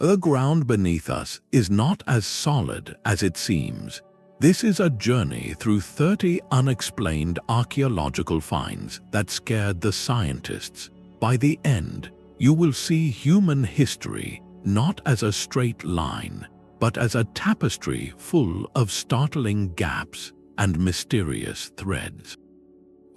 The ground beneath us is not as solid as it seems. This is a journey through 30 unexplained archaeological finds that scared the scientists. By the end, you will see human history not as a straight line, but as a tapestry full of startling gaps and mysterious threads.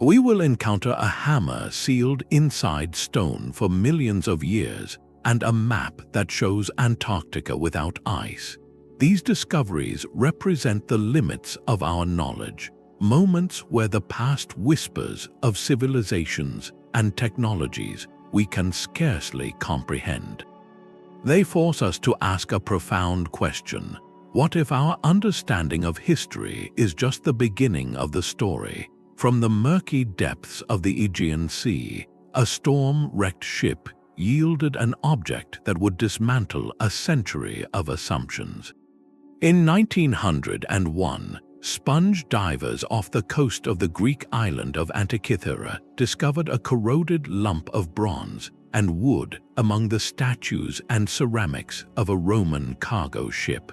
We will encounter a hammer sealed inside stone for millions of years and a map that shows Antarctica without ice. These discoveries represent the limits of our knowledge, moments where the past whispers of civilizations and technologies we can scarcely comprehend. They force us to ask a profound question. What if our understanding of history is just the beginning of the story? From the murky depths of the Aegean Sea, a storm-wrecked ship yielded an object that would dismantle a century of assumptions. In 1901, sponge divers off the coast of the Greek island of Antikythera discovered a corroded lump of bronze and wood among the statues and ceramics of a Roman cargo ship.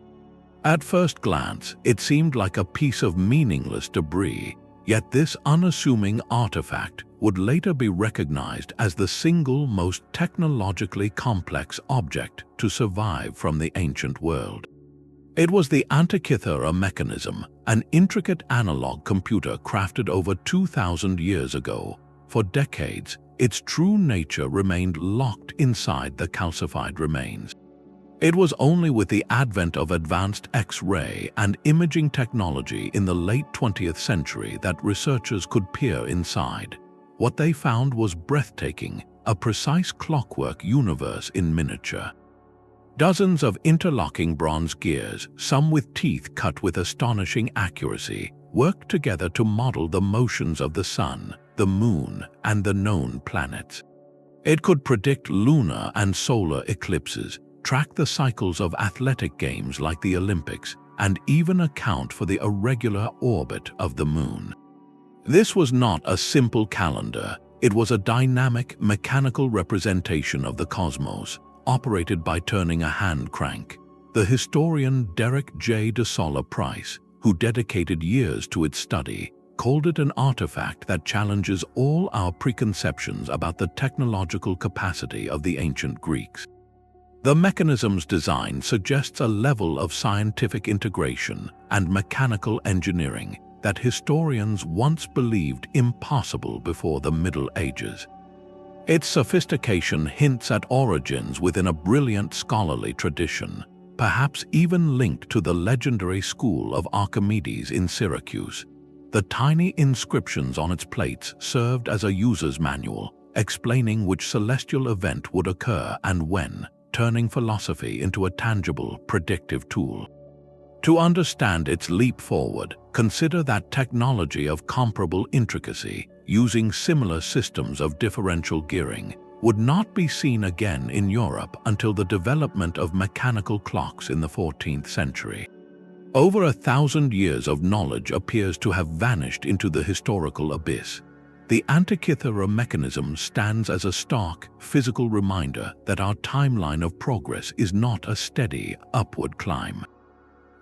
At first glance, it seemed like a piece of meaningless debris, yet this unassuming artifact would later be recognized as the single most technologically complex object to survive from the ancient world. It was the Antikythera Mechanism, an intricate analog computer crafted over 2,000 years ago. For decades, its true nature remained locked inside the calcified remains. It was only with the advent of advanced X-ray and imaging technology in the late 20th century that researchers could peer inside. What they found was breathtaking, a precise clockwork universe in miniature. Dozens of interlocking bronze gears, some with teeth cut with astonishing accuracy, worked together to model the motions of the sun, the moon, and the known planets. It could predict lunar and solar eclipses, track the cycles of athletic games like the Olympics, and even account for the irregular orbit of the moon. This was not a simple calendar. It was a dynamic, mechanical representation of the cosmos, operated by turning a hand crank. The historian Derek J. de Solla Price, who dedicated years to its study, called it an artifact that challenges all our preconceptions about the technological capacity of the ancient Greeks. The mechanism's design suggests a level of scientific integration and mechanical engineering that historians once believed impossible before the Middle Ages. Its sophistication hints at origins within a brilliant scholarly tradition, perhaps even linked to the legendary school of Archimedes in Syracuse. The tiny inscriptions on its plates served as a user's manual, explaining which celestial event would occur and when, turning philosophy into a tangible, predictive tool. To understand its leap forward, consider that technology of comparable intricacy, using similar systems of differential gearing, would not be seen again in Europe until the development of mechanical clocks in the 14th century. Over 1,000 years of knowledge appears to have vanished into the historical abyss. The Antikythera Mechanism stands as a stark, physical reminder that our timeline of progress is not a steady, upward climb.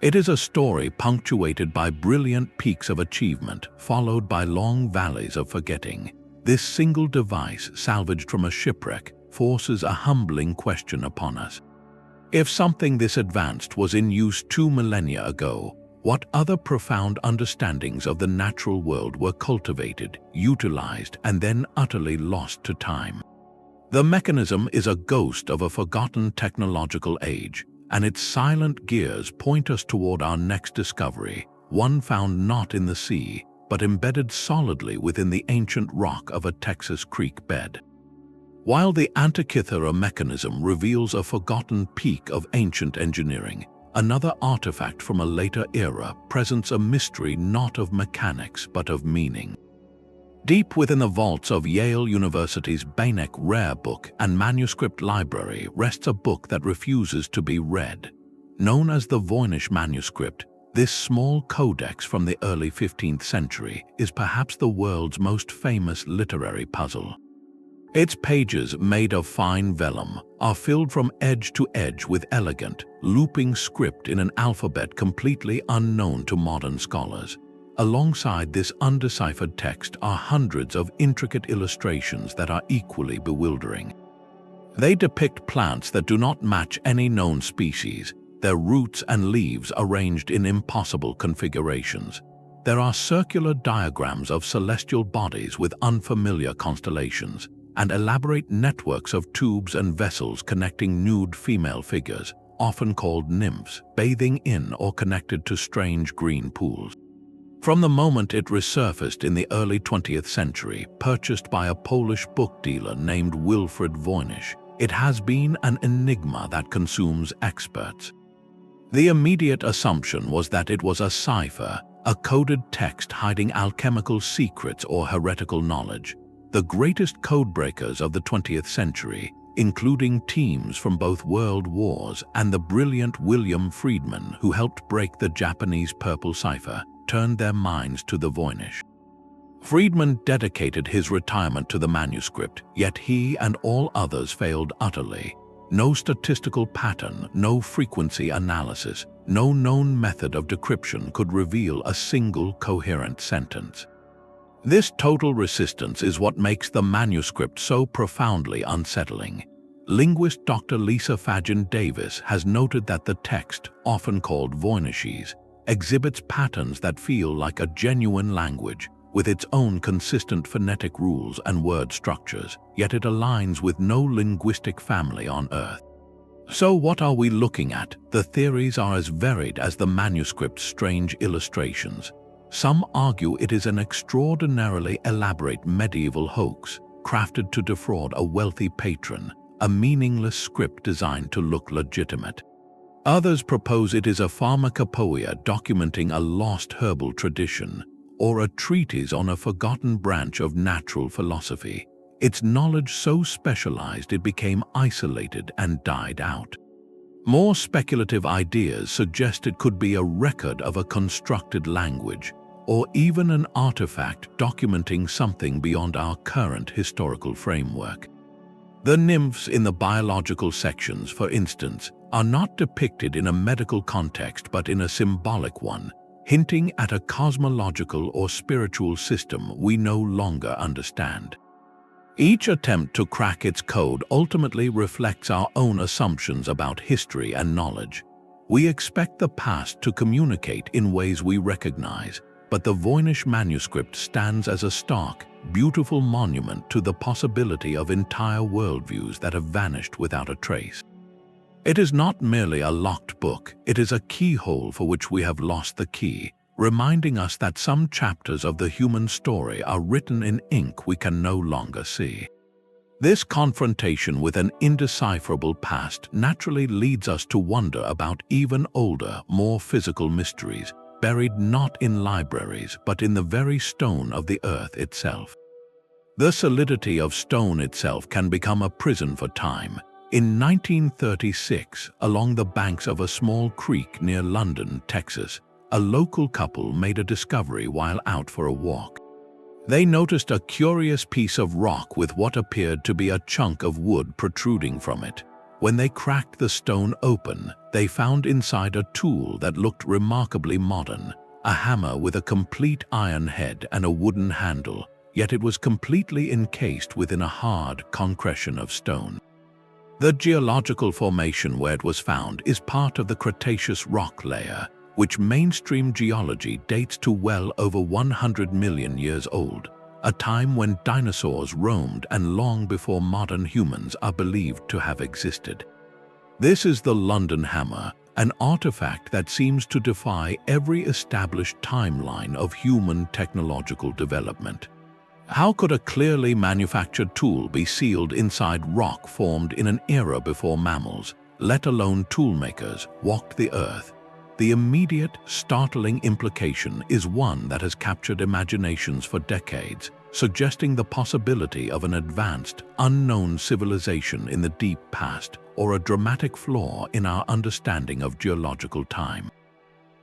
It is a story punctuated by brilliant peaks of achievement, followed by long valleys of forgetting. This single device, salvaged from a shipwreck, forces a humbling question upon us. If something this advanced was in use 2 millennia ago, what other profound understandings of the natural world were cultivated, utilized, and then utterly lost to time? The mechanism is a ghost of a forgotten technological age, and its silent gears point us toward our next discovery, one found not in the sea, but embedded solidly within the ancient rock of a Texas creek bed. While the Antikythera Mechanism reveals a forgotten peak of ancient engineering, another artifact from a later era presents a mystery not of mechanics but of meaning. Deep within the vaults of Yale University's Voynich Rare Book and Manuscript Library rests a book that refuses to be read. Known as the Voynich Manuscript, this small codex from the early 15th century is perhaps the world's most famous literary puzzle. Its pages, made of fine vellum, are filled from edge to edge with elegant, looping script in an alphabet completely unknown to modern scholars. Alongside this undeciphered text are hundreds of intricate illustrations that are equally bewildering. They depict plants that do not match any known species, their roots and leaves arranged in impossible configurations. There are circular diagrams of celestial bodies with unfamiliar constellations, and elaborate networks of tubes and vessels connecting nude female figures, often called nymphs, bathing in or connected to strange green pools. From the moment it resurfaced in the early 20th century, purchased by a Polish book dealer named Wilfred Voynich, it has been an enigma that consumes experts. The immediate assumption was that it was a cipher, a coded text hiding alchemical secrets or heretical knowledge. The greatest codebreakers of the 20th century, including teams from both world wars and the brilliant William Friedman who helped break the Japanese purple cipher, turned their minds to the Voynich. Friedman dedicated his retirement to the manuscript, yet he and all others failed utterly. No statistical pattern, no frequency analysis, no known method of decryption could reveal a single coherent sentence. This total resistance is what makes the manuscript so profoundly unsettling. Linguist Dr. Lisa Fagin Davis has noted that the text, often called Voynichese, exhibits patterns that feel like a genuine language, with its own consistent phonetic rules and word structures, yet it aligns with no linguistic family on Earth. So what are we looking at? The theories are as varied as the manuscript's strange illustrations. Some argue it is an extraordinarily elaborate medieval hoax, crafted to defraud a wealthy patron, a meaningless script designed to look legitimate. Others propose it is a pharmacopoeia documenting a lost herbal tradition, or a treatise on a forgotten branch of natural philosophy, its knowledge so specialized it became isolated and died out. More speculative ideas suggest it could be a record of a constructed language, or even an artifact documenting something beyond our current historical framework. The nymphs in the biological sections, for instance, are not depicted in a medical context but in a symbolic one, hinting at a cosmological or spiritual system we no longer understand. Each attempt to crack its code ultimately reflects our own assumptions about history and knowledge. We expect the past to communicate in ways we recognize, but the Voynich manuscript stands as a stark, beautiful monument to the possibility of entire worldviews that have vanished without a trace. It is not merely a locked book, it is a keyhole for which we have lost the key, reminding us that some chapters of the human story are written in ink we can no longer see. This confrontation with an indecipherable past naturally leads us to wonder about even older, more physical mysteries, buried not in libraries but in the very stone of the earth itself. The solidity of stone itself can become a prison for time. In 1936, along the banks of a small creek near London, Texas, a local couple made a discovery while out for a walk. They noticed a curious piece of rock with what appeared to be a chunk of wood protruding from it. When they cracked the stone open, they found inside a tool that looked remarkably modern, a hammer with a complete iron head and a wooden handle, yet it was completely encased within a hard concretion of stone. The geological formation where it was found is part of the Cretaceous rock layer, which mainstream geology dates to well over 100 million years old, a time when dinosaurs roamed and long before modern humans are believed to have existed. This is the London Hammer, an artifact that seems to defy every established timeline of human technological development. How could a clearly manufactured tool be sealed inside rock formed in an era before mammals, let alone toolmakers, walked the earth? The immediate, startling implication is one that has captured imaginations for decades, suggesting the possibility of an advanced, unknown civilization in the deep past, or a dramatic flaw in our understanding of geological time.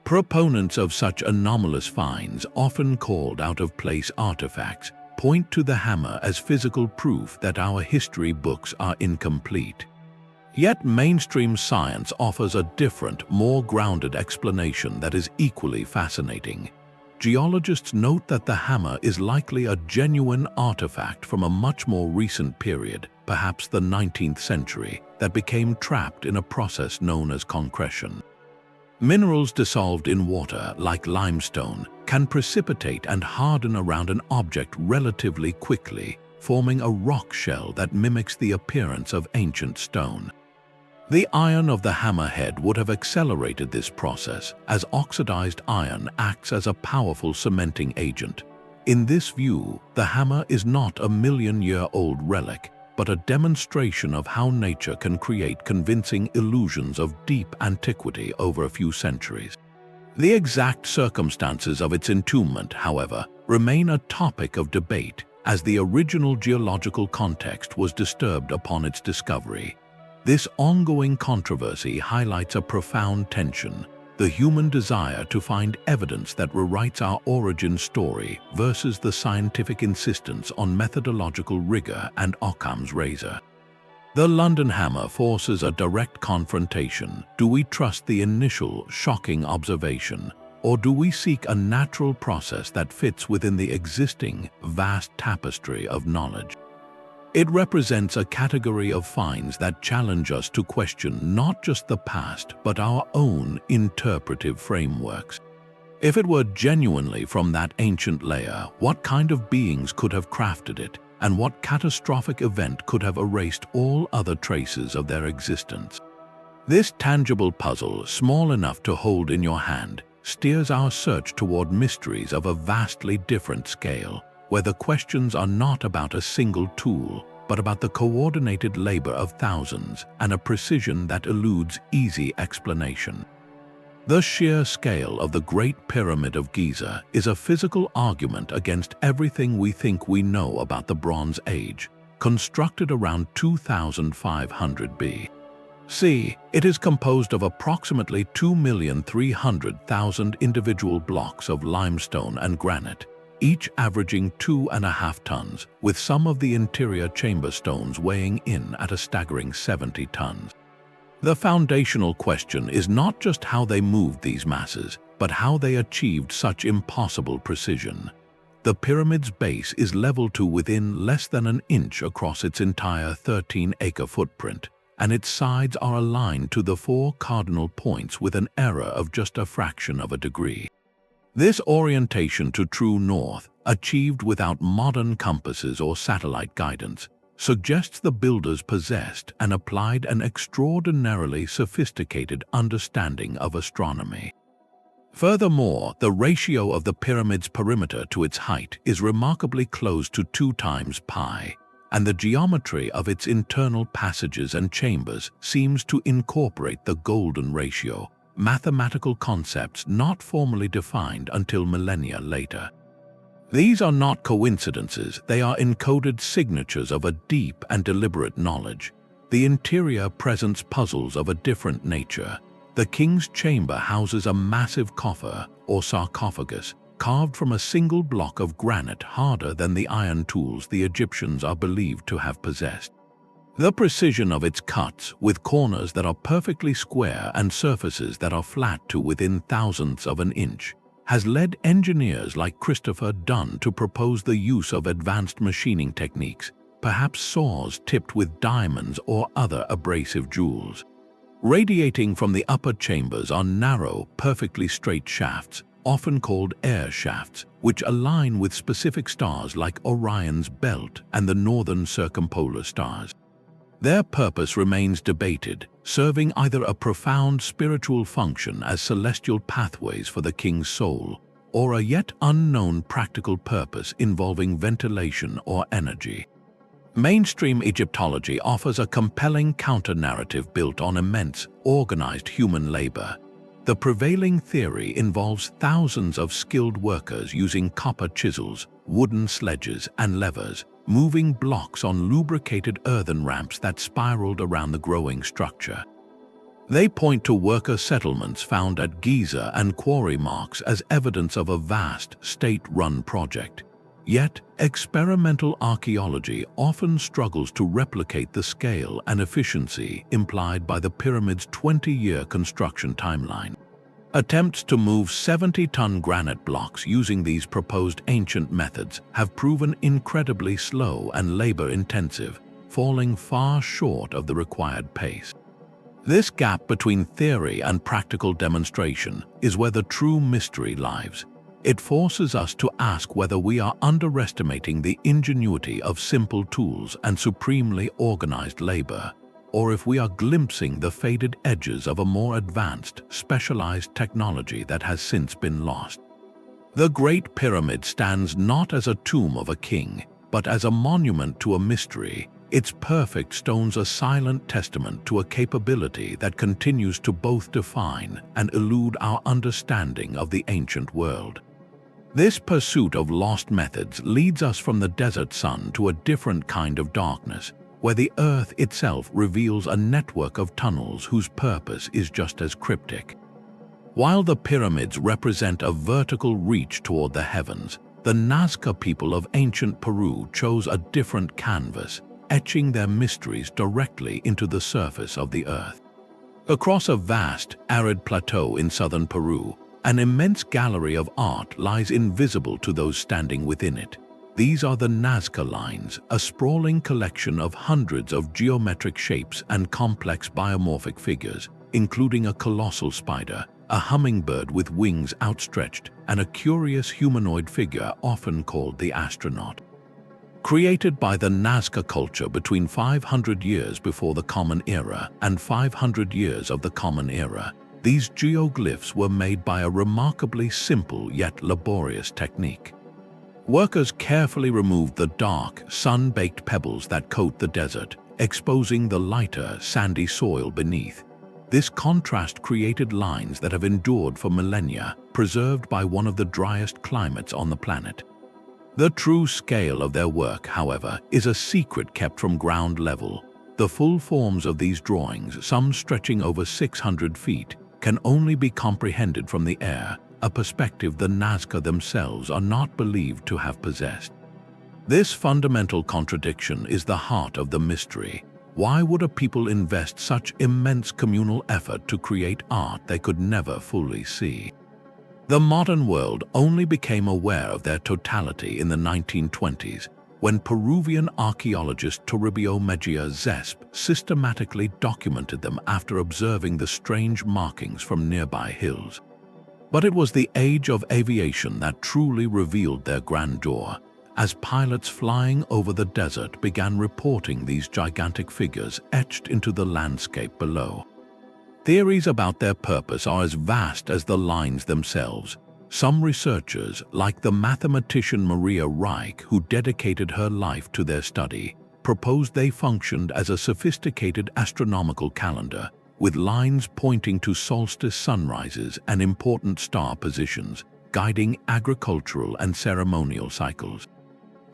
Proponents of such anomalous finds, often called out-of-place artifacts, point to the hammer as physical proof that our history books are incomplete. Yet mainstream science offers a different, more grounded explanation that is equally fascinating. Geologists note that the hammer is likely a genuine artifact from a much more recent period, perhaps the 19th century, that became trapped in a process known as concretion. Minerals dissolved in water, like limestone, can precipitate and harden around an object relatively quickly, forming a rock shell that mimics the appearance of ancient stone. The iron of the hammerhead would have accelerated this process, as oxidized iron acts as a powerful cementing agent. In this view, the hammer is not a million-year-old relic, but a demonstration of how nature can create convincing illusions of deep antiquity over a few centuries. The exact circumstances of its entombment, however, remain a topic of debate, as the original geological context was disturbed upon its discovery. This ongoing controversy highlights a profound tension: the human desire to find evidence that rewrites our origin story versus the scientific insistence on methodological rigor and Occam's razor. The London hammer forces a direct confrontation. Do we trust the initial, shocking observation, or do we seek a natural process that fits within the existing, vast tapestry of knowledge? It represents a category of finds that challenge us to question not just the past, but our own interpretive frameworks. If it were genuinely from that ancient layer, what kind of beings could have crafted it, and what catastrophic event could have erased all other traces of their existence? This tangible puzzle, small enough to hold in your hand, steers our search toward mysteries of a vastly different scale, where the questions are not about a single tool, but about the coordinated labor of thousands and a precision that eludes easy explanation. The sheer scale of the Great Pyramid of Giza is a physical argument against everything we think we know about the Bronze Age, constructed around 2500 BC. It is composed of approximately 2,300,000 individual blocks of limestone and granite, each averaging 2.5 tons, with some of the interior chamber stones weighing in at a staggering 70 tons. The foundational question is not just how they moved these masses, but how they achieved such impossible precision. The pyramid's base is leveled to within less than an inch across its entire 13-acre footprint, and its sides are aligned to the 4 cardinal points with an error of just a fraction of a degree. This orientation to true north, achieved without modern compasses or satellite guidance, suggests the builders possessed and applied an extraordinarily sophisticated understanding of astronomy. Furthermore, the ratio of the pyramid's perimeter to its height is remarkably close to 2 times pi, and the geometry of its internal passages and chambers seems to incorporate the golden ratio, mathematical concepts not formally defined until millennia later. These are not coincidences, they are encoded signatures of a deep and deliberate knowledge. The interior presents puzzles of a different nature. The king's chamber houses a massive coffer, or sarcophagus, carved from a single block of granite harder than the iron tools the Egyptians are believed to have possessed. The precision of its cuts, with corners that are perfectly square and surfaces that are flat to within thousandths of an inch, has led engineers like Christopher Dunn to propose the use of advanced machining techniques, perhaps saws tipped with diamonds or other abrasive jewels. Radiating from the upper chambers are narrow, perfectly straight shafts, often called air shafts, which align with specific stars like Orion's belt and the northern circumpolar stars. Their purpose remains debated, serving either a profound spiritual function as celestial pathways for the king's soul, or a yet unknown practical purpose involving ventilation or energy. Mainstream Egyptology offers a compelling counter-narrative built on immense, organized human labor. The prevailing theory involves thousands of skilled workers using copper chisels, wooden sledges, and levers, moving blocks on lubricated earthen ramps that spiraled around the growing structure. They point to worker settlements found at Giza and quarry marks as evidence of a vast, state-run project. Yet, experimental archaeology often struggles to replicate the scale and efficiency implied by the pyramid's 20-year construction timeline. Attempts to move 70-ton granite blocks using these proposed ancient methods have proven incredibly slow and labor-intensive, falling far short of the required pace. This gap between theory and practical demonstration is where the true mystery lies. It forces us to ask whether we are underestimating the ingenuity of simple tools and supremely organized labor, or if we are glimpsing the faded edges of a more advanced, specialized technology that has since been lost. The Great Pyramid stands not as a tomb of a king, but as a monument to a mystery, its perfect stones a silent testament to a capability that continues to both define and elude our understanding of the ancient world. This pursuit of lost methods leads us from the desert sun to a different kind of darkness, where the earth itself reveals a network of tunnels whose purpose is just as cryptic. While the pyramids represent a vertical reach toward the heavens, the Nazca people of ancient Peru chose a different canvas, etching their mysteries directly into the surface of the earth. Across a vast, arid plateau in southern Peru, an immense gallery of art lies invisible to those standing within it. These are the Nazca Lines, a sprawling collection of hundreds of geometric shapes and complex biomorphic figures, including a colossal spider, a hummingbird with wings outstretched, and a curious humanoid figure often called the astronaut. Created by the Nazca culture between 500 years before the Common Era and 500 years of the Common Era, these geoglyphs were made by a remarkably simple yet laborious technique. Workers carefully removed the dark, sun-baked pebbles that coat the desert, exposing the lighter, sandy soil beneath. This contrast created lines that have endured for millennia, preserved by one of the driest climates on the planet. The true scale of their work, however, is a secret kept from ground level. The full forms of these drawings, some stretching over 600 feet, can only be comprehended from the air, a perspective the Nazca themselves are not believed to have possessed. This fundamental contradiction is the heart of the mystery. Why would a people invest such immense communal effort to create art they could never fully see? The modern world only became aware of their totality in the 1920s, when Peruvian archaeologist Toribio Mejia Zesp systematically documented them after observing the strange markings from nearby hills. But it was the age of aviation that truly revealed their grandeur, as pilots flying over the desert began reporting these gigantic figures etched into the landscape below. Theories about their purpose are as vast as the lines themselves. Some researchers, like the mathematician Maria Reich, who dedicated her life to their study, proposed they functioned as a sophisticated astronomical calendar, with lines pointing to solstice sunrises and important star positions, guiding agricultural and ceremonial cycles.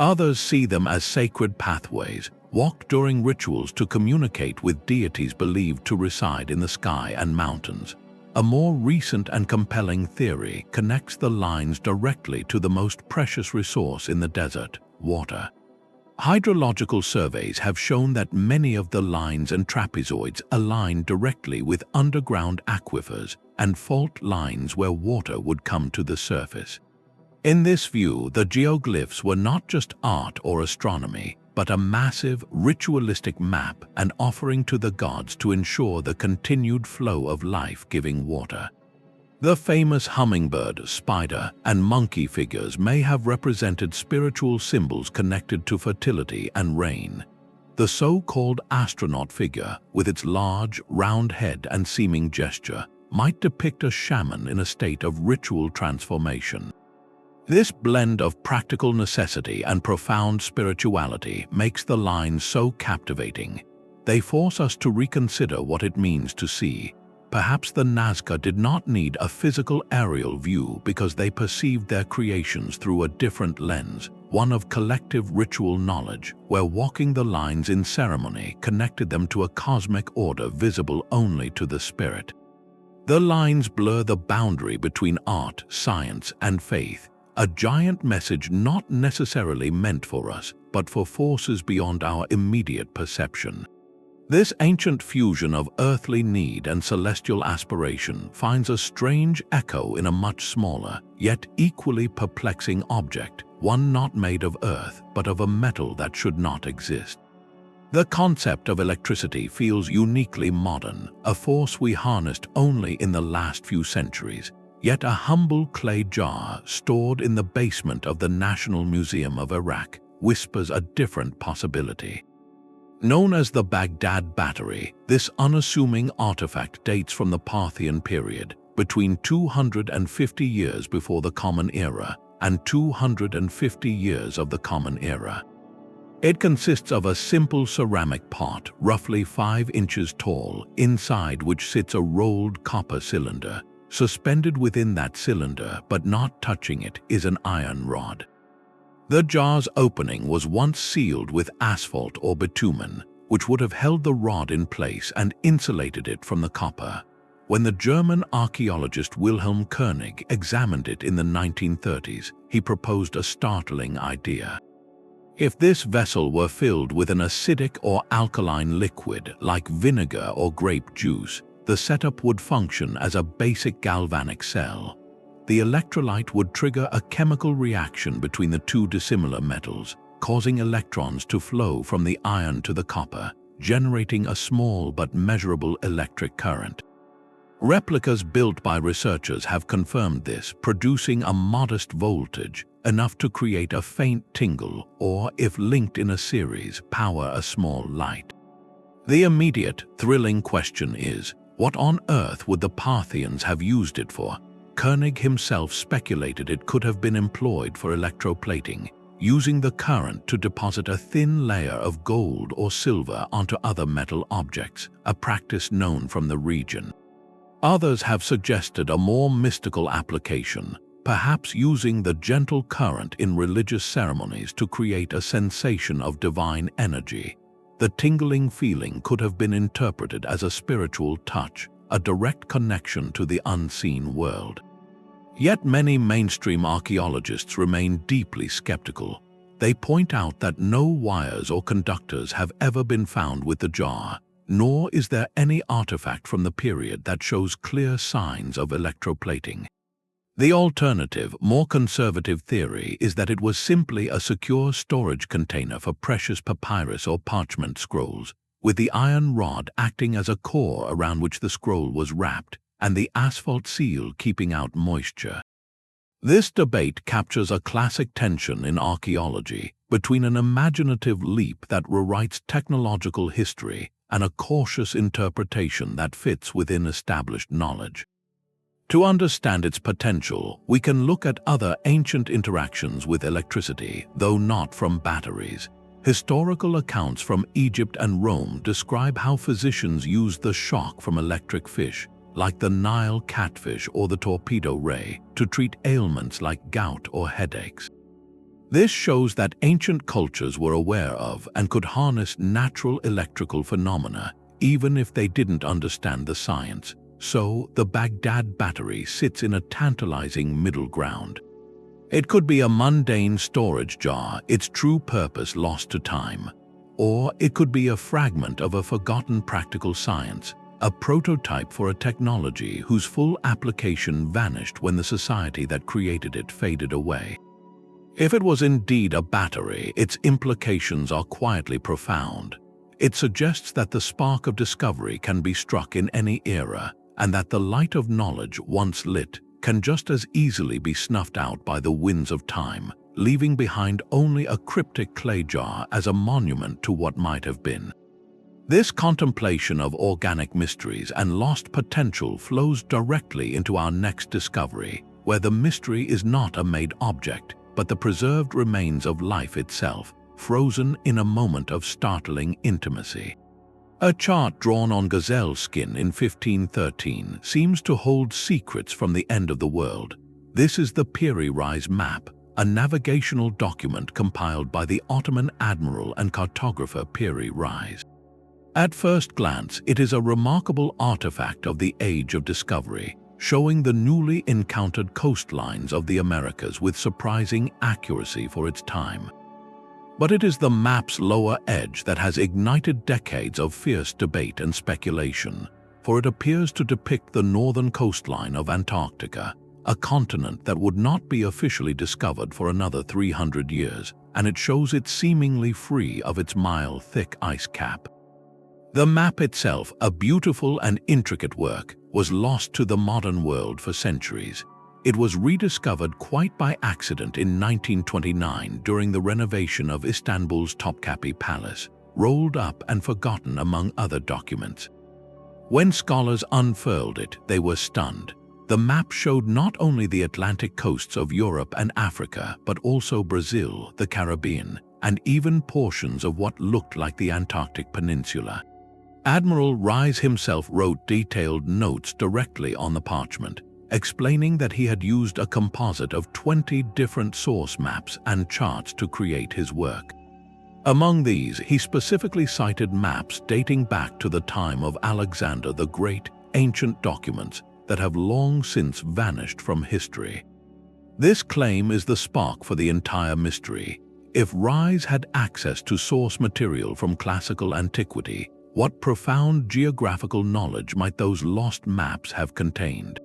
Others see them as sacred pathways, walked during rituals to communicate with deities believed to reside in the sky and mountains. A more recent and compelling theory connects the lines directly to the most precious resource in the desert: water. Hydrological surveys have shown that many of the lines and trapezoids align directly with underground aquifers and fault lines where water would come to the surface. In this view, the geoglyphs were not just art or astronomy, but a massive, ritualistic map and offering to the gods to ensure the continued flow of life-giving water. The famous hummingbird, spider, and monkey figures may have represented spiritual symbols connected to fertility and rain. The so-called astronaut figure, with its large, round head and seeming gesture, might depict a shaman in a state of ritual transformation. This blend of practical necessity and profound spirituality makes the lines so captivating. They force us to reconsider what it means to see. Perhaps the Nazca did not need a physical aerial view because they perceived their creations through a different lens, one of collective ritual knowledge, where walking the lines in ceremony connected them to a cosmic order visible only to the spirit. The lines blur the boundary between art, science, and faith, a giant message not necessarily meant for us, but for forces beyond our immediate perception. This ancient fusion of earthly need and celestial aspiration finds a strange echo in a much smaller, yet equally perplexing object, one not made of earth, but of a metal that should not exist. The concept of electricity feels uniquely modern, a force we harnessed only in the last few centuries, yet a humble clay jar stored in the basement of the National Museum of Iraq whispers a different possibility. Known as the Baghdad Battery, this unassuming artifact dates from the Parthian period, between 250 years before the Common Era and 250 years of the Common Era. It consists of a simple ceramic pot, roughly 5 inches tall, inside which sits a rolled copper cylinder. Suspended within that cylinder, but not touching it, is an iron rod. The jar's opening was once sealed with asphalt or bitumen, which would have held the rod in place and insulated it from the copper. When the German archaeologist Wilhelm Koenig examined it in the 1930s, he proposed a startling idea. If this vessel were filled with an acidic or alkaline liquid like vinegar or grape juice, the setup would function as a basic galvanic cell. The electrolyte would trigger a chemical reaction between the two dissimilar metals, causing electrons to flow from the iron to the copper, generating a small but measurable electric current. Replicas built by researchers have confirmed this, producing a modest voltage, enough to create a faint tingle or, if linked in a series, power a small light. The immediate, thrilling question is, what on earth would the Parthians have used it for? Koenig himself speculated it could have been employed for electroplating, using the current to deposit a thin layer of gold or silver onto other metal objects, a practice known from the region. Others have suggested a more mystical application, perhaps using the gentle current in religious ceremonies to create a sensation of divine energy. The tingling feeling could have been interpreted as a spiritual touch, a direct connection to the unseen world. Yet many mainstream archaeologists remain deeply skeptical. They point out that no wires or conductors have ever been found with the jar, nor is there any artifact from the period that shows clear signs of electroplating. The alternative, more conservative theory is that it was simply a secure storage container for precious papyrus or parchment scrolls, with the iron rod acting as a core around which the scroll was wrapped, and the asphalt seal keeping out moisture. This debate captures a classic tension in archaeology between an imaginative leap that rewrites technological history and a cautious interpretation that fits within established knowledge. To understand its potential, we can look at other ancient interactions with electricity, though not from batteries. Historical accounts from Egypt and Rome describe how physicians used the shock from electric fish, like the Nile catfish or the torpedo ray, to treat ailments like gout or headaches. This shows that ancient cultures were aware of and could harness natural electrical phenomena, even if they didn't understand the science. So, the Baghdad Battery sits in a tantalizing middle ground. It could be a mundane storage jar, its true purpose lost to time. Or it could be a fragment of a forgotten practical science, a prototype for a technology whose full application vanished when the society that created it faded away. If it was indeed a battery, its implications are quietly profound. It suggests that the spark of discovery can be struck in any era, and that the light of knowledge, once lit, can just as easily be snuffed out by the winds of time, leaving behind only a cryptic clay jar as a monument to what might have been. This contemplation of organic mysteries and lost potential flows directly into our next discovery, where the mystery is not a made object, but the preserved remains of life itself, frozen in a moment of startling intimacy. A chart drawn on gazelle skin in 1513 seems to hold secrets from the end of the world. This is the Piri Reis Map, a navigational document compiled by the Ottoman admiral and cartographer Piri Reis. At first glance, it is a remarkable artifact of the Age of Discovery, showing the newly encountered coastlines of the Americas with surprising accuracy for its time. But it is the map's lower edge that has ignited decades of fierce debate and speculation, for it appears to depict the northern coastline of Antarctica, a continent that would not be officially discovered for another 300 years, and it shows it seemingly free of its mile-thick ice cap. The map itself, a beautiful and intricate work, was lost to the modern world for centuries. It was rediscovered quite by accident in 1929 during the renovation of Istanbul's Topkapi Palace, rolled up and forgotten among other documents. When scholars unfurled it, they were stunned. The map showed not only the Atlantic coasts of Europe and Africa, but also Brazil, the Caribbean, and even portions of what looked like the Antarctic Peninsula. Admiral Reis himself wrote detailed notes directly on the parchment, explaining that he had used a composite of 20 different source maps and charts to create his work. Among these, he specifically cited maps dating back to the time of Alexander the Great, ancient documents that have long since vanished from history. This claim is the spark for the entire mystery. If Reis had access to source material from classical antiquity, what profound geographical knowledge might those lost maps have contained?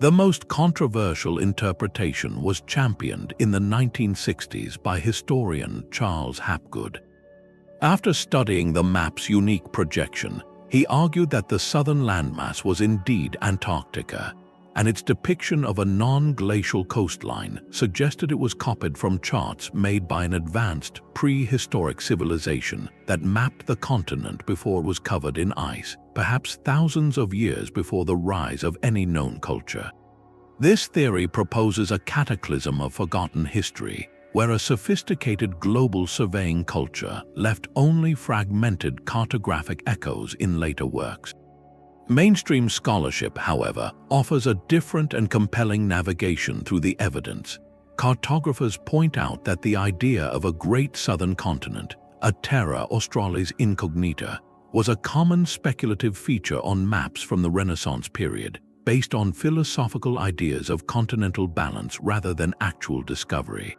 The most controversial interpretation was championed in the 1960s by historian Charles Hapgood. After studying the map's unique projection, he argued that the southern landmass was indeed Antarctica, and its depiction of a non-glacial coastline suggested it was copied from charts made by an advanced prehistoric civilization that mapped the continent before it was covered in ice, perhaps thousands of years before the rise of any known culture. This theory proposes a cataclysm of forgotten history, where a sophisticated global surveying culture left only fragmented cartographic echoes in later works. Mainstream scholarship, however, offers a different and compelling navigation through the evidence. Cartographers point out that the idea of a great southern continent, a terra australis incognita, was a common speculative feature on maps from the Renaissance period, based on philosophical ideas of continental balance rather than actual discovery.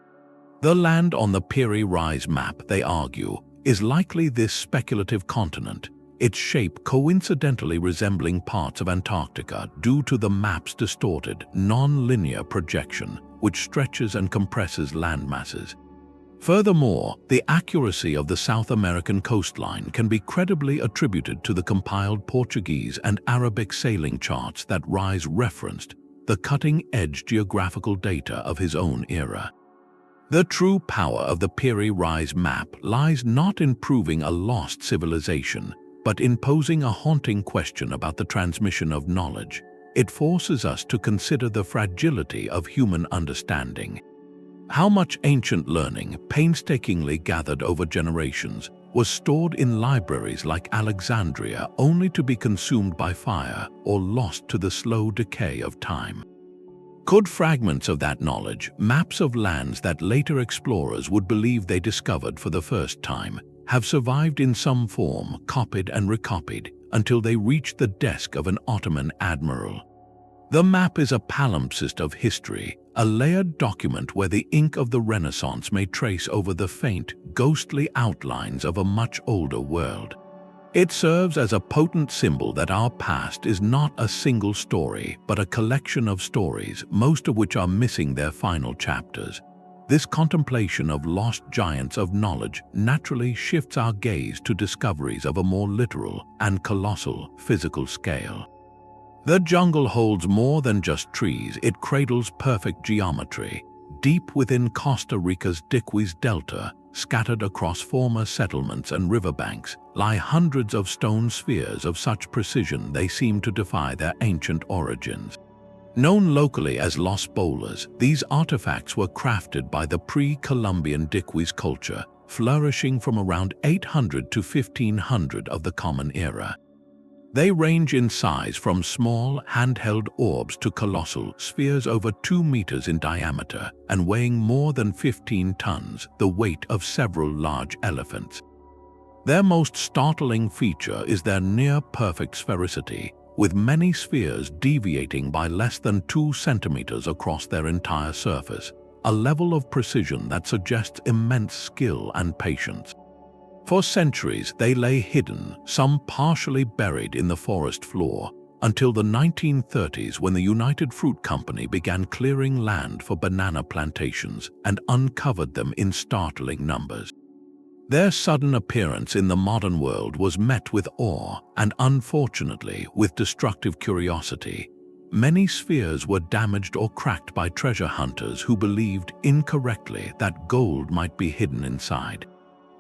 The land on the Piri Reis Map, they argue, is likely this speculative continent, its shape coincidentally resembling parts of Antarctica due to the map's distorted, non-linear projection, which stretches and compresses landmasses. Furthermore, the accuracy of the South American coastline can be credibly attributed to the compiled Portuguese and Arabic sailing charts that Reis referenced, the cutting-edge geographical data of his own era. The true power of the Piri Reis Map lies not in proving a lost civilization, but in posing a haunting question about the transmission of knowledge. It forces us to consider the fragility of human understanding. How much ancient learning, painstakingly gathered over generations, was stored in libraries like Alexandria only to be consumed by fire or lost to the slow decay of time? Could fragments of that knowledge, maps of lands that later explorers would believe they discovered for the first time, have survived in some form, copied and recopied, until they reached the desk of an Ottoman admiral? The map is a palimpsest of history, a layered document where the ink of the Renaissance may trace over the faint, ghostly outlines of a much older world. It serves as a potent symbol that our past is not a single story, but a collection of stories, most of which are missing their final chapters. This contemplation of lost giants of knowledge naturally shifts our gaze to discoveries of a more literal and colossal physical scale. The jungle holds more than just trees, it cradles perfect geometry. Deep within Costa Rica's Diquis Delta, scattered across former settlements and riverbanks, lie hundreds of stone spheres of such precision they seem to defy their ancient origins. Known locally as Los Bolas, these artifacts were crafted by the pre-Columbian Diquis culture, flourishing from around 800 to 1500 of the Common Era. They range in size from small, handheld orbs to colossal spheres over 2 meters in diameter and weighing more than 15 tons, the weight of several large elephants. Their most startling feature is their near-perfect sphericity, with many spheres deviating by less than 2 centimeters across their entire surface, a level of precision that suggests immense skill and patience. For centuries, they lay hidden, some partially buried in the forest floor, until the 1930s when the United Fruit Company began clearing land for banana plantations and uncovered them in startling numbers. Their sudden appearance in the modern world was met with awe and, unfortunately, with destructive curiosity. Many spheres were damaged or cracked by treasure hunters who believed incorrectly that gold might be hidden inside.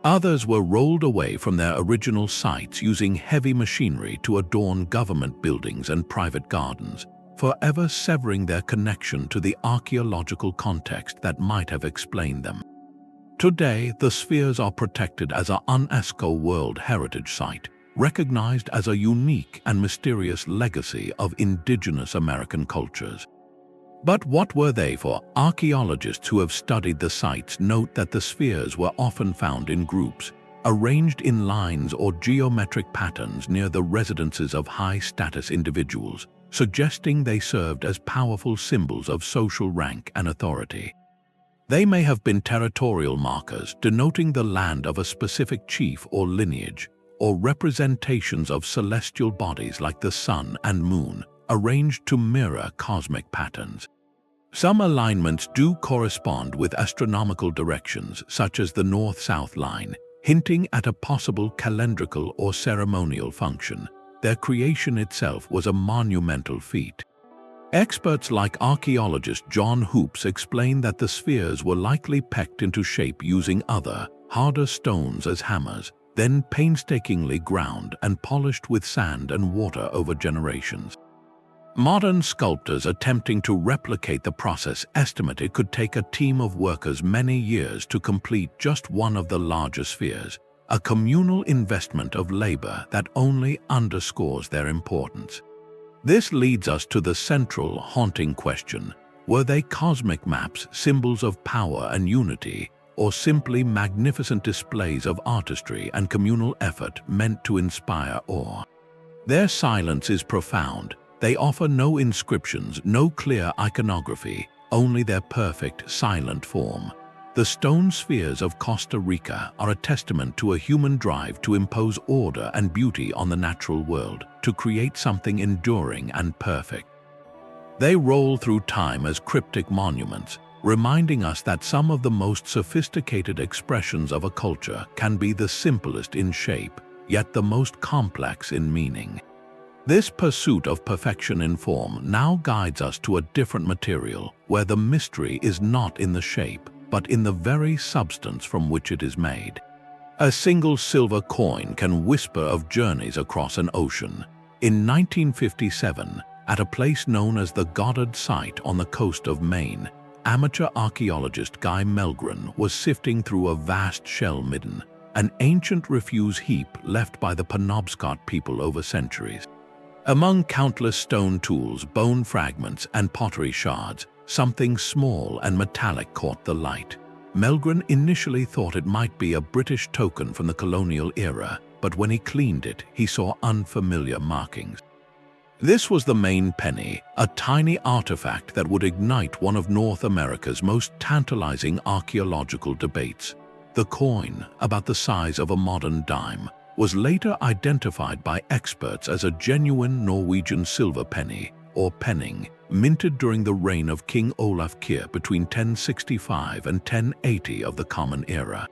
Others were rolled away from their original sites using heavy machinery to adorn government buildings and private gardens, forever severing their connection to the archaeological context that might have explained them. Today, the spheres are protected as a UNESCO World Heritage Site, recognized as a unique and mysterious legacy of indigenous American cultures. But what were they for? Archaeologists who have studied the sites note that the spheres were often found in groups, arranged in lines or geometric patterns near the residences of high-status individuals, suggesting they served as powerful symbols of social rank and authority. They may have been territorial markers denoting the land of a specific chief or lineage, or representations of celestial bodies like the sun and moon, arranged to mirror cosmic patterns. Some alignments do correspond with astronomical directions, such as the north-south line, hinting at a possible calendrical or ceremonial function. Their creation itself was a monumental feat. Experts like archaeologist John Hoops explain that the spheres were likely pecked into shape using other, harder stones as hammers, then painstakingly ground and polished with sand and water over generations. Modern sculptors attempting to replicate the process estimate it could take a team of workers many years to complete just one of the larger spheres, a communal investment of labor that only underscores their importance. This leads us to the central, haunting question: were they cosmic maps, symbols of power and unity, or simply magnificent displays of artistry and communal effort meant to inspire awe? Their silence is profound. They offer no inscriptions, no clear iconography, only their perfect, silent form. The stone spheres of Costa Rica are a testament to a human drive to impose order and beauty on the natural world, to create something enduring and perfect. They roll through time as cryptic monuments, reminding us that some of the most sophisticated expressions of a culture can be the simplest in shape, yet the most complex in meaning. This pursuit of perfection in form now guides us to a different material, where the mystery is not in the shape, but in the very substance from which it is made. A single silver coin can whisper of journeys across an ocean. In 1957, at a place known as the Goddard Site on the coast of Maine, amateur archaeologist Guy Melgren was sifting through a vast shell midden, an ancient refuse heap left by the Penobscot people over centuries. Among countless stone tools, bone fragments, and pottery shards, something small and metallic caught the light. Melgren initially thought it might be a British token from the colonial era, but when he cleaned it, he saw unfamiliar markings. This was the Maine Penny, a tiny artifact that would ignite one of North America's most tantalizing archaeological debates. The coin, about the size of a modern dime, was later identified by experts as a genuine Norwegian silver penny, or penning, minted during the reign of King Olaf Kyrre between 1065 and 1080 of the Common Era.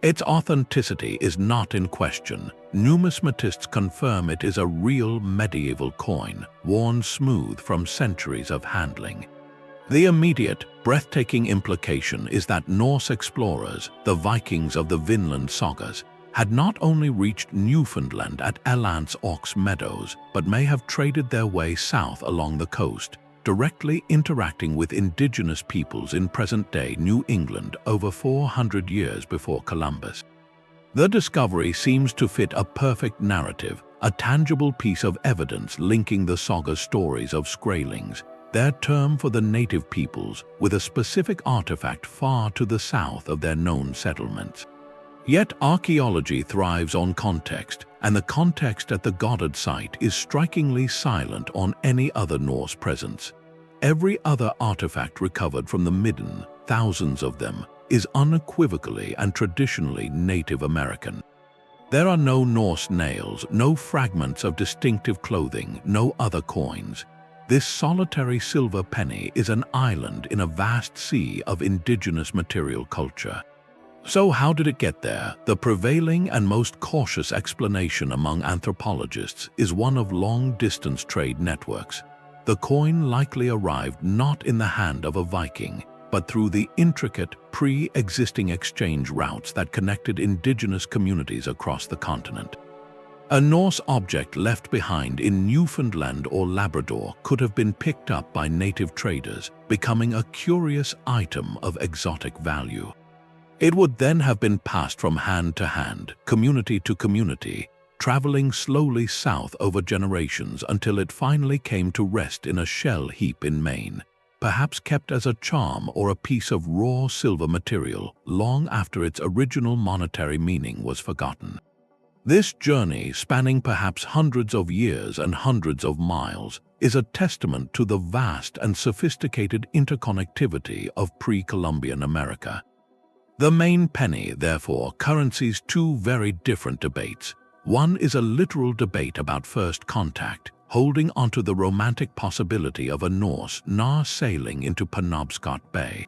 Its authenticity is not in question. Numismatists confirm it is a real medieval coin, worn smooth from centuries of handling. The immediate, breathtaking implication is that Norse explorers, the Vikings of the Vinland sagas, had not only reached Newfoundland at Elant's Ox Meadows, but may have traded their way south along the coast, directly interacting with indigenous peoples in present-day New England over 400 years before Columbus. The discovery seems to fit a perfect narrative, a tangible piece of evidence linking the saga's stories of Skraelings, their term for the native peoples, with a specific artifact far to the south of their known settlements. Yet archaeology thrives on context. and the context at the Goddard site is strikingly silent on any other Norse presence. Every other artifact recovered from the Midden, thousands of them, is unequivocally and traditionally Native American. There are no Norse nails, no fragments of distinctive clothing, no other coins. This solitary silver penny is an island in a vast sea of indigenous material culture. So how did it get there? The prevailing and most cautious explanation among anthropologists is one of long-distance trade networks. The coin likely arrived not in the hand of a Viking, but through the intricate, pre-existing exchange routes that connected indigenous communities across the continent. A Norse object left behind in Newfoundland or Labrador could have been picked up by native traders, becoming a curious item of exotic value. It would then have been passed from hand to hand, community to community, traveling slowly south over generations until it finally came to rest in a shell heap in Maine, perhaps kept as a charm or a piece of raw silver material long after its original monetary meaning was forgotten. This journey, spanning perhaps hundreds of years and hundreds of miles, is a testament to the vast and sophisticated interconnectivity of pre-Columbian America. The Maine penny, therefore, currencies two very different debates. One is a literal debate about first contact, holding onto the romantic possibility of a Norse sailing into Penobscot Bay.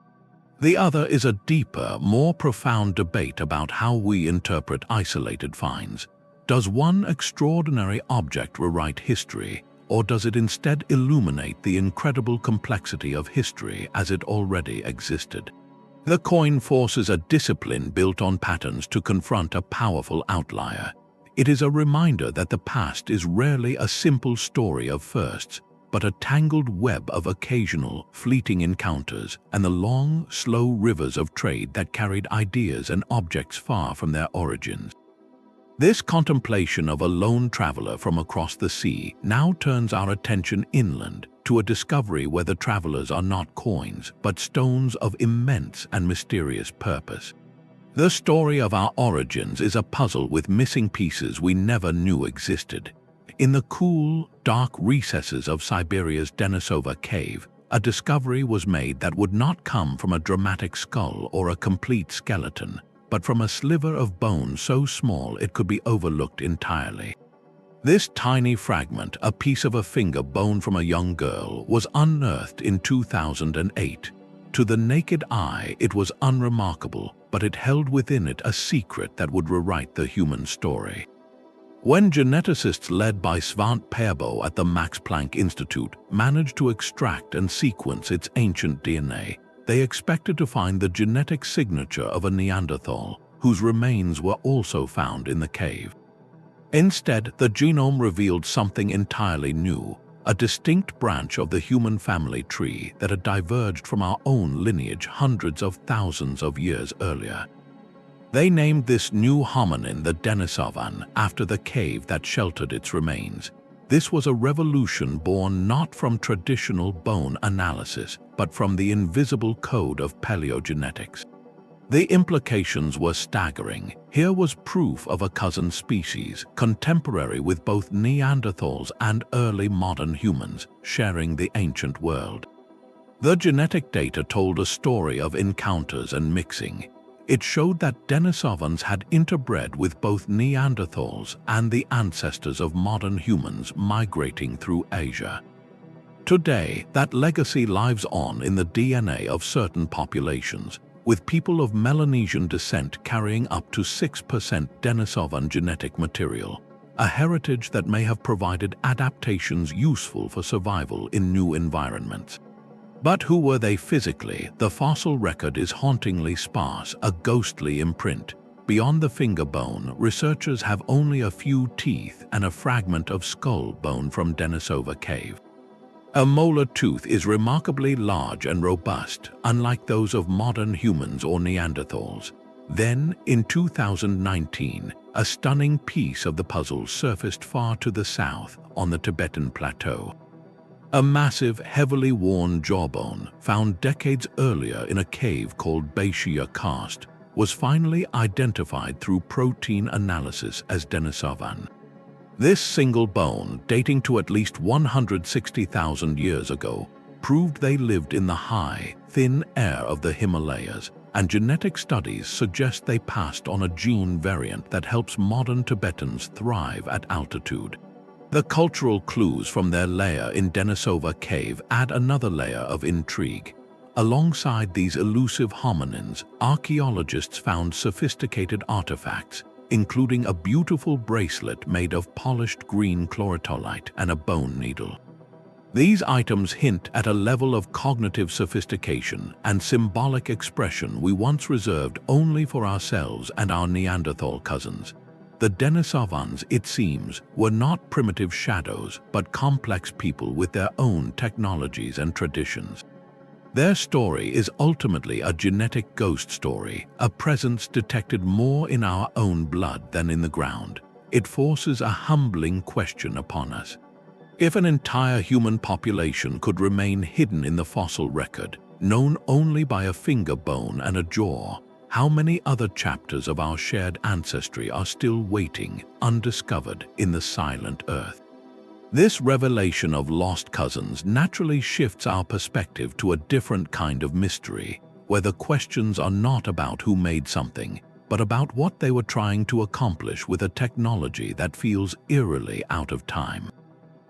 The other is a deeper, more profound debate about how we interpret isolated finds. Does one extraordinary object rewrite history, or does it instead illuminate the incredible complexity of history as it already existed? The coin forces a discipline built on patterns to confront a powerful outlier. It is a reminder that the past is rarely a simple story of firsts, but a tangled web of occasional, fleeting encounters and the long, slow rivers of trade that carried ideas and objects far from their origins. This contemplation of a lone traveler from across the sea now turns our attention inland to a discovery where the travelers are not coins, but stones of immense and mysterious purpose. The story of our origins is a puzzle with missing pieces we never knew existed. In the cool, dark recesses of Siberia's Denisova cave, a discovery was made that would not come from a dramatic skull or a complete skeleton, but from a sliver of bone so small it could be overlooked entirely. This tiny fragment, a piece of a finger bone from a young girl, was unearthed in 2008. To the naked eye, it was unremarkable, but it held within it a secret that would rewrite the human story. When geneticists led by Svante Pääbo at the Max Planck Institute managed to extract and sequence its ancient DNA, they expected to find the genetic signature of a Neanderthal, whose remains were also found in the cave. Instead, the genome revealed something entirely new, a distinct branch of the human family tree that had diverged from our own lineage hundreds of thousands of years earlier. They named this new hominin the Denisovan after the cave that sheltered its remains. This was a revolution born not from traditional bone analysis, but from the invisible code of paleogenetics. The implications were staggering. Here was proof of a cousin species, contemporary with both Neanderthals and early modern humans, sharing the ancient world. The genetic data told a story of encounters and mixing. It showed that Denisovans had interbred with both Neanderthals and the ancestors of modern humans migrating through Asia. Today, that legacy lives on in the DNA of certain populations, with people of Melanesian descent carrying up to 6% Denisovan genetic material, a heritage that may have provided adaptations useful for survival in new environments. But who were they physically? The fossil record is hauntingly sparse, a ghostly imprint. Beyond the finger bone, researchers have only a few teeth and a fragment of skull bone from Denisova cave. A molar tooth is remarkably large and robust, unlike those of modern humans or Neanderthals. Then, in 2019, a stunning piece of the puzzle surfaced far to the south on the Tibetan plateau. A massive, heavily worn jawbone, found decades earlier in a cave called Baishia Karst, was finally identified through protein analysis as Denisovan. This single bone, dating to at least 160,000 years ago, proved they lived in the high, thin air of the Himalayas, and genetic studies suggest they passed on a gene variant that helps modern Tibetans thrive at altitude. The cultural clues from their lair in Denisova Cave add another layer of intrigue. Alongside these elusive hominins, archaeologists found sophisticated artifacts, including a beautiful bracelet made of polished green chloratolite and a bone needle. These items hint at a level of cognitive sophistication and symbolic expression we once reserved only for ourselves and our Neanderthal cousins. The Denisovans, it seems, were not primitive shadows, but complex people with their own technologies and traditions. Their story is ultimately a genetic ghost story, a presence detected more in our own blood than in the ground. It forces a humbling question upon us. If an entire human population could remain hidden in the fossil record, known only by a finger bone and a jaw, how many other chapters of our shared ancestry are still waiting, undiscovered, in the silent earth? This revelation of lost cousins naturally shifts our perspective to a different kind of mystery, where the questions are not about who made something, but about what they were trying to accomplish with a technology that feels eerily out of time.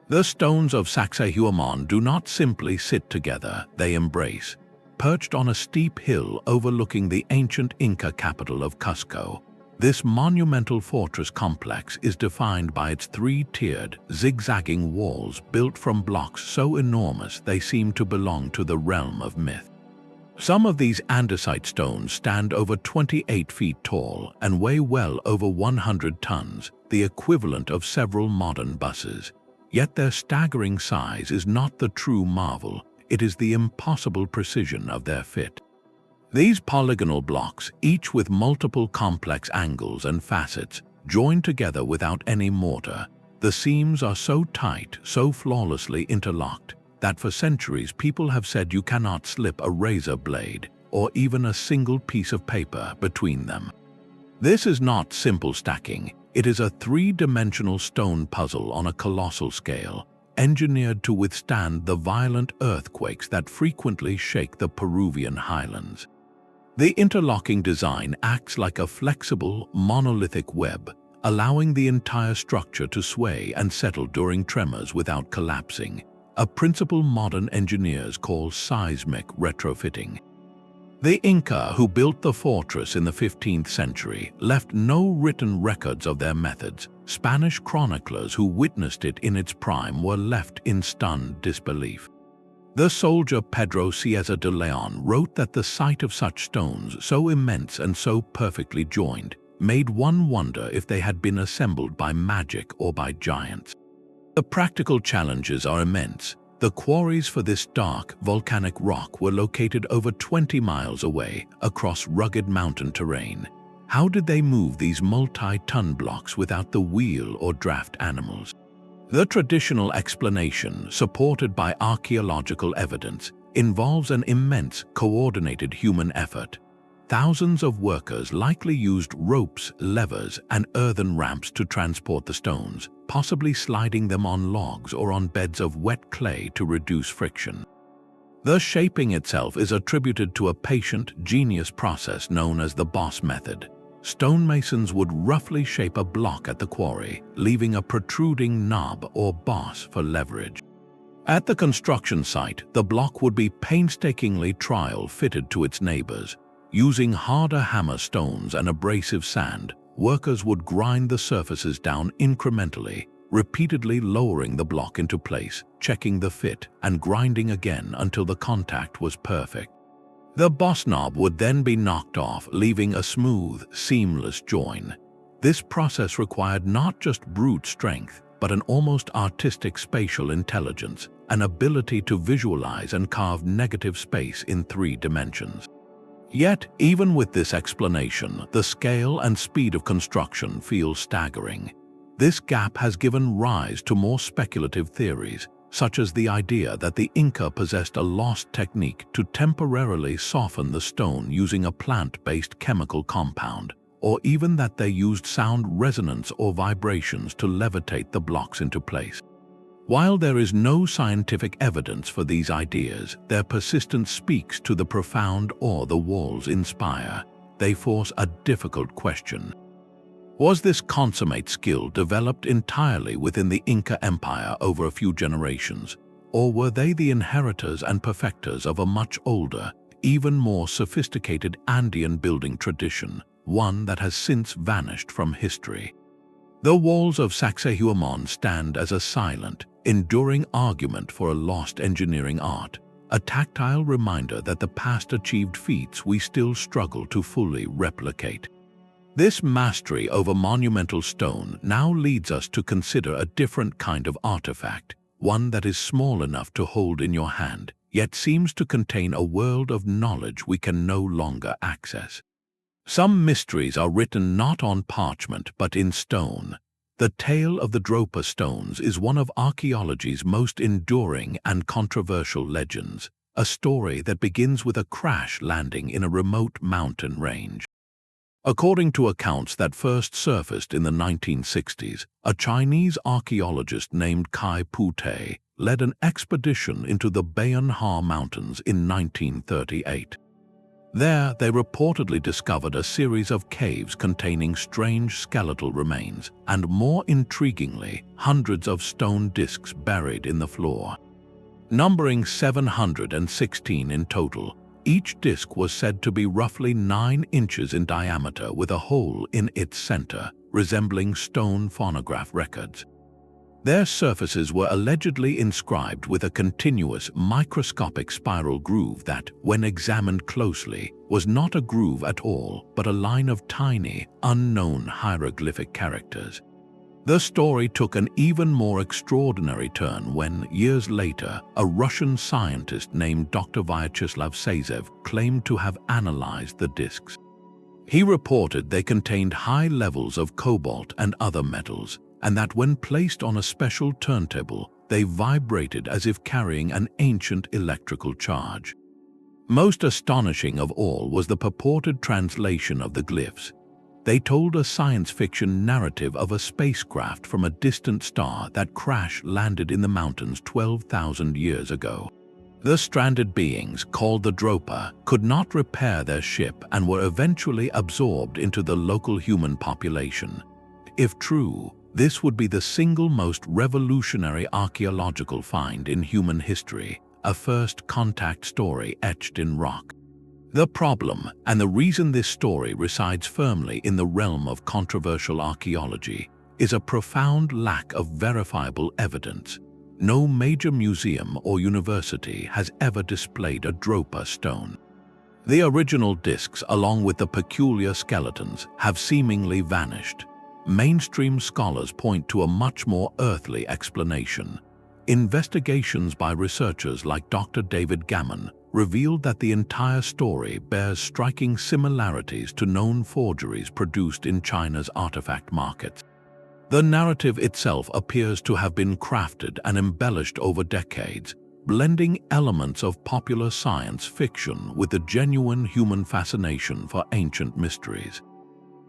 The stones of Sacsayhuamán do not simply sit together, they embrace. Perched on a steep hill overlooking the ancient Inca capital of Cusco, this monumental fortress complex is defined by its three-tiered, zigzagging walls built from blocks so enormous they seem to belong to the realm of myth. Some of these andesite stones stand over 28 feet tall and weigh well over 100 tons, the equivalent of several modern buses. Yet their staggering size is not the true marvel, it is the impossible precision of their fit. These polygonal blocks, each with multiple complex angles and facets, joined together without any mortar. The seams are so tight, so flawlessly interlocked, that for centuries people have said you cannot slip a razor blade or even a single piece of paper between them. This is not simple stacking. It is a three-dimensional stone puzzle on a colossal scale, engineered to withstand the violent earthquakes that frequently shake the Peruvian highlands. The interlocking design acts like a flexible, monolithic web, allowing the entire structure to sway and settle during tremors without collapsing, a principle modern engineers call seismic retrofitting. The Inca who built the fortress in the 15th century left no written records of their methods. Spanish chroniclers who witnessed it in its prime were left in stunned disbelief. The soldier Pedro Cieza de Leon wrote that the sight of such stones, so immense and so perfectly joined, made one wonder if they had been assembled by magic or by giants. The practical challenges are immense. The quarries for this dark, volcanic rock were located over 20 miles away, across rugged mountain terrain. How did they move these multi-ton blocks without the wheel or draft animals? The traditional explanation, supported by archaeological evidence, involves an immense, coordinated human effort. Thousands of workers likely used ropes, levers, and earthen ramps to transport the stones, possibly sliding them on logs or on beds of wet clay to reduce friction. The shaping itself is attributed to a patient, genius process known as the boss method. Stonemasons would roughly shape a block at the quarry, leaving a protruding knob or boss for leverage. At the construction site, the block would be painstakingly trial-fitted to its neighbors. Using harder hammer stones and abrasive sand, workers would grind the surfaces down incrementally, repeatedly lowering the block into place, checking the fit, and grinding again until the contact was perfect. The boss knob would then be knocked off, leaving a smooth, seamless join. This process required not just brute strength, but an almost artistic spatial intelligence, an ability to visualize and carve negative space in 3 dimensions. Yet, even with this explanation, the scale and speed of construction feel staggering. This gap has given rise to more speculative theories, such as the idea that the Inca possessed a lost technique to temporarily soften the stone using a plant-based chemical compound, or even that they used sound resonance or vibrations to levitate the blocks into place. While there is no scientific evidence for these ideas, their persistence speaks to the profound awe the walls inspire. They force a difficult question. Was this consummate skill developed entirely within the Inca Empire over a few generations, or were they the inheritors and perfecters of a much older, even more sophisticated Andean building tradition, one that has since vanished from history? The walls of Sacsayhuamán stand as a silent, enduring argument for a lost engineering art, a tactile reminder that the past achieved feats we still struggle to fully replicate. This mastery over monumental stone now leads us to consider a different kind of artifact, one that is small enough to hold in your hand, yet seems to contain a world of knowledge we can no longer access. Some mysteries are written not on parchment but in stone. The tale of the Dropa Stones is one of archaeology's most enduring and controversial legends, a story that begins with a crash landing in a remote mountain range. According to accounts that first surfaced in the 1960s, a Chinese archaeologist named Kai Pute led an expedition into the Bayan Ha Mountains in 1938. There, they reportedly discovered a series of caves containing strange skeletal remains and, more intriguingly, hundreds of stone discs buried in the floor. Numbering 716 in total, each disc was said to be roughly 9 inches in diameter with a hole in its center, resembling stone phonograph records. Their surfaces were allegedly inscribed with a continuous, microscopic spiral groove that, when examined closely, was not a groove at all, but a line of tiny, unknown hieroglyphic characters. The story took an even more extraordinary turn when, years later, a Russian scientist named Dr. Vyacheslav Sazev claimed to have analyzed the discs. He reported they contained high levels of cobalt and other metals, and that when placed on a special turntable, they vibrated as if carrying an ancient electrical charge. Most astonishing of all was the purported translation of the glyphs. They told a science fiction narrative of a spacecraft from a distant star that crash-landed in the mountains 12,000 years ago. The stranded beings, called the Dropa, could not repair their ship and were eventually absorbed into the local human population. If true, this would be the single most revolutionary archaeological find in human history, a first contact story etched in rock. The problem, and the reason this story resides firmly in the realm of controversial archaeology, is a profound lack of verifiable evidence. No major museum or university has ever displayed a Dropa stone. The original discs, along with the peculiar skeletons, have seemingly vanished. Mainstream scholars point to a much more earthly explanation. Investigations by researchers like Dr. David Gammon revealed that the entire story bears striking similarities to known forgeries produced in China's artifact markets. The narrative itself appears to have been crafted and embellished over decades, blending elements of popular science fiction with the genuine human fascination for ancient mysteries.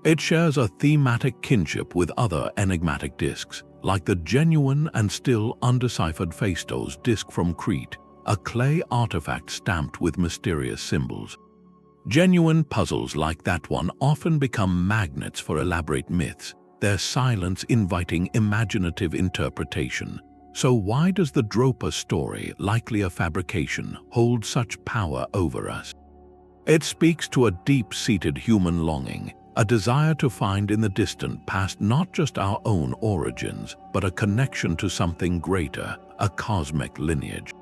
It shares a thematic kinship with other enigmatic discs, like the genuine and still undeciphered Phaistos Disc from Crete, a clay artifact stamped with mysterious symbols. Genuine puzzles like that one often become magnets for elaborate myths, their silence inviting imaginative interpretation. So why does the Dropa story, likely a fabrication, hold such power over us? It speaks to a deep-seated human longing, a desire to find in the distant past not just our own origins, but a connection to something greater, a cosmic lineage.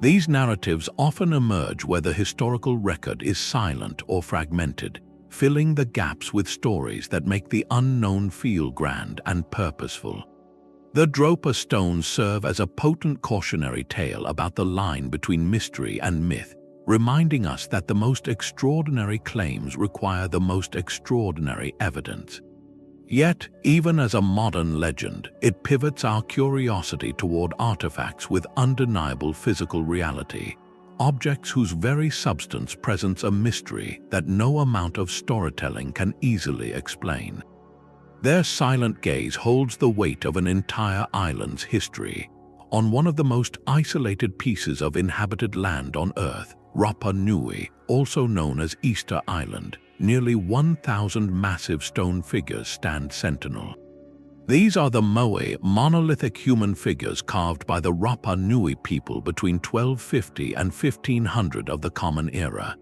These narratives often emerge where the historical record is silent or fragmented, filling the gaps with stories that make the unknown feel grand and purposeful. The Dropa Stones serve as a potent cautionary tale about the line between mystery and myth, reminding us that the most extraordinary claims require the most extraordinary evidence. Yet, even as a modern legend, it pivots our curiosity toward artifacts with undeniable physical reality. objects whose very substance presents a mystery that no amount of storytelling can easily explain. Their silent gaze holds the weight of an entire island's history. On one of the most isolated pieces of inhabited land on Earth, Rapa Nui, also known as Easter Island, nearly 1,000 massive stone figures stand sentinel. These are the moai, monolithic human figures carved by the Rapa Nui people between 1250 and 1500 of the Common Era.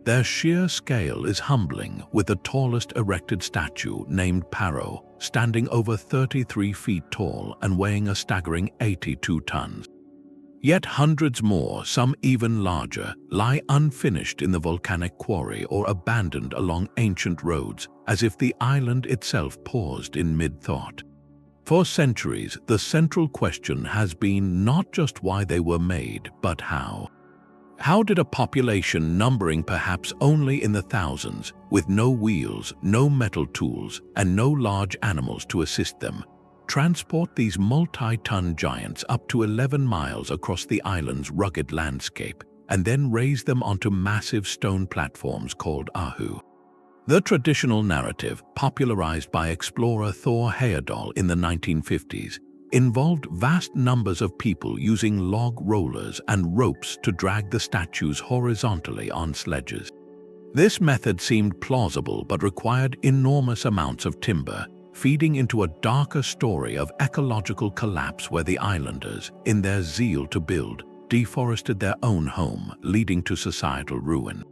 Their sheer scale is humbling, with the tallest erected statue, named Paro, standing over 33 feet tall and weighing a staggering 82 tons. Yet hundreds more, some even larger, lie unfinished in the volcanic quarry or abandoned along ancient roads, as if the island itself paused in mid-thought. For centuries, the central question has been not just why they were made, but how. How did a population numbering perhaps only in the thousands, with no wheels, no metal tools, and no large animals to assist them, transport these multi-ton giants up to 11 miles across the island's rugged landscape, and then raise them onto massive stone platforms called ahu? The traditional narrative, popularized by explorer Thor Heyerdahl in the 1950s, involved vast numbers of people using log rollers and ropes to drag the statues horizontally on sledges. This method seemed plausible but required enormous amounts of timber, feeding into a darker story of ecological collapse where the islanders, in their zeal to build, deforested their own home, leading to societal ruin.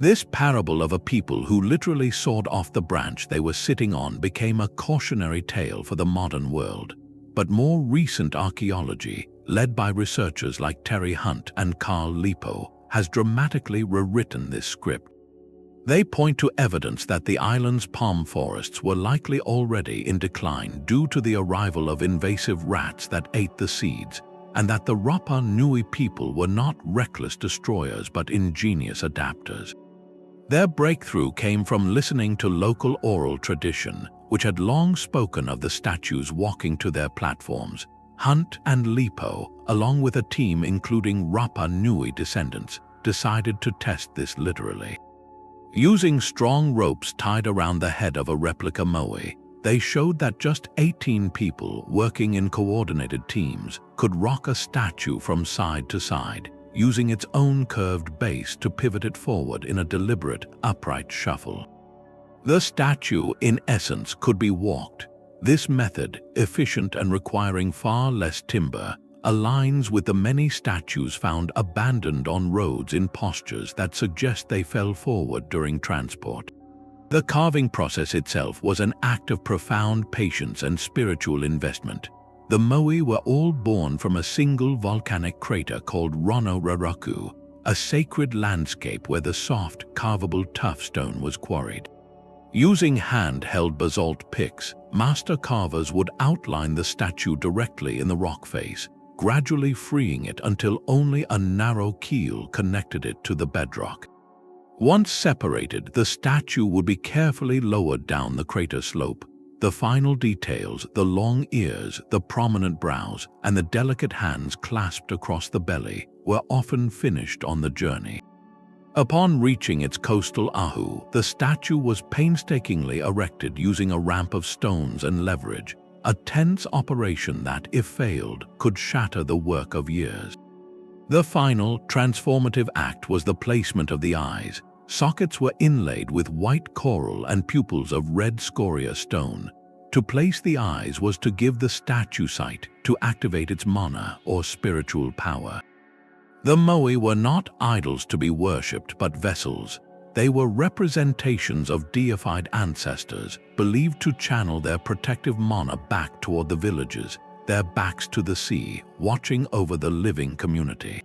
This parable of a people who literally sawed off the branch they were sitting on became a cautionary tale for the modern world. But more recent archaeology, led by researchers like Terry Hunt and Carl Lipo, has dramatically rewritten this script. They point to evidence that the island's palm forests were likely already in decline due to the arrival of invasive rats that ate the seeds, and that the Rapa Nui people were not reckless destroyers but ingenious adapters. Their breakthrough came from listening to local oral tradition, which had long spoken of the statues walking to their platforms. Hunt and Lipo, along with a team including Rapa Nui descendants, decided to test this literally. Using strong ropes tied around the head of a replica moai, they showed that just 18 people working in coordinated teams could rock a statue from side to side, using its own curved base to pivot it forward in a deliberate, upright shuffle. The statue, in essence, could be walked. This method, efficient and requiring far less timber, aligns with the many statues found abandoned on roads in postures that suggest they fell forward during transport. The carving process itself was an act of profound patience and spiritual investment. The moai were all born from a single volcanic crater called Rono Raraku, a sacred landscape where the soft, carvable tuff stone was quarried. Using hand-held basalt picks, master carvers would outline the statue directly in the rock face, gradually freeing it until only a narrow keel connected it to the bedrock. Once separated, the statue would be carefully lowered down the crater slope. The final details, the long ears, the prominent brows, and the delicate hands clasped across the belly, were often finished on the journey. Upon reaching its coastal ahu, the statue was painstakingly erected using a ramp of stones and leverage, a tense operation that, if failed, could shatter the work of years. The final, transformative act was the placement of the eyes. Sockets were inlaid with white coral and pupils of red scoria stone. To place the eyes was to give the statue sight, to activate its mana, or spiritual power. The moai were not idols to be worshipped but vessels. They were representations of deified ancestors, believed to channel their protective mana back toward the villages, their backs to the sea, watching over the living community.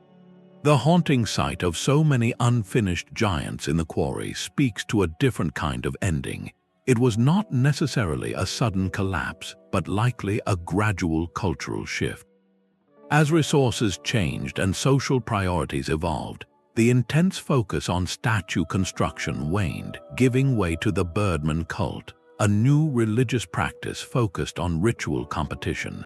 The haunting sight of so many unfinished giants in the quarry speaks to a different kind of ending. It was not necessarily a sudden collapse, but likely a gradual cultural shift. As resources changed and social priorities evolved, the intense focus on statue construction waned, giving way to the Birdman cult, a new religious practice focused on ritual competition.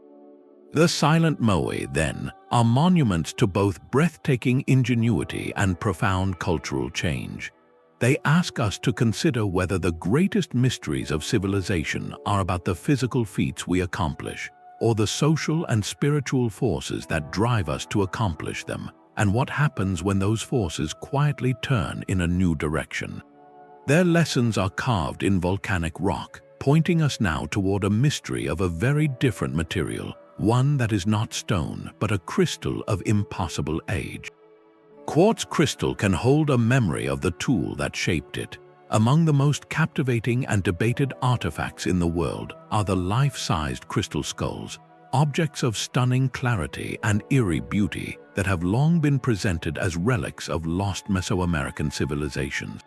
The silent moai, then, are monuments to both breathtaking ingenuity and profound cultural change. They ask us to consider whether the greatest mysteries of civilization are about the physical feats we accomplish, or the social and spiritual forces that drive us to accomplish them, and what happens when those forces quietly turn in a new direction. Their lessons are carved in volcanic rock, pointing us now toward a mystery of a very different material, one that is not stone but a crystal of impossible age. Quartz crystal can hold a memory of the tool that shaped it. Among the most captivating and debated artifacts in the world are the life-sized crystal skulls, objects of stunning clarity and eerie beauty that have long been presented as relics of lost Mesoamerican civilizations.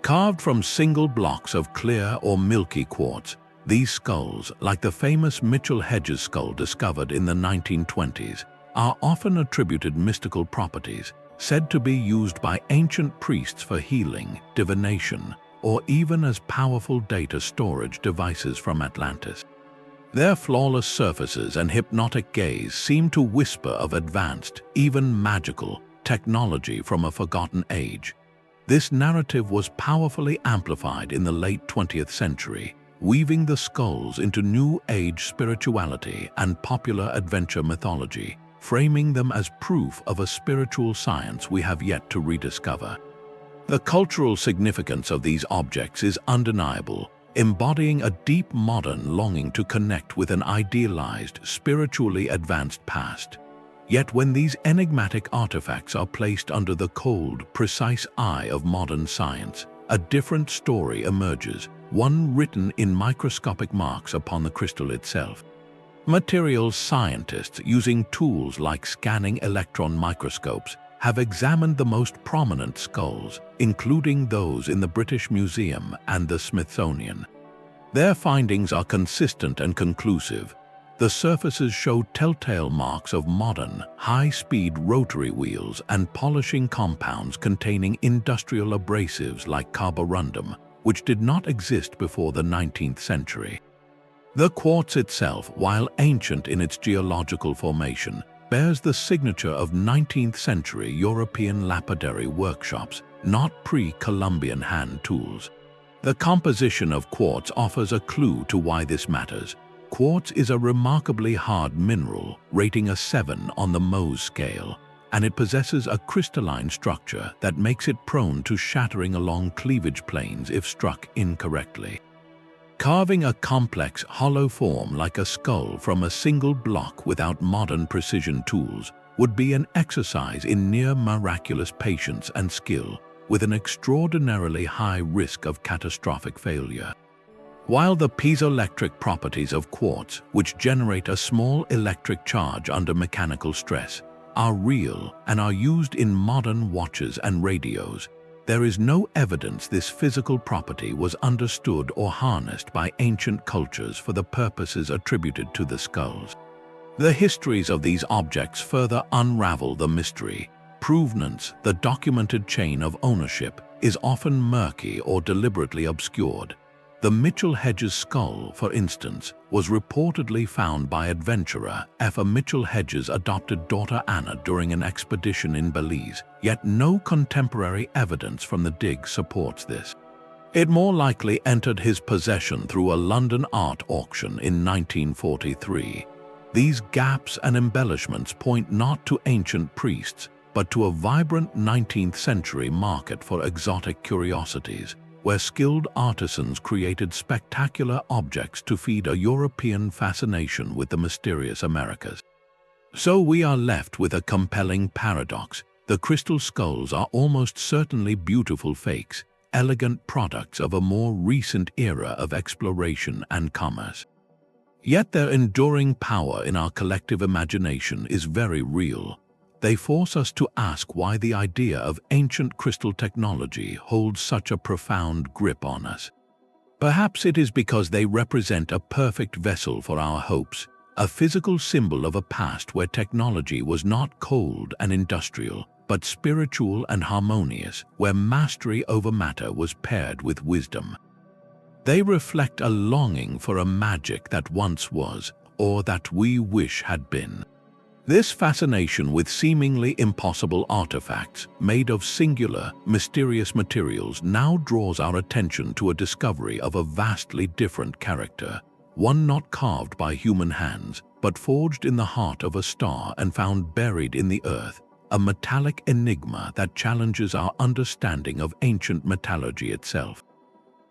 Carved from single blocks of clear or milky quartz, these skulls, like the famous Mitchell-Hedges skull discovered in the 1920s, are often attributed mystical properties, said to be used by ancient priests for healing, divination, or even as powerful data storage devices from Atlantis. Their flawless surfaces and hypnotic gaze seem to whisper of advanced, even magical, technology from a forgotten age. This narrative was powerfully amplified in the late 20th century, weaving the skulls into New Age spirituality and popular adventure mythology, framing them as proof of a spiritual science we have yet to rediscover. The cultural significance of these objects is undeniable, embodying a deep modern longing to connect with an idealized, spiritually advanced past. Yet when these enigmatic artifacts are placed under the cold, precise eye of modern science, a different story emerges, one written in microscopic marks upon the crystal itself. Materials scientists, using tools like scanning electron microscopes, have examined the most prominent skulls, including those in the British Museum and the Smithsonian. Their findings are consistent and conclusive. The surfaces show telltale marks of modern, high-speed rotary wheels and polishing compounds containing industrial abrasives like carborundum, which did not exist before the 19th century. The quartz itself, while ancient in its geological formation, bears the signature of 19th century European lapidary workshops, not pre-Columbian hand tools. The composition of quartz offers a clue to why this matters. Quartz is a remarkably hard mineral, rating a 7 on the Mohs scale, and it possesses a crystalline structure that makes it prone to shattering along cleavage planes if struck incorrectly. Carving a complex, hollow form like a skull from a single block without modern precision tools would be an exercise in near-miraculous patience and skill, with an extraordinarily high risk of catastrophic failure. While the piezoelectric properties of quartz, which generate a small electric charge under mechanical stress, are real and are used in modern watches and radios, there is no evidence this physical property was understood or harnessed by ancient cultures for the purposes attributed to the skulls. The histories of these objects further unravel the mystery. Provenance, the documented chain of ownership, is often murky or deliberately obscured. The Mitchell-Hedges skull, for instance, was reportedly found by adventurer F. Mitchell-Hedges' adopted daughter Anna during an expedition in Belize, yet no contemporary evidence from the dig supports this. It more likely entered his possession through a London art auction in 1943. These gaps and embellishments point not to ancient priests, but to a vibrant 19th century market for exotic curiosities, where skilled artisans created spectacular objects to feed a European fascination with the mysterious Americas. So we are left with a compelling paradox. The crystal skulls are almost certainly beautiful fakes, elegant products of a more recent era of exploration and commerce. Yet their enduring power in our collective imagination is very real. They force us to ask why the idea of ancient crystal technology holds such a profound grip on us. Perhaps it is because they represent a perfect vessel for our hopes, a physical symbol of a past where technology was not cold and industrial, but spiritual and harmonious, where mastery over matter was paired with wisdom. They reflect a longing for a magic that once was, or that we wish had been. This fascination with seemingly impossible artifacts made of singular, mysterious materials now draws our attention to a discovery of a vastly different character, one not carved by human hands, but forged in the heart of a star and found buried in the earth, a metallic enigma that challenges our understanding of ancient metallurgy itself.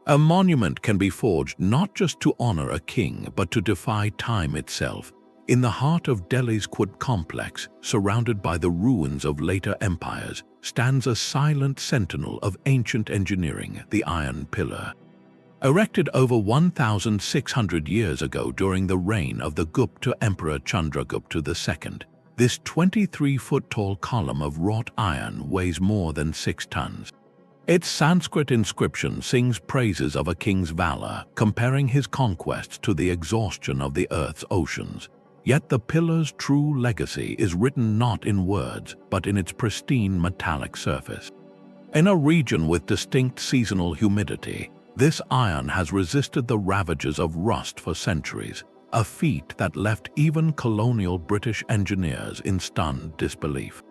A monument can be forged not just to honor a king, but to defy time itself. In the heart of Delhi's Quad complex, surrounded by the ruins of later empires, stands a silent sentinel of ancient engineering, the Iron Pillar. Erected over 1,600 years ago during the reign of the Gupta Emperor Chandragupta II, this 23-foot-tall column of wrought iron weighs more than 6 tons. Its Sanskrit inscription sings praises of a king's valor, comparing his conquests to the exhaustion of the earth's oceans. Yet the pillar's true legacy is written not in words, but in its pristine metallic surface. In a region with distinct seasonal humidity, this iron has resisted the ravages of rust for centuries, a feat that left even colonial British engineers in stunned disbelief.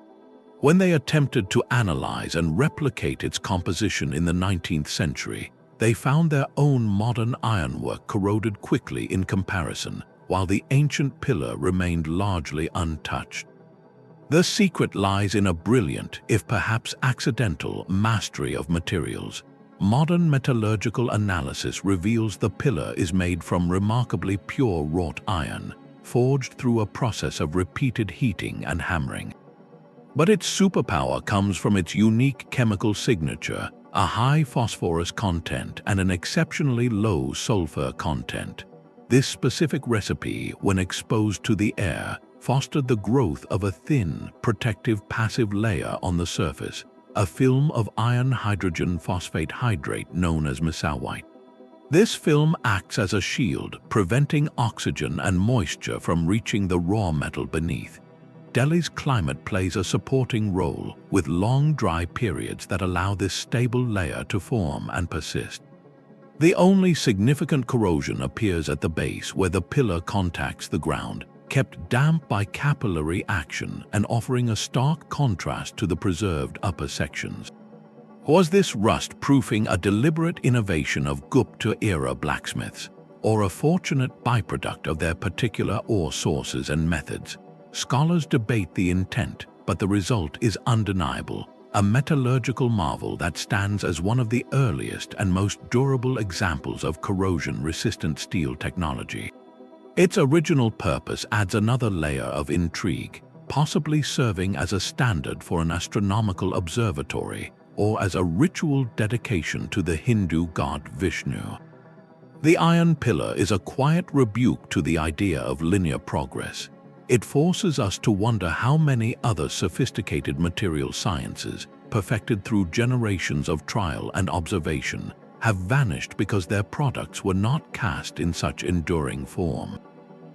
When they attempted to analyze and replicate its composition in the 19th century, they found their own modern ironwork corroded quickly in comparison, while the ancient pillar remained largely untouched. The secret lies in a brilliant, if perhaps accidental, mastery of materials. Modern metallurgical analysis reveals the pillar is made from remarkably pure wrought iron, forged through a process of repeated heating and hammering. But its superpower comes from its unique chemical signature, a high phosphorus content and an exceptionally low sulfur content. This specific recipe, when exposed to the air, fostered the growth of a thin, protective passive layer on the surface, a film of iron hydrogen phosphate hydrate known as mesowite. This film acts as a shield, preventing oxygen and moisture from reaching the raw metal beneath. Delhi's climate plays a supporting role, with long dry periods that allow this stable layer to form and persist. The only significant corrosion appears at the base where the pillar contacts the ground, kept damp by capillary action and offering a stark contrast to the preserved upper sections. Was this rust proofing a deliberate innovation of Gupta-era blacksmiths, or a fortunate byproduct of their particular ore sources and methods? Scholars debate the intent, but the result is undeniable. A metallurgical marvel that stands as one of the earliest and most durable examples of corrosion-resistant steel technology. Its original purpose adds another layer of intrigue, possibly serving as a standard for an astronomical observatory or as a ritual dedication to the Hindu god Vishnu. The Iron Pillar is a quiet rebuke to the idea of linear progress. It forces us to wonder how many other sophisticated material sciences, perfected through generations of trial and observation, have vanished because their products were not cast in such enduring form.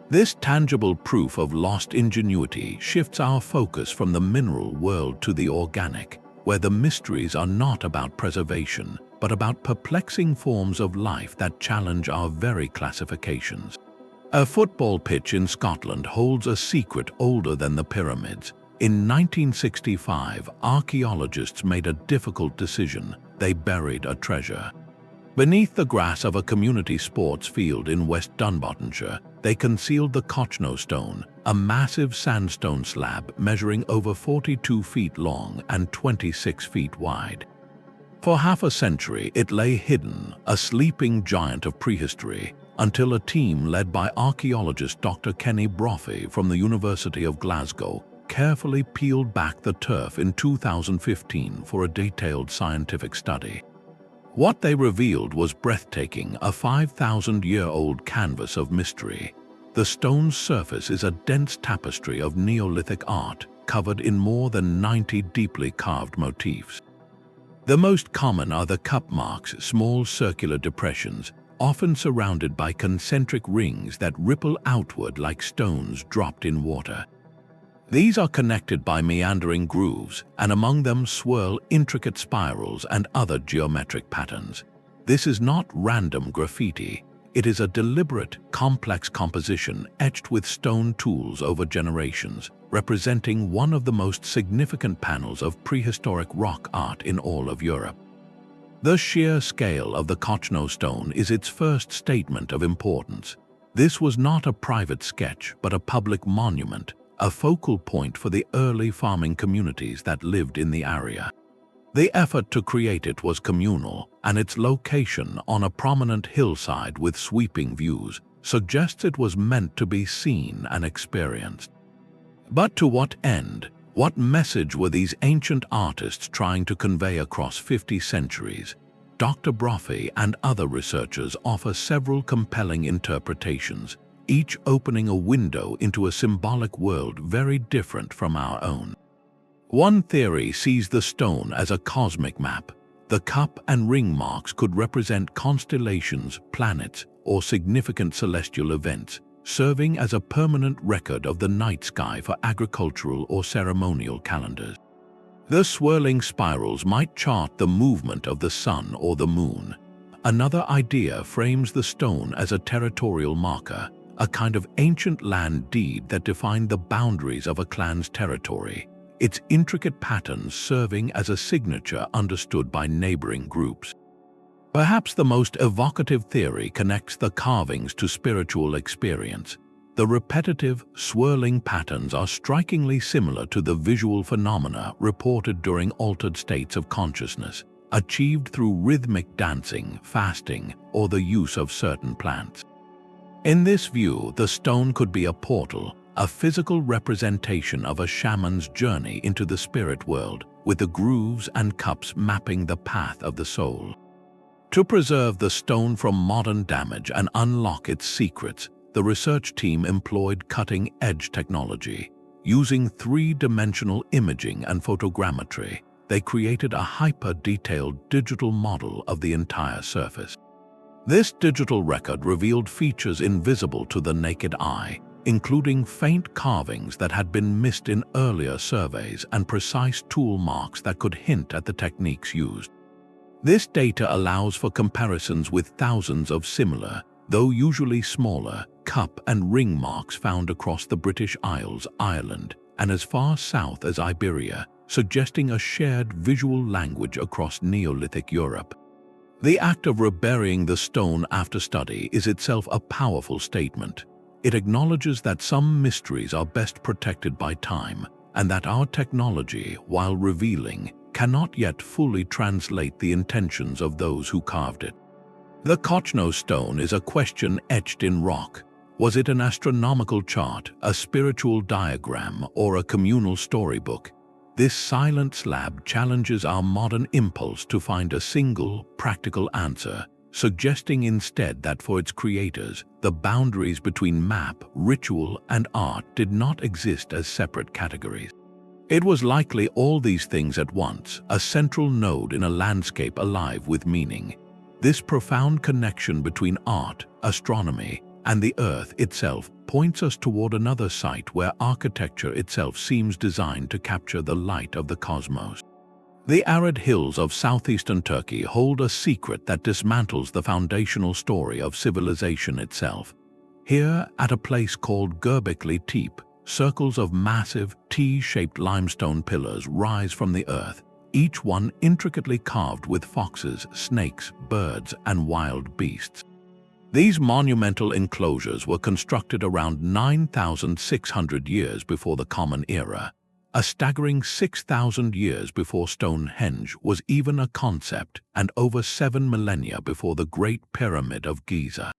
This tangible proof of lost ingenuity shifts our focus from the mineral world to the organic, where the mysteries are not about preservation, but about perplexing forms of life that challenge our very classifications. A football pitch in Scotland holds a secret older than the pyramids. In 1965, archaeologists made a difficult decision. They buried a treasure. Beneath the grass of a community sports field in West Dunbartonshire, they concealed the Cochno Stone, a massive sandstone slab measuring over 42 feet long and 26 feet wide. For half a century, it lay hidden, a sleeping giant of prehistory, until a team led by archaeologist Dr. Kenny Brophy from the University of Glasgow carefully peeled back the turf in 2015 for a detailed scientific study. What they revealed was breathtaking, a 5,000-year-old canvas of mystery. The stone's surface is a dense tapestry of Neolithic art, covered in more than 90 deeply carved motifs. The most common are the cup marks, small circular depressions, often surrounded by concentric rings that ripple outward like stones dropped in water. These are connected by meandering grooves, and among them swirl intricate spirals and other geometric patterns. This is not random graffiti. It is a deliberate, complex composition etched with stone tools over generations, representing one of the most significant panels of prehistoric rock art in all of Europe. The sheer scale of the Cochno Stone is its first statement of importance. This was not a private sketch, but a public monument, a focal point for the early farming communities that lived in the area. The effort to create it was communal, and its location on a prominent hillside with sweeping views suggests it was meant to be seen and experienced. But to what end? What message were these ancient artists trying to convey across 50 centuries? Dr. Brophy and other researchers offer several compelling interpretations, each opening a window into a symbolic world very different from our own. One theory sees the stone as a cosmic map. The cup and ring marks could represent constellations, planets, or significant celestial events, serving as a permanent record of the night sky for agricultural or ceremonial calendars. The swirling spirals might chart the movement of the sun or the moon. Another idea frames the stone as a territorial marker, a kind of ancient land deed that defined the boundaries of a clan's territory, its intricate patterns serving as a signature understood by neighboring groups. Perhaps the most evocative theory connects the carvings to spiritual experience. The repetitive, swirling patterns are strikingly similar to the visual phenomena reported during altered states of consciousness, achieved through rhythmic dancing, fasting, or the use of certain plants. In this view, the stone could be a portal, a physical representation of a shaman's journey into the spirit world, with the grooves and cups mapping the path of the soul. To preserve the stone from modern damage and unlock its secrets, the research team employed cutting-edge technology. Using three-dimensional imaging and photogrammetry, they created a hyper-detailed digital model of the entire surface. This digital record revealed features invisible to the naked eye, including faint carvings that had been missed in earlier surveys and precise tool marks that could hint at the techniques used. This data allows for comparisons with thousands of similar, though usually smaller, cup and ring marks found across the British Isles, Ireland, and as far south as Iberia, suggesting a shared visual language across Neolithic Europe. The act of reburying the stone after study is itself a powerful statement. It acknowledges that some mysteries are best protected by time, and that our technology, while revealing, cannot yet fully translate the intentions of those who carved it. The Cochno Stone is a question etched in rock. Was it an astronomical chart, a spiritual diagram, or a communal storybook? This silent slab challenges our modern impulse to find a single, practical answer, suggesting instead that for its creators, the boundaries between map, ritual, and art did not exist as separate categories. It was likely all these things at once, a central node in a landscape alive with meaning. This profound connection between art, astronomy, and the earth itself points us toward another site where architecture itself seems designed to capture the light of the cosmos. The arid hills of southeastern Turkey hold a secret that dismantles the foundational story of civilization itself. Here, at a place called Göbekli Tepe, circles of massive, T-shaped limestone pillars rise from the earth, each one intricately carved with foxes, snakes, birds, and wild beasts. These monumental enclosures were constructed around 9,600 years before the Common Era, a staggering 6,000 years before Stonehenge was even a concept, and over 7 millennia before the Great Pyramid of Giza.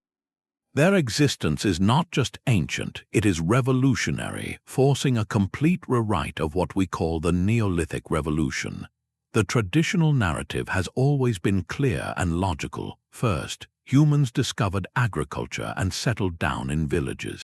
Their existence is not just ancient, it is revolutionary, forcing a complete rewrite of what we call the Neolithic Revolution. The traditional narrative has always been clear and logical. First, humans discovered agriculture and settled down in villages.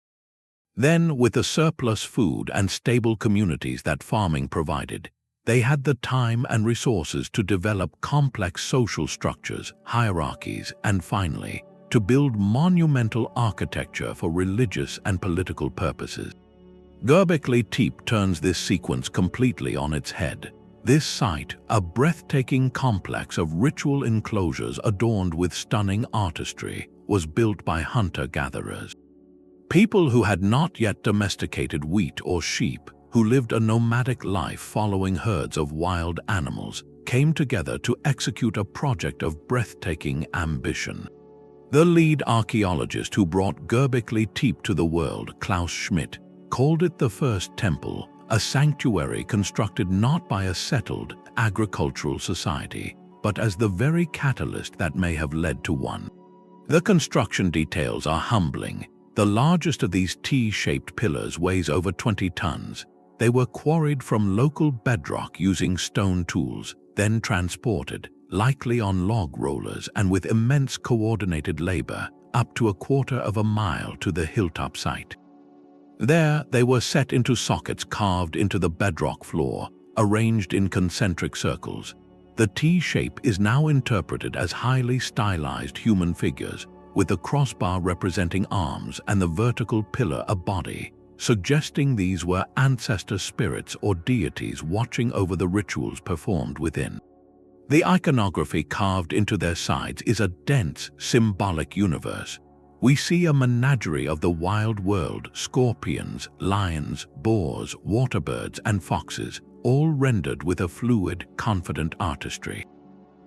Then, with the surplus food and stable communities that farming provided, they had the time and resources to develop complex social structures, hierarchies, and finally, to build monumental architecture for religious and political purposes. Göbekli Tepe turns this sequence completely on its head. This site, a breathtaking complex of ritual enclosures adorned with stunning artistry, was built by hunter-gatherers. People who had not yet domesticated wheat or sheep, who lived a nomadic life following herds of wild animals, came together to execute a project of breathtaking ambition. The lead archaeologist who brought Göbekli Tepe to the world, Klaus Schmidt, called it the first temple, a sanctuary constructed not by a settled agricultural society, but as the very catalyst that may have led to one. The construction details are humbling. The largest of these T-shaped pillars weighs over 20 tons. They were quarried from local bedrock using stone tools, then transported, likely on log rollers and with immense coordinated labor, up to 1/4 of a mile to the hilltop site. There, they were set into sockets carved into the bedrock floor, arranged in concentric circles. The T-shape is now interpreted as highly stylized human figures, with the crossbar representing arms and the vertical pillar a body, suggesting these were ancestor spirits or deities watching over the rituals performed within. The iconography carved into their sides is a dense, symbolic universe. We see a menagerie of the wild world: scorpions, lions, boars, waterbirds, and foxes, all rendered with a fluid, confident artistry.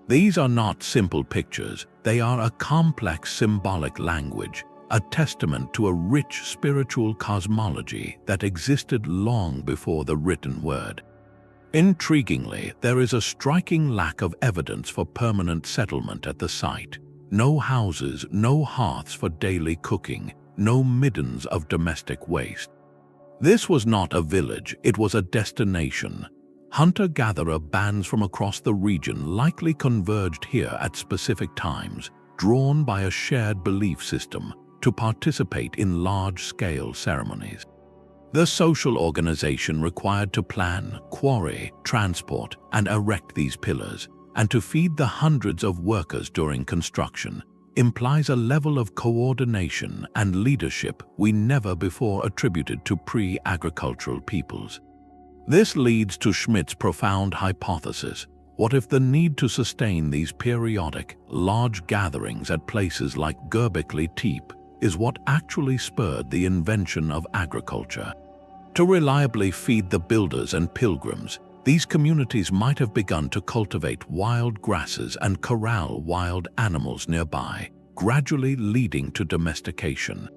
These are not simple pictures, they are a complex symbolic language, a testament to a rich spiritual cosmology that existed long before the written word. Intriguingly, there is a striking lack of evidence for permanent settlement at the site. No houses, no hearths for daily cooking, no middens of domestic waste. This was not a village, it was a destination. Hunter-gatherer bands from across the region likely converged here at specific times, drawn by a shared belief system, to participate in large-scale ceremonies. The social organization required to plan, quarry, transport, and erect these pillars, and to feed the hundreds of workers during construction, implies a level of coordination and leadership we never before attributed to pre-agricultural peoples. This leads to Schmidt's profound hypothesis: what if the need to sustain these periodic, large gatherings at places like Göbekli Tepe is what actually spurred the invention of agriculture? To reliably feed the builders and pilgrims, these communities might have begun to cultivate wild grasses and corral wild animals nearby, gradually leading to domestication.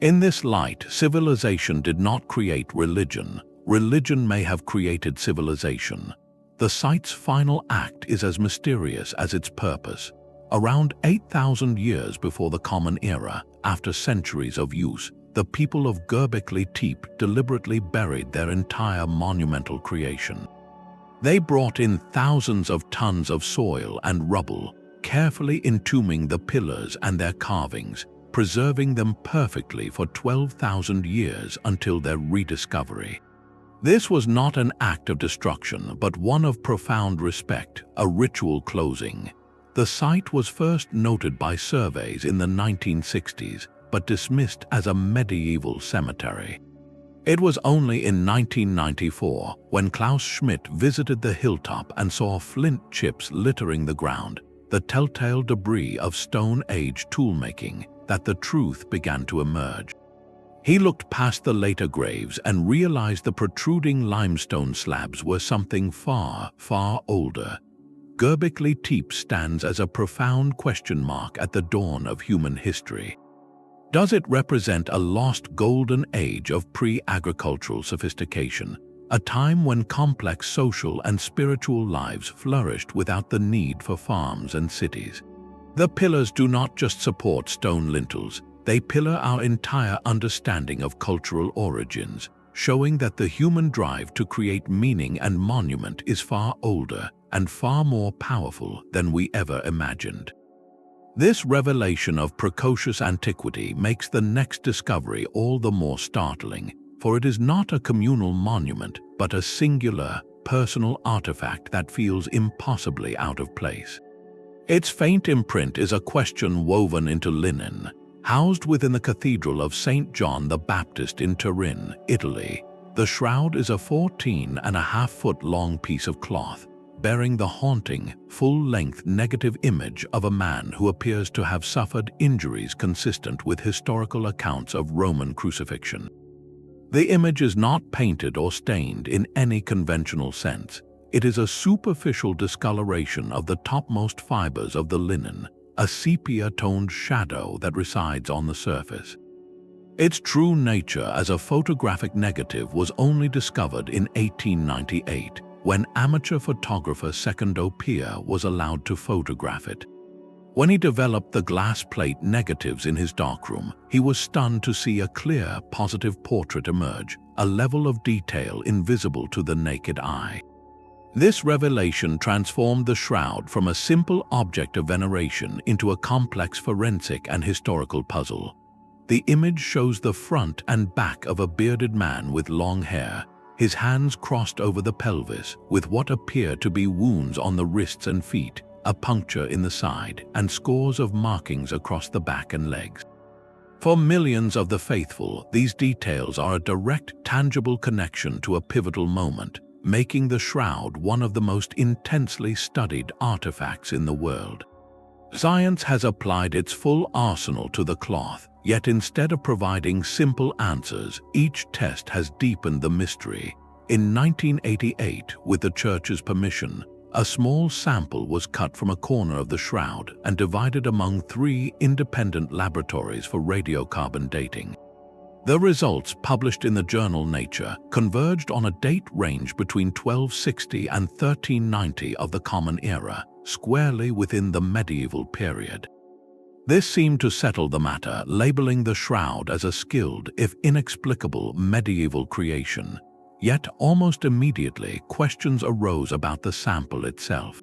In this light, civilization did not create religion. Religion may have created civilization. The site's final act is as mysterious as its purpose. Around 8,000 years before the Common Era, after centuries of use, the people of Göbekli Tepe deliberately buried their entire monumental creation. They brought in thousands of tons of soil and rubble, carefully entombing the pillars and their carvings, preserving them perfectly for 12,000 years until their rediscovery. This was not an act of destruction, but one of profound respect, a ritual closing. The site was first noted by surveys in the 1960s, but dismissed as a medieval cemetery. It was only in 1994, when Klaus Schmidt visited the hilltop and saw flint chips littering the ground, the telltale debris of Stone Age toolmaking, that the truth began to emerge. He looked past the later graves and realized the protruding limestone slabs were something far, far older. Göbekli Tepe stands as a profound question mark at the dawn of human history. Does it represent a lost golden age of pre-agricultural sophistication, a time when complex social and spiritual lives flourished without the need for farms and cities? The pillars do not just support stone lintels, they pillar our entire understanding of cultural origins, showing that the human drive to create meaning and monument is far older and far more powerful than we ever imagined. This revelation of precocious antiquity makes the next discovery all the more startling, for it is not a communal monument, but a singular, personal artifact that feels impossibly out of place. Its faint imprint is a question woven into linen. Housed within the Cathedral of St. John the Baptist in Turin, Italy, the shroud is a 14.5-foot long piece of cloth, bearing the haunting, full-length negative image of a man who appears to have suffered injuries consistent with historical accounts of Roman crucifixion. The image is not painted or stained in any conventional sense. It is a superficial discoloration of the topmost fibers of the linen, a sepia-toned shadow that resides on the surface. Its true nature as a photographic negative was only discovered in 1898, when amateur photographer Secondo Pia was allowed to photograph it. When he developed the glass plate negatives in his darkroom, he was stunned to see a clear, positive portrait emerge, a level of detail invisible to the naked eye. This revelation transformed the shroud from a simple object of veneration into a complex forensic and historical puzzle. The image shows the front and back of a bearded man with long hair, his hands crossed over the pelvis, with what appear to be wounds on the wrists and feet, a puncture in the side, and scores of markings across the back and legs. For millions of the faithful, these details are a direct, tangible connection to a pivotal moment, making the shroud one of the most intensely studied artifacts in the world. Science has applied its full arsenal to the cloth, yet instead of providing simple answers, each test has deepened the mystery. In 1988, with the Church's permission, a small sample was cut from a corner of the shroud and divided among 3 independent laboratories for radiocarbon dating. The results, published in the journal Nature, converged on a date range between 1260 and 1390 of the Common Era, squarely within the medieval period. This seemed to settle the matter, labeling the shroud as a skilled, if inexplicable, medieval creation. Yet almost immediately, questions arose about the sample itself.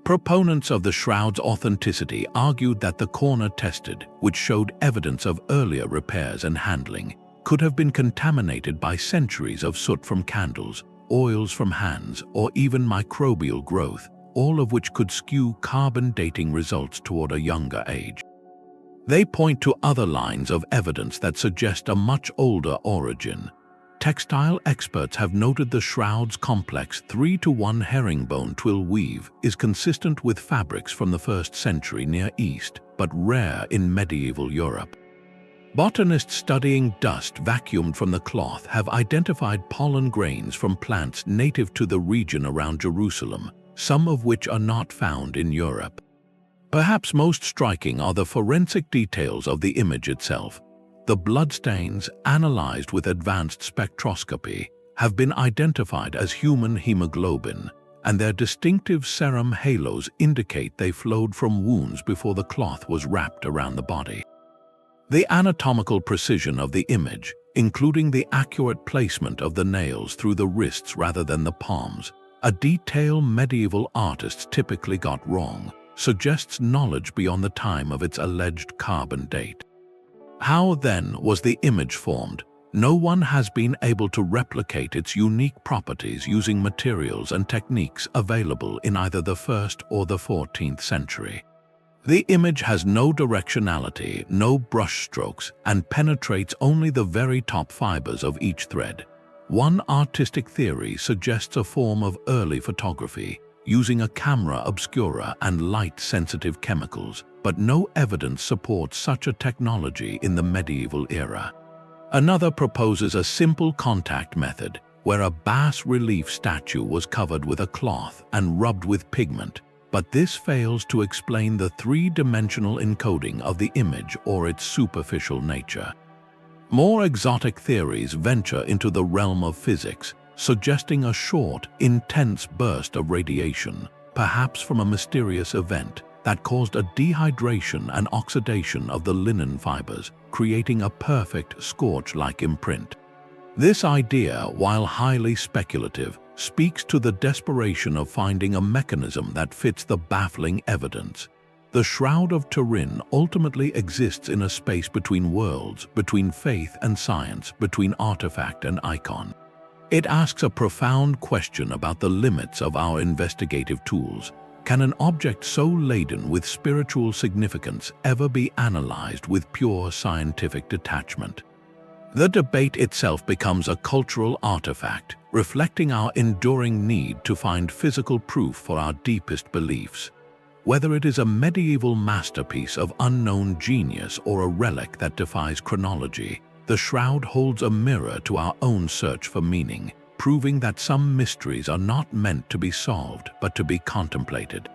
Proponents of the shroud's authenticity argued that the corner tested, which showed evidence of earlier repairs and handling, could have been contaminated by centuries of soot from candles, oils from hands, or even microbial growth, all of which could skew carbon dating results toward a younger age. They point to other lines of evidence that suggest a much older origin. Textile experts have noted the shroud's complex 3-to-1 herringbone twill weave is consistent with fabrics from the 1st century Near East, but rare in medieval Europe. Botanists studying dust vacuumed from the cloth have identified pollen grains from plants native to the region around Jerusalem, some of which are not found in Europe. Perhaps most striking are the forensic details of the image itself. The bloodstains, analyzed with advanced spectroscopy, have been identified as human hemoglobin, and their distinctive serum halos indicate they flowed from wounds before the cloth was wrapped around the body. The anatomical precision of the image, including the accurate placement of the nails through the wrists rather than the palms, a detail medieval artists typically got wrong, suggests knowledge beyond the time of its alleged carbon date. How, then, was the image formed? No one has been able to replicate its unique properties using materials and techniques available in either the 1st or the 14th century. The image has no directionality, no brushstrokes, and penetrates only the very top fibers of each thread. One artistic theory suggests a form of early photography, using a camera obscura and light-sensitive chemicals, but no evidence supports such a technology in the medieval era. Another proposes a simple contact method, where a bas-relief statue was covered with a cloth and rubbed with pigment, but this fails to explain the 3-dimensional encoding of the image or its superficial nature. More exotic theories venture into the realm of physics, suggesting a short, intense burst of radiation, perhaps from a mysterious event that caused a dehydration and oxidation of the linen fibers, creating a perfect scorch-like imprint. This idea, while highly speculative, speaks to the desperation of finding a mechanism that fits the baffling evidence. The Shroud of Turin ultimately exists in a space between worlds, between faith and science, between artifact and icon. It asks a profound question about the limits of our investigative tools. Can an object so laden with spiritual significance ever be analyzed with pure scientific detachment? The debate itself becomes a cultural artifact, reflecting our enduring need to find physical proof for our deepest beliefs. Whether it is a medieval masterpiece of unknown genius or a relic that defies chronology, the shroud holds a mirror to our own search for meaning, proving that some mysteries are not meant to be solved but to be contemplated.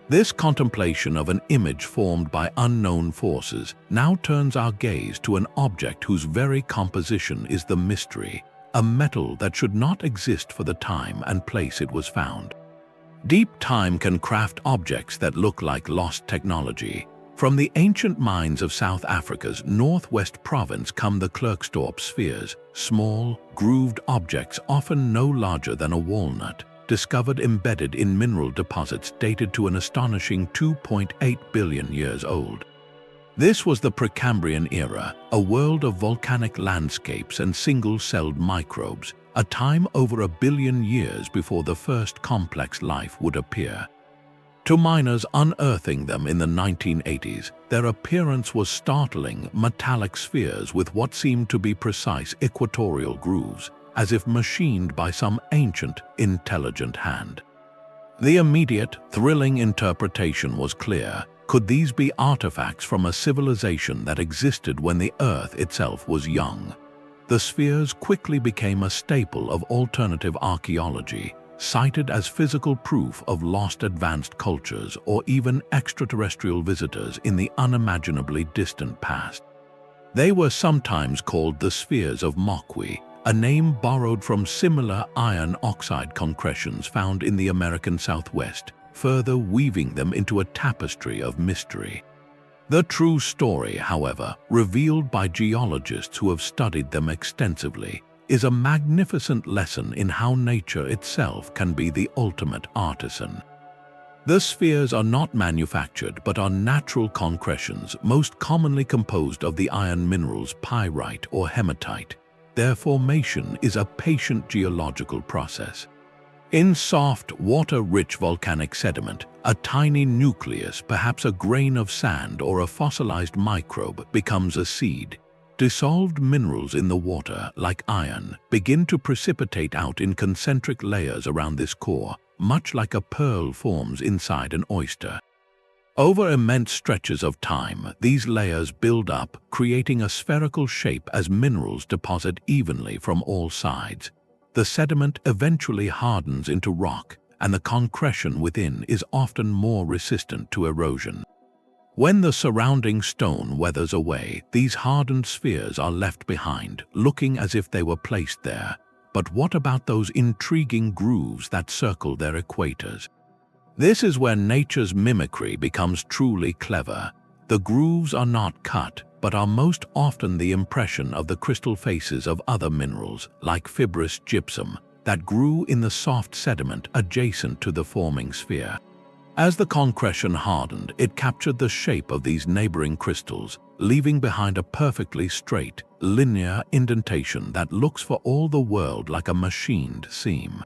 This contemplation of an image formed by unknown forces now turns our gaze to an object whose very composition is the mystery, a metal that should not exist for the time and place it was found. Deep time can craft objects that look like lost technology. From the ancient mines of South Africa's northwest province come the Klerksdorp Spheres, small, grooved objects often no larger than a walnut, discovered embedded in mineral deposits dated to an astonishing 2.8 billion years old. This was the Precambrian era, a world of volcanic landscapes and single-celled microbes, a time over 1 billion years before the first complex life would appear. To miners unearthing them in the 1980s, their appearance was startling metallic spheres with what seemed to be precise equatorial grooves, as if machined by some ancient, intelligent hand. The immediate, thrilling interpretation was clear. Could these be artifacts from a civilization that existed when the Earth itself was young? The spheres quickly became a staple of alternative archaeology, cited as physical proof of lost advanced cultures or even extraterrestrial visitors in the unimaginably distant past. They were sometimes called the spheres of Moqui, a name borrowed from similar iron oxide concretions found in the American Southwest, further weaving them into a tapestry of mystery. The true story, however, revealed by geologists who have studied them extensively, is a magnificent lesson in how nature itself can be the ultimate artisan. The spheres are not manufactured but are natural concretions, most commonly composed of the iron minerals pyrite or hematite. Their formation is a patient geological process. In soft, water-rich volcanic sediment, a tiny nucleus, perhaps a grain of sand or a fossilized microbe, becomes a seed. Dissolved minerals in the water, like iron, begin to precipitate out in concentric layers around this core, much like a pearl forms inside an oyster. Over immense stretches of time, these layers build up, creating a spherical shape as minerals deposit evenly from all sides. The sediment eventually hardens into rock, and the concretion within is often more resistant to erosion. When the surrounding stone weathers away, these hardened spheres are left behind, looking as if they were placed there. But what about those intriguing grooves that circle their equators? This is where nature's mimicry becomes truly clever. The grooves are not cut, but are most often the impression of the crystal faces of other minerals, like fibrous gypsum, that grew in the soft sediment adjacent to the forming sphere. As the concretion hardened, it captured the shape of these neighboring crystals, leaving behind a perfectly straight, linear indentation that looks for all the world like a machined seam.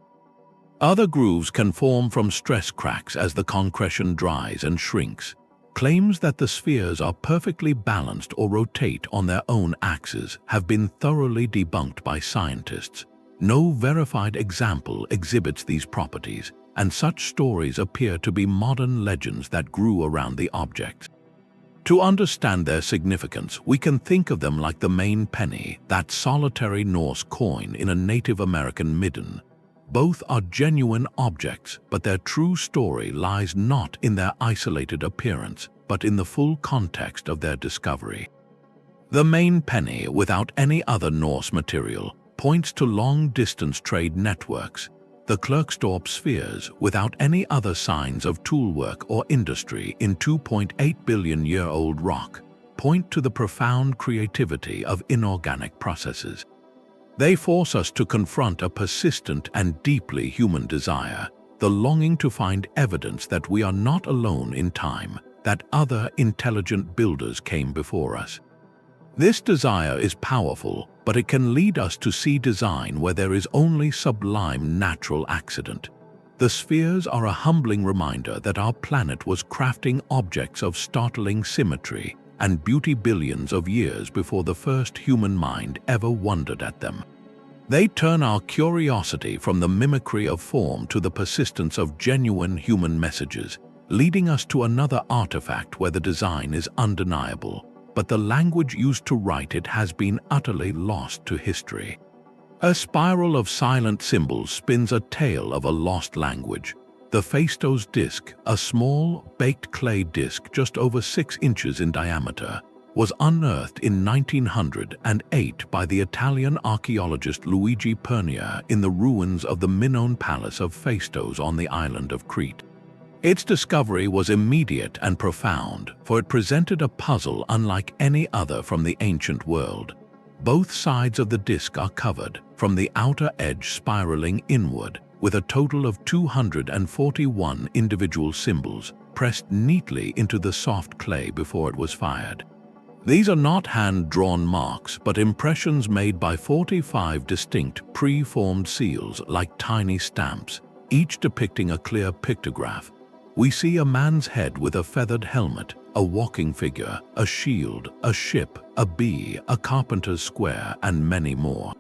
Other grooves can form from stress cracks as the concretion dries and shrinks. Claims that the spheres are perfectly balanced or rotate on their own axes have been thoroughly debunked by scientists. No verified example exhibits these properties, and such stories appear to be modern legends that grew around the objects. To understand their significance, we can think of them like the Maine Penny, that solitary Norse coin in a Native American midden. Both are genuine objects, but their true story lies not in their isolated appearance, but in the full context of their discovery. The Maine Penny, without any other Norse material, points to long-distance trade networks. The Klerksdorp Spheres, without any other signs of toolwork or industry in 2.8 billion-year-old rock, point to the profound creativity of inorganic processes. They force us to confront a persistent and deeply human desire, the longing to find evidence that we are not alone in time, that other intelligent builders came before us. This desire is powerful, but it can lead us to see design where there is only sublime natural accident. The spheres are a humbling reminder that our planet was crafting objects of startling symmetry and beauty billions of years before the first human mind ever wondered at them. They turn our curiosity from the mimicry of form to the persistence of genuine human messages, leading us to another artifact where the design is undeniable, but the language used to write it has been utterly lost to history. A spiral of silent symbols spins a tale of a lost language. The Phaistos Disc, a small, baked clay disc just over 6 inches in diameter, was unearthed in 1908 by the Italian archaeologist Luigi Pernia in the ruins of the Minoan Palace of Phaistos on the island of Crete. Its discovery was immediate and profound, for it presented a puzzle unlike any other from the ancient world. Both sides of the disc are covered, from the outer edge spiraling inward, with a total of 241 individual symbols pressed neatly into the soft clay before it was fired. These are not hand-drawn marks, but impressions made by 45 distinct pre-formed seals like tiny stamps, each depicting a clear pictograph. We see a man's head with a feathered helmet, a walking figure, a shield, a ship, a bee, a carpenter's square, and many more.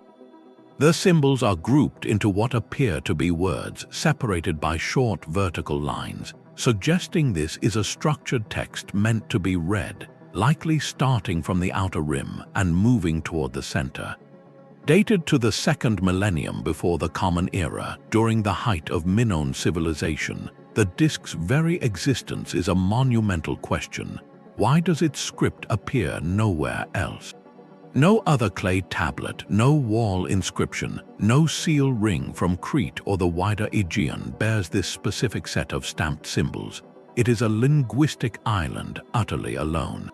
The symbols are grouped into what appear to be words, separated by short vertical lines, suggesting this is a structured text meant to be read, likely starting from the outer rim and moving toward the center. Dated to the 2nd millennium before the Common Era, during the height of Minoan civilization, the disc's very existence is a monumental question. Why does its script appear nowhere else? No other clay tablet, no wall inscription, no seal ring from Crete or the wider Aegean bears this specific set of stamped symbols. It is a linguistic island utterly alone.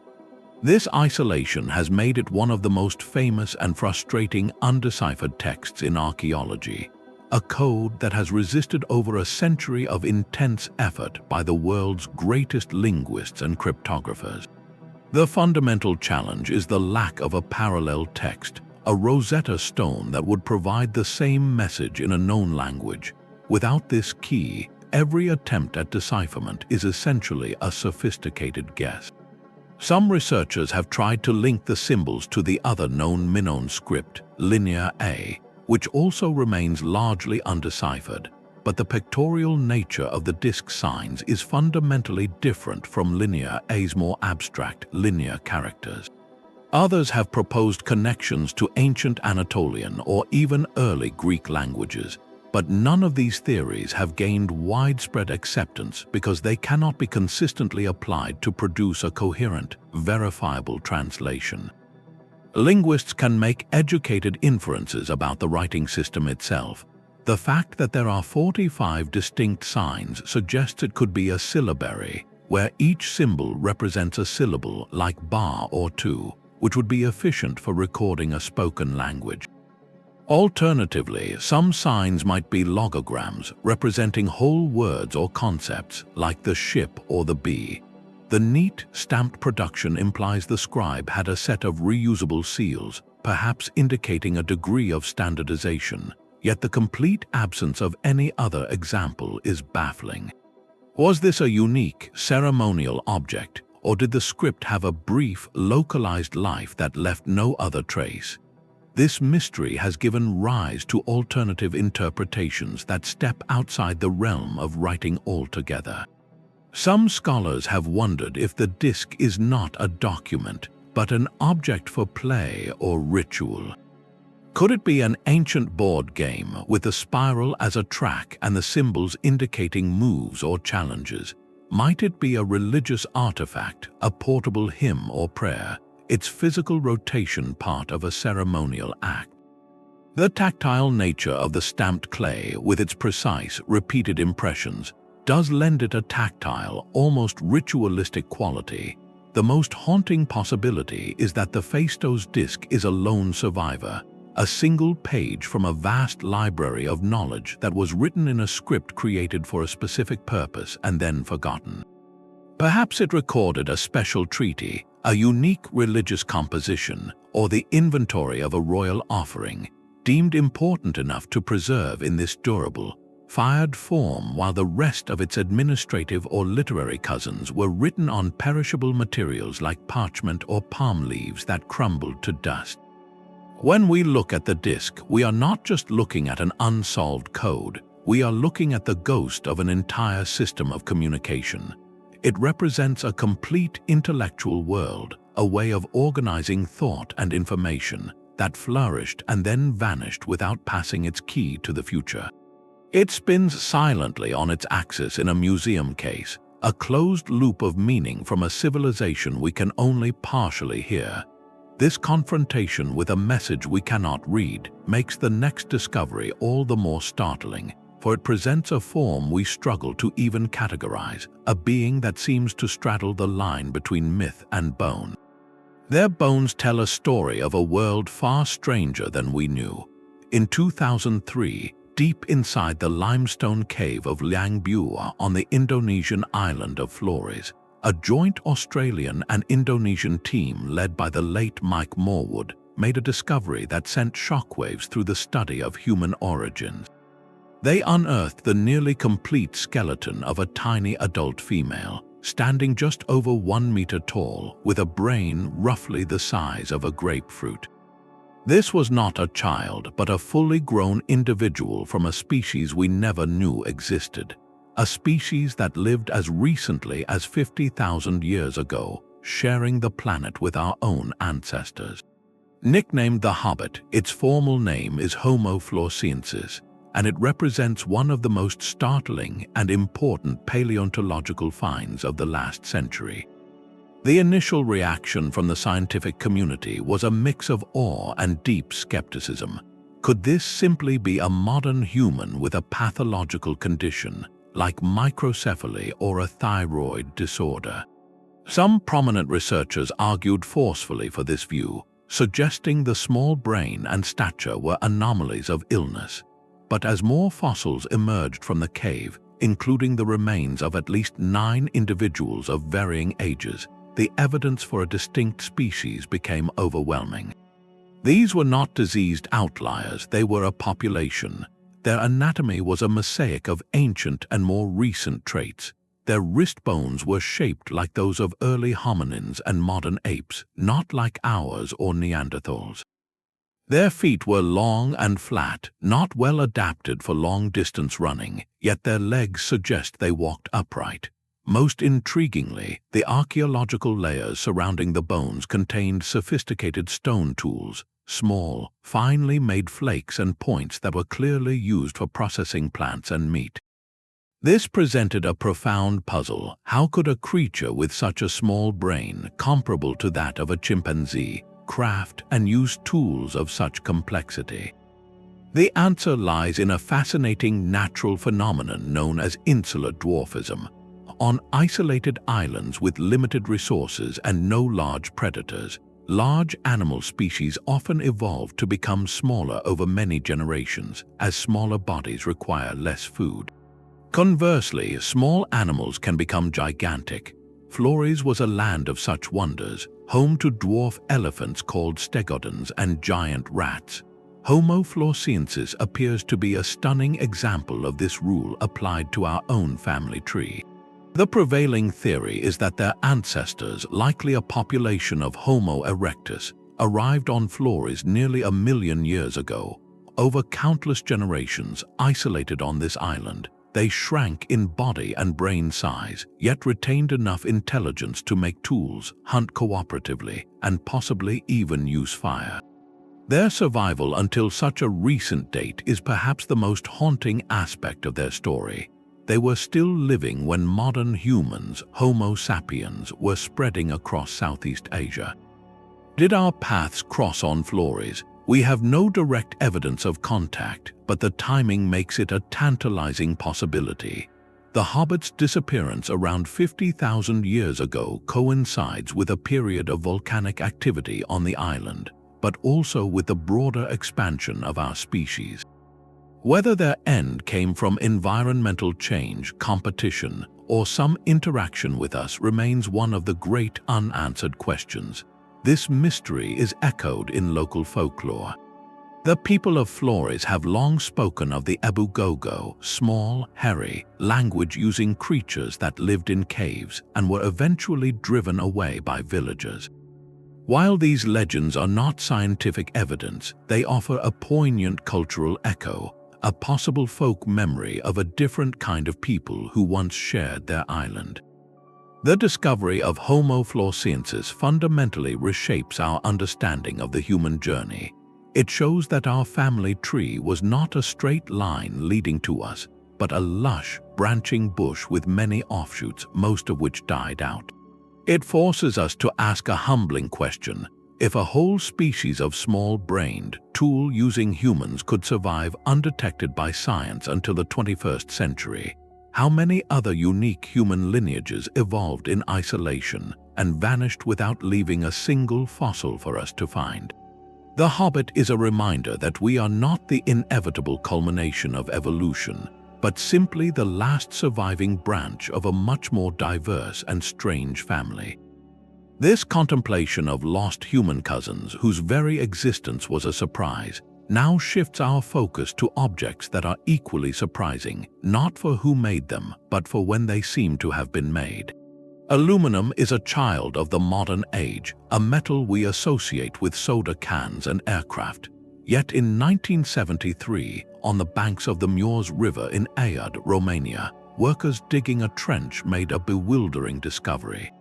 This isolation has made it one of the most famous and frustrating undeciphered texts in archaeology, a code that has resisted over a century of intense effort by the world's greatest linguists and cryptographers. The fundamental challenge is the lack of a parallel text, a Rosetta Stone that would provide the same message in a known language. Without this key, every attempt at decipherment is essentially a sophisticated guess. Some researchers have tried to link the symbols to the other known Minoan script, Linear A, which also remains largely undeciphered, but the pictorial nature of the disc signs is fundamentally different from Linear A's more abstract linear characters. Others have proposed connections to ancient Anatolian or even early Greek languages, but none of these theories have gained widespread acceptance because they cannot be consistently applied to produce a coherent, verifiable translation. Linguists can make educated inferences about the writing system itself. The fact that there are 45 distinct signs suggests it could be a syllabary, where each symbol represents a syllable like bar or two, which would be efficient for recording a spoken language. Alternatively, some signs might be logograms representing whole words or concepts like the ship or the bee. The neat, stamped production implies the scribe had a set of reusable seals, perhaps indicating a degree of standardization, yet the complete absence of any other example is baffling. Was this a unique, ceremonial object, or did the script have a brief, localized life that left no other trace? This mystery has given rise to alternative interpretations that step outside the realm of writing altogether. Some scholars have wondered if the disc is not a document, but an object for play or ritual. Could it be an ancient board game with the spiral as a track and the symbols indicating moves or challenges? Might it be a religious artifact, a portable hymn or prayer, its physical rotation part of a ceremonial act? The tactile nature of the stamped clay, with its precise, repeated impressions, does lend it a tactile, almost ritualistic quality. The most haunting possibility is that the Phaistos disc is a lone survivor, a single page from a vast library of knowledge that was written in a script created for a specific purpose and then forgotten. Perhaps it recorded a special treaty, a unique religious composition, or the inventory of a royal offering, deemed important enough to preserve in this durable, fired form, while the rest of its administrative or literary cousins were written on perishable materials like parchment or palm leaves that crumbled to dust. When we look at the disk, we are not just looking at an unsolved code, we are looking at the ghost of an entire system of communication. It represents a complete intellectual world, a way of organizing thought and information that flourished and then vanished without passing its key to the future. It spins silently on its axis in a museum case, a closed loop of meaning from a civilization we can only partially hear. This confrontation with a message we cannot read makes the next discovery all the more startling, for it presents a form we struggle to even categorize, a being that seems to straddle the line between myth and bone. Their bones tell a story of a world far stranger than we knew. In 2003, deep inside the limestone cave of Liang Bua on the Indonesian island of Flores, a joint Australian and Indonesian team led by the late Mike Morwood made a discovery that sent shockwaves through the study of human origins. They unearthed the nearly complete skeleton of a tiny adult female, standing just over 1 meter tall, with a brain roughly the size of a grapefruit. This was not a child, but a fully grown individual from a species we never knew existed. A species that lived as recently as 50,000 years ago, sharing the planet with our own ancestors. Nicknamed the Hobbit, its formal name is Homo Floresiensis, and it represents one of the most startling and important paleontological finds of the last century. The initial reaction from the scientific community was a mix of awe and deep skepticism. Could this simply be a modern human with a pathological condition, like microcephaly or a thyroid disorder? Some prominent researchers argued forcefully for this view, suggesting the small brain and stature were anomalies of illness. But as more fossils emerged from the cave, including the remains of at least 9 individuals of varying ages, the evidence for a distinct species became overwhelming. These were not diseased outliers, they were a population. Their anatomy was a mosaic of ancient and more recent traits. Their wrist bones were shaped like those of early hominins and modern apes, not like ours or Neanderthals. Their feet were long and flat, not well adapted for long-distance running, yet their legs suggest they walked upright. Most intriguingly, the archaeological layers surrounding the bones contained sophisticated stone tools, small, finely made flakes and points that were clearly used for processing plants and meat. This presented a profound puzzle. How could a creature with such a small brain, comparable to that of a chimpanzee, craft and use tools of such complexity? The answer lies in a fascinating natural phenomenon known as insular dwarfism. On isolated islands with limited resources and no large predators, large animal species often evolve to become smaller over many generations, as smaller bodies require less food. Conversely, small animals can become gigantic. Flores was a land of such wonders, home to dwarf elephants called stegodons and giant rats. Homo floresiensis appears to be a stunning example of this rule applied to our own family tree. The prevailing theory is that their ancestors, likely a population of Homo erectus, arrived on Flores nearly 1 million years ago. Over countless generations, isolated on this island, they shrank in body and brain size, yet retained enough intelligence to make tools, hunt cooperatively, and possibly even use fire. Their survival until such a recent date is perhaps the most haunting aspect of their story. They were still living when modern humans, Homo sapiens, were spreading across Southeast Asia. Did our paths cross on Flores? We have no direct evidence of contact, but the timing makes it a tantalizing possibility. The Hobbit's disappearance around 50,000 years ago coincides with a period of volcanic activity on the island, but also with the broader expansion of our species. Whether their end came from environmental change, competition, or some interaction with us remains one of the great unanswered questions. This mystery is echoed in local folklore. The people of Flores have long spoken of the Ebugogo, small, hairy, language-using creatures that lived in caves and were eventually driven away by villagers. While these legends are not scientific evidence, they offer a poignant cultural echo, a possible folk memory of a different kind of people who once shared their island. The discovery of Homo Floresiensis fundamentally reshapes our understanding of the human journey. It shows that our family tree was not a straight line leading to us, but a lush, branching bush with many offshoots, most of which died out. It forces us to ask a humbling question. If a whole species of small-brained, tool-using humans could survive undetected by science until the 21st century, how many other unique human lineages evolved in isolation and vanished without leaving a single fossil for us to find? The Hobbit is a reminder that we are not the inevitable culmination of evolution, but simply the last surviving branch of a much more diverse and strange family. This contemplation of lost human cousins, whose very existence was a surprise, now shifts our focus to objects that are equally surprising, not for who made them, but for when they seem to have been made. Aluminum is a child of the modern age, a metal we associate with soda cans and aircraft. Yet in 1973, on the banks of the Mureș River in Aiud, Romania, workers digging a trench made a bewildering discovery.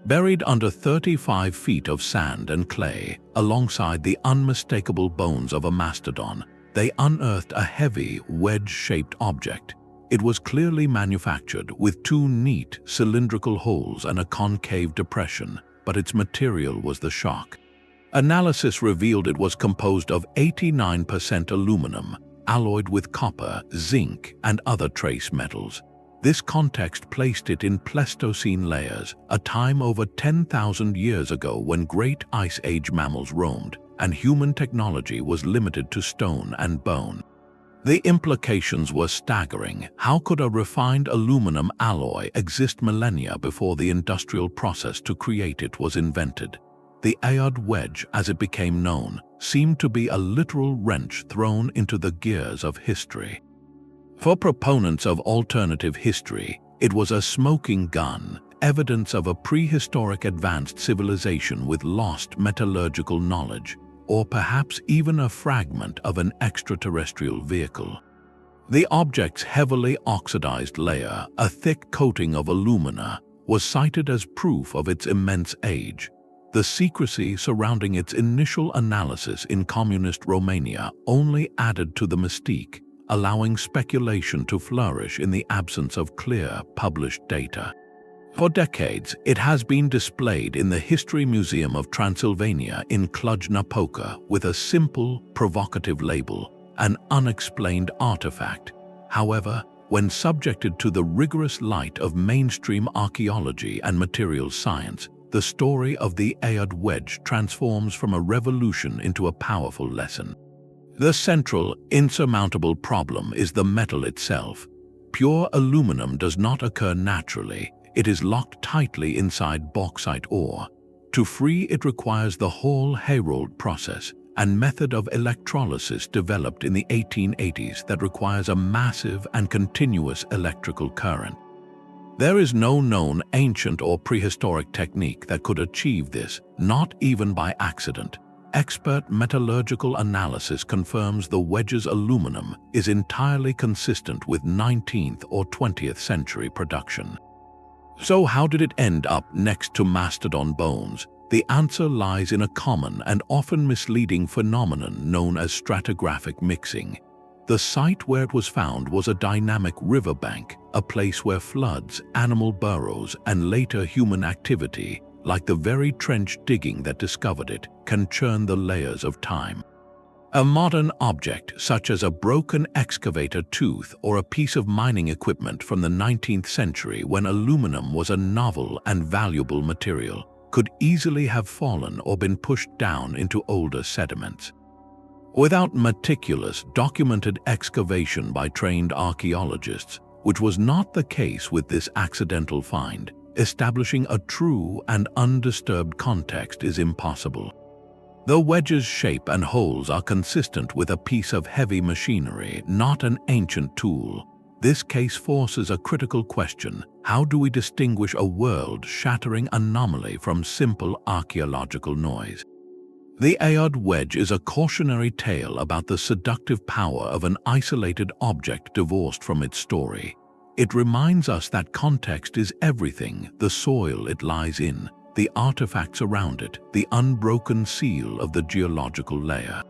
Buried under 35 feet of sand and clay, alongside the unmistakable bones of a mastodon, they unearthed a heavy, wedge-shaped object. It was clearly manufactured with two neat, cylindrical holes and a concave depression, but its material was the shock. Analysis revealed it was composed of 89% aluminum, alloyed with copper, zinc, and other trace metals. This context placed it in Pleistocene layers, a time over 10,000 years ago when great Ice Age mammals roamed, and human technology was limited to stone and bone. The implications were staggering. How could a refined aluminum alloy exist millennia before the industrial process to create it was invented? The Aiud Wedge, as it became known, seemed to be a literal wrench thrown into the gears of history. For proponents of alternative history, it was a smoking gun, evidence of a prehistoric advanced civilization with lost metallurgical knowledge, or perhaps even a fragment of an extraterrestrial vehicle. The object's heavily oxidized layer, a thick coating of alumina, was cited as proof of its immense age. The secrecy surrounding its initial analysis in communist Romania only added to the mystique, allowing speculation to flourish in the absence of clear, published data. For decades, it has been displayed in the History Museum of Transylvania in Cluj-Napoca with a simple, provocative label, an unexplained artifact. However, when subjected to the rigorous light of mainstream archaeology and materials science, the story of the Aiud Wedge transforms from a revolution into a powerful lesson. The central, insurmountable problem is the metal itself. Pure aluminum does not occur naturally. It is locked tightly inside bauxite ore. To free it requires the Hall-Héroult process, a method of electrolysis developed in the 1880s that requires a massive and continuous electrical current. There is no known ancient or prehistoric technique that could achieve this, not even by accident. Expert metallurgical analysis confirms the wedge's aluminum is entirely consistent with 19th or 20th century production. So how did it end up next to mastodon bones? The answer lies in a common and often misleading phenomenon known as stratigraphic mixing. The site where it was found was a dynamic riverbank, a place where floods, animal burrows, and later human activity, like the very trench digging that discovered it, can churn the layers of time. A modern object, such as a broken excavator tooth or a piece of mining equipment from the 19th century when aluminum was a novel and valuable material, could easily have fallen or been pushed down into older sediments. Without meticulous, documented excavation by trained archaeologists, which was not the case with this accidental find, establishing a true and undisturbed context is impossible. The wedge's shape and holes are consistent with a piece of heavy machinery, not an ancient tool. This case forces a critical question: how do we distinguish a world-shattering anomaly from simple archaeological noise? The Aiud Wedge is a cautionary tale about the seductive power of an isolated object divorced from its story. It reminds us that context is everything: the soil it lies in, the artifacts around it, the unbroken seal of the geological layer.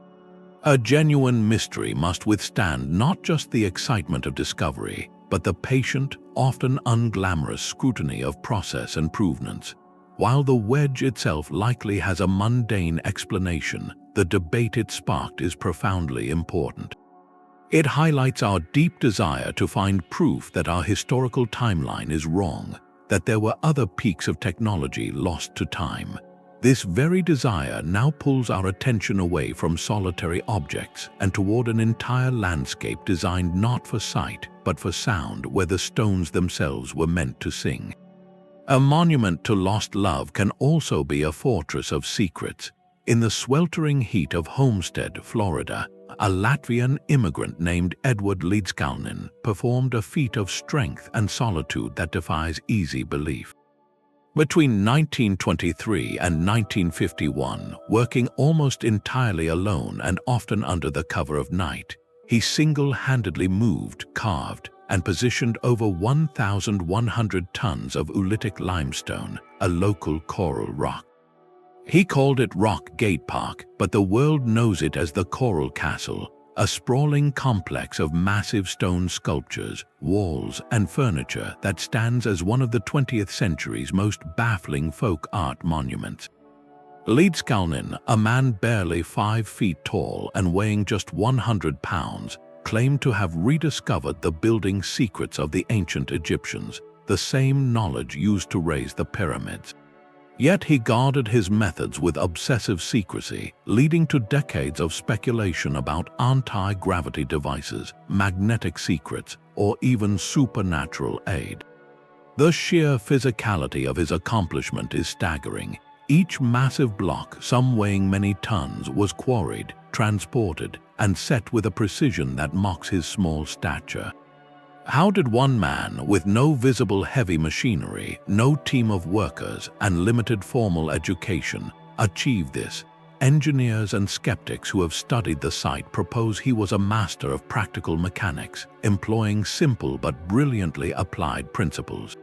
A genuine mystery must withstand not just the excitement of discovery, but the patient, often unglamorous scrutiny of process and provenance. While the wedge itself likely has a mundane explanation, the debate it sparked is profoundly important. It highlights our deep desire to find proof that our historical timeline is wrong, that there were other peaks of technology lost to time. This very desire now pulls our attention away from solitary objects and toward an entire landscape designed not for sight, but for sound, where the stones themselves were meant to sing. A monument to lost love can also be a fortress of secrets. In the sweltering heat of Homestead, Florida, a Latvian immigrant named Edward Līdzkalnis performed a feat of strength and solitude that defies easy belief. Between 1923 and 1951, working almost entirely alone and often under the cover of night, he single-handedly moved, carved, and positioned over 1,100 tons of oolitic limestone, a local coral rock. He called it Rock Gate Park, but the world knows it as the Coral Castle, a sprawling complex of massive stone sculptures, walls, and furniture that stands as one of the 20th century's most baffling folk art monuments. Līdzkalnis, a man barely 5 feet tall and weighing just 100 pounds, claimed to have rediscovered the building secrets of the ancient Egyptians, the same knowledge used to raise the pyramids. Yet he guarded his methods with obsessive secrecy, leading to decades of speculation about anti-gravity devices, magnetic secrets, or even supernatural aid. The sheer physicality of his accomplishment is staggering. Each massive block, some weighing many tons, was quarried, transported, and set with a precision that mocks his small stature. How did one man, with no visible heavy machinery, no team of workers, and limited formal education, achieve this? Engineers and skeptics who have studied the site propose he was a master of practical mechanics, employing simple but brilliantly applied principles.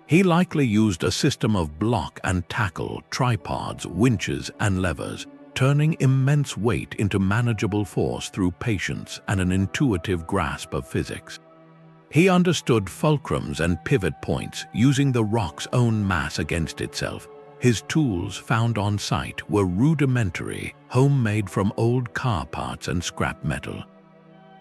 He likely used a system of block and tackle, tripods, winches, and levers, turning immense weight into manageable force through patience and an intuitive grasp of physics. He understood fulcrums and pivot points, using the rock's own mass against itself. His tools, found on site, were rudimentary, homemade from old car parts and scrap metal.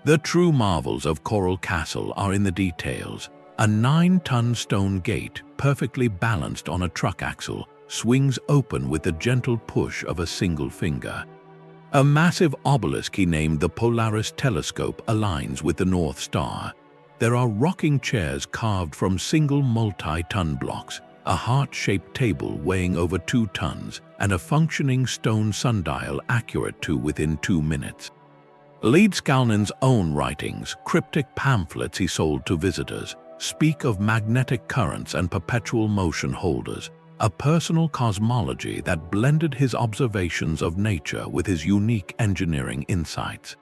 The true marvels of Coral Castle are in the details. A 9-ton stone gate, perfectly balanced on a truck axle, swings open with the gentle push of a single finger. A massive obelisk he named the Polaris Telescope aligns with the North Star. There are rocking chairs carved from single multi-ton blocks, a heart-shaped table weighing over 2 tons, and a functioning stone sundial accurate to within 2 minutes. Līdzkalnis' own writings, cryptic pamphlets he sold to visitors, speak of magnetic currents and perpetual motion holders, a personal cosmology that blended his observations of nature with his unique engineering insights.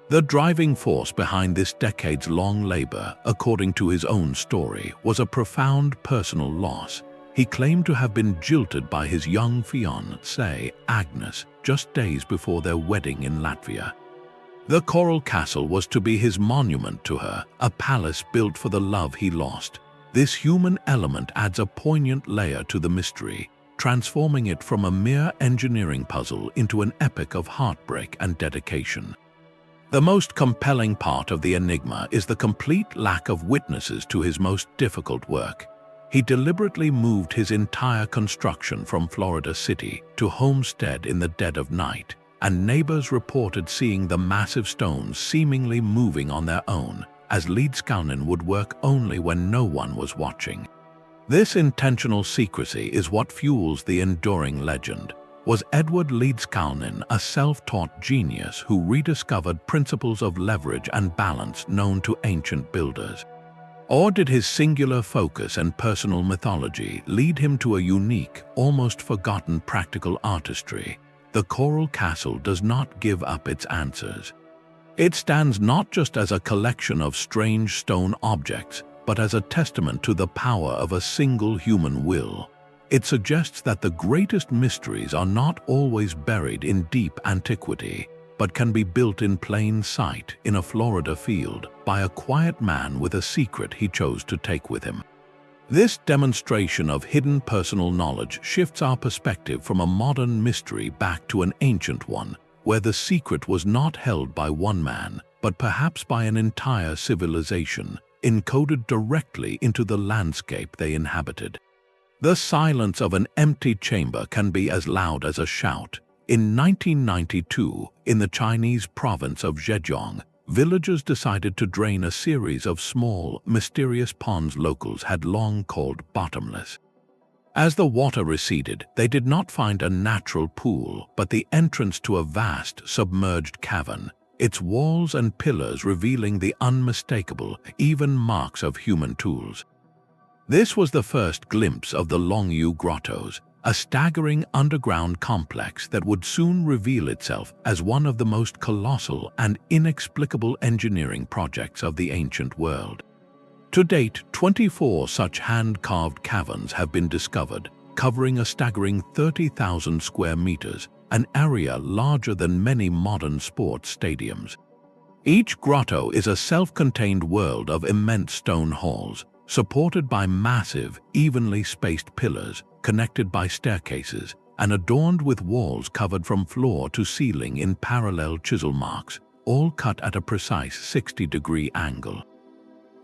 The driving force behind this decades-long labor, according to his own story, was a profound personal loss. He claimed to have been jilted by his young fiancée, Agnes, just days before their wedding in Latvia. The Coral Castle was to be his monument to her, a palace built for the love he lost. This human element adds a poignant layer to the mystery, transforming it from a mere engineering puzzle into an epic of heartbreak and dedication. The most compelling part of the enigma is the complete lack of witnesses to his most difficult work. He deliberately moved his entire construction from Florida City to Homestead in the dead of night, and neighbors reported seeing the massive stones seemingly moving on their own, as Līdzkalnis would work only when no one was watching. This intentional secrecy is what fuels the enduring legend. Was Edward Leedskalnin a self-taught genius who rediscovered principles of leverage and balance known to ancient builders? Or did his singular focus and personal mythology lead him to a unique, almost forgotten practical artistry? The Coral Castle does not give up its answers. It stands not just as a collection of strange stone objects, but as a testament to the power of a single human will. It suggests that the greatest mysteries are not always buried in deep antiquity, but can be built in plain sight in a Florida field by a quiet man with a secret he chose to take with him. This demonstration of hidden personal knowledge shifts our perspective from a modern mystery back to an ancient one, where the secret was not held by one man, but perhaps by an entire civilization, encoded directly into the landscape they inhabited. The silence of an empty chamber can be as loud as a shout. In 1992, in the Chinese province of Zhejiang, villagers decided to drain a series of small, mysterious ponds locals had long called bottomless. As the water receded, they did not find a natural pool, but the entrance to a vast, submerged cavern, its walls and pillars revealing the unmistakable, even marks of human tools. This was the first glimpse of the Longyou Grottoes, a staggering underground complex that would soon reveal itself as one of the most colossal and inexplicable engineering projects of the ancient world. To date, 24 such hand-carved caverns have been discovered, covering a staggering 30,000 square meters, an area larger than many modern sports stadiums. Each grotto is a self-contained world of immense stone halls, supported by massive, evenly spaced pillars, connected by staircases, and adorned with walls covered from floor to ceiling in parallel chisel marks, all cut at a precise 60-degree angle.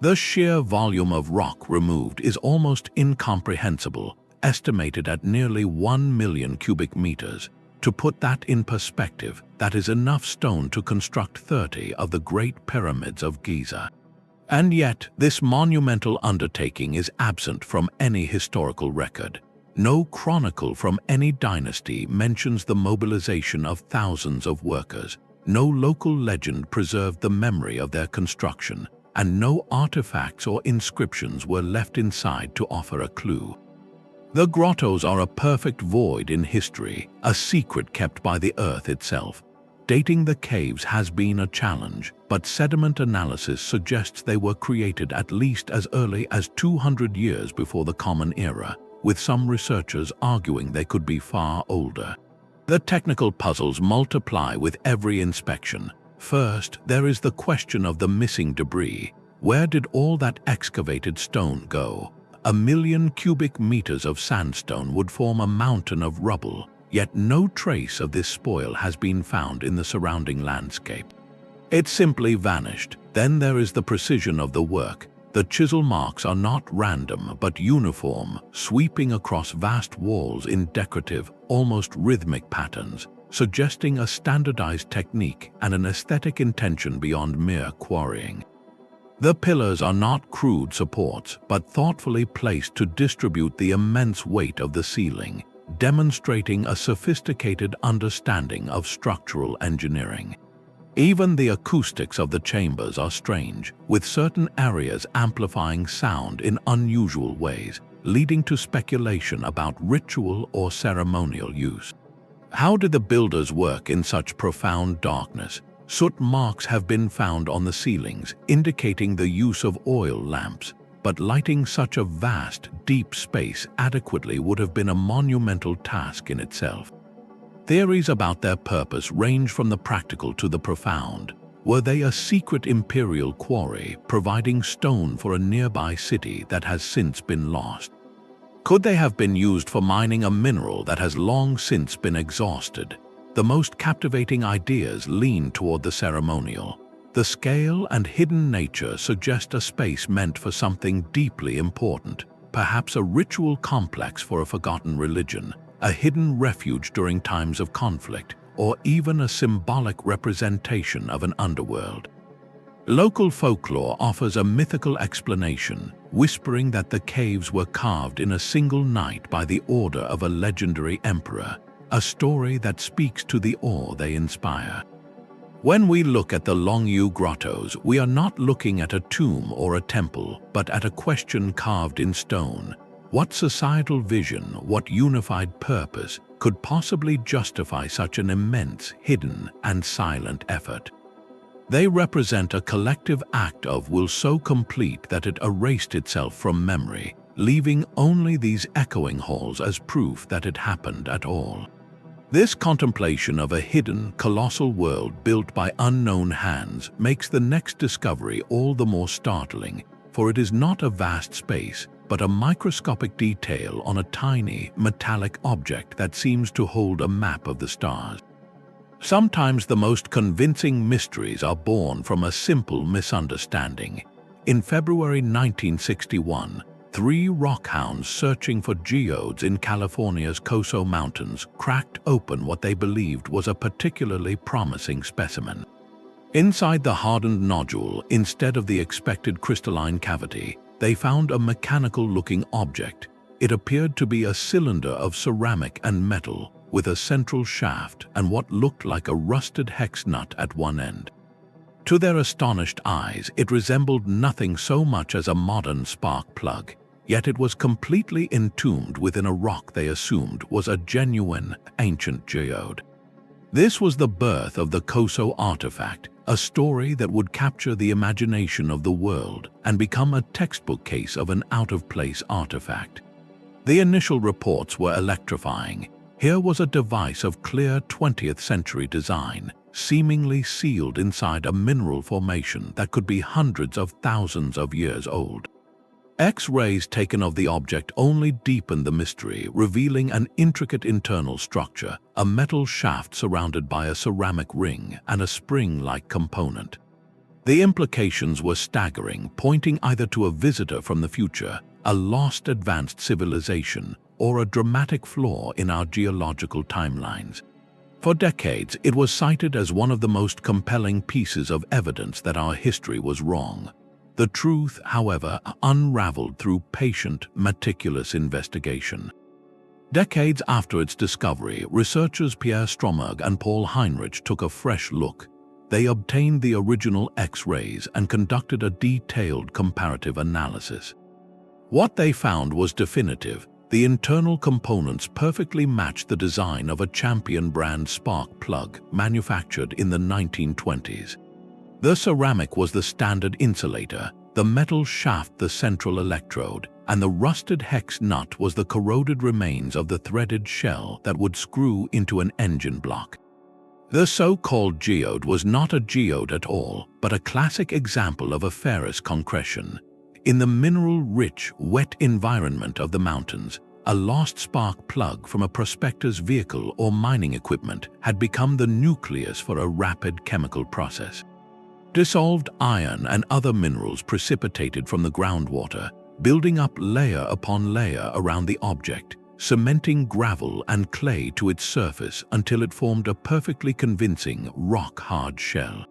The sheer volume of rock removed is almost incomprehensible, estimated at nearly 1 million cubic meters. To put that in perspective, that is enough stone to construct 30 of the Great Pyramids of Giza. And yet, this monumental undertaking is absent from any historical record. No chronicle from any dynasty mentions the mobilization of thousands of workers. No local legend preserved the memory of their construction, and no artifacts or inscriptions were left inside to offer a clue. The grottos are a perfect void in history, a secret kept by the earth itself. Dating the caves has been a challenge, but sediment analysis suggests they were created at least as early as 200 years before the Common Era, with some researchers arguing they could be far older. The technical puzzles multiply with every inspection. First, there is the question of the missing debris. Where did all that excavated stone go? 1 million cubic meters of sandstone would form a mountain of rubble, yet no trace of this spoil has been found in the surrounding landscape. It simply vanished. Then there is the precision of the work. The chisel marks are not random but uniform, sweeping across vast walls in decorative, almost rhythmic patterns, suggesting a standardized technique and an aesthetic intention beyond mere quarrying. The pillars are not crude supports, but thoughtfully placed to distribute the immense weight of the ceiling, demonstrating a sophisticated understanding of structural engineering. Even the acoustics of the chambers are strange, with certain areas amplifying sound in unusual ways, leading to speculation about ritual or ceremonial use. How did the builders work in such profound darkness? Soot marks have been found on the ceilings, indicating the use of oil lamps, but lighting such a vast, deep space adequately would have been a monumental task in itself. Theories about their purpose range from the practical to the profound. Were they a secret imperial quarry, providing stone for a nearby city that has since been lost? Could they have been used for mining a mineral that has long since been exhausted? The most captivating ideas lean toward the ceremonial. The scale and hidden nature suggest a space meant for something deeply important, perhaps a ritual complex for a forgotten religion, a hidden refuge during times of conflict, or even a symbolic representation of an underworld. Local folklore offers a mythical explanation, whispering that the caves were carved in a single night by the order of a legendary emperor, a story that speaks to the awe they inspire. When we look at the Longyou Grottoes, we are not looking at a tomb or a temple, but at a question carved in stone. What societal vision, what unified purpose could possibly justify such an immense, hidden, and silent effort? They represent a collective act of will so complete that it erased itself from memory, leaving only these echoing halls as proof that it happened at all. This contemplation of a hidden, colossal world built by unknown hands makes the next discovery all the more startling, for it is not a vast space, but a microscopic detail on a tiny, metallic object that seems to hold a map of the stars. Sometimes the most convincing mysteries are born from a simple misunderstanding. In February 1961, 3 rockhounds searching for geodes in California's Coso Mountains cracked open what they believed was a particularly promising specimen. Inside the hardened nodule, instead of the expected crystalline cavity, they found a mechanical-looking object. It appeared to be a cylinder of ceramic and metal, with a central shaft and what looked like a rusted hex nut at one end. To their astonished eyes, it resembled nothing so much as a modern spark plug, yet it was completely entombed within a rock they assumed was a genuine, ancient geode. This was the birth of the Coso Artifact, a story that would capture the imagination of the world and become a textbook case of an out-of-place artifact. The initial reports were electrifying. Here was a device of clear 20th century design, seemingly sealed inside a mineral formation that could be hundreds of thousands of years old. X-rays taken of the object only deepened the mystery, revealing an intricate internal structure, a metal shaft surrounded by a ceramic ring and a spring-like component. The implications were staggering, pointing either to a visitor from the future, a lost advanced civilization, or a dramatic flaw in our geological timelines. For decades, it was cited as one of the most compelling pieces of evidence that our history was wrong. The truth, however, unraveled through patient, meticulous investigation. Decades after its discovery, researchers Pierre Stromberg and Paul Heinrich took a fresh look. They obtained the original X-rays and conducted a detailed comparative analysis. What they found was definitive. The internal components perfectly matched the design of a champion brand spark plug manufactured in the 1920s. The ceramic was the standard insulator, the metal shaft the central electrode, and the rusted hex nut was the corroded remains of the threaded shell that would screw into an engine block. The so-called geode was not a geode at all, but a classic example of a ferrous concretion. In the mineral-rich, wet environment of the mountains, a lost spark plug from a prospector's vehicle or mining equipment had become the nucleus for a rapid chemical process. Dissolved iron and other minerals precipitated from the groundwater, building up layer upon layer around the object, cementing gravel and clay to its surface until it formed a perfectly convincing rock-hard shell.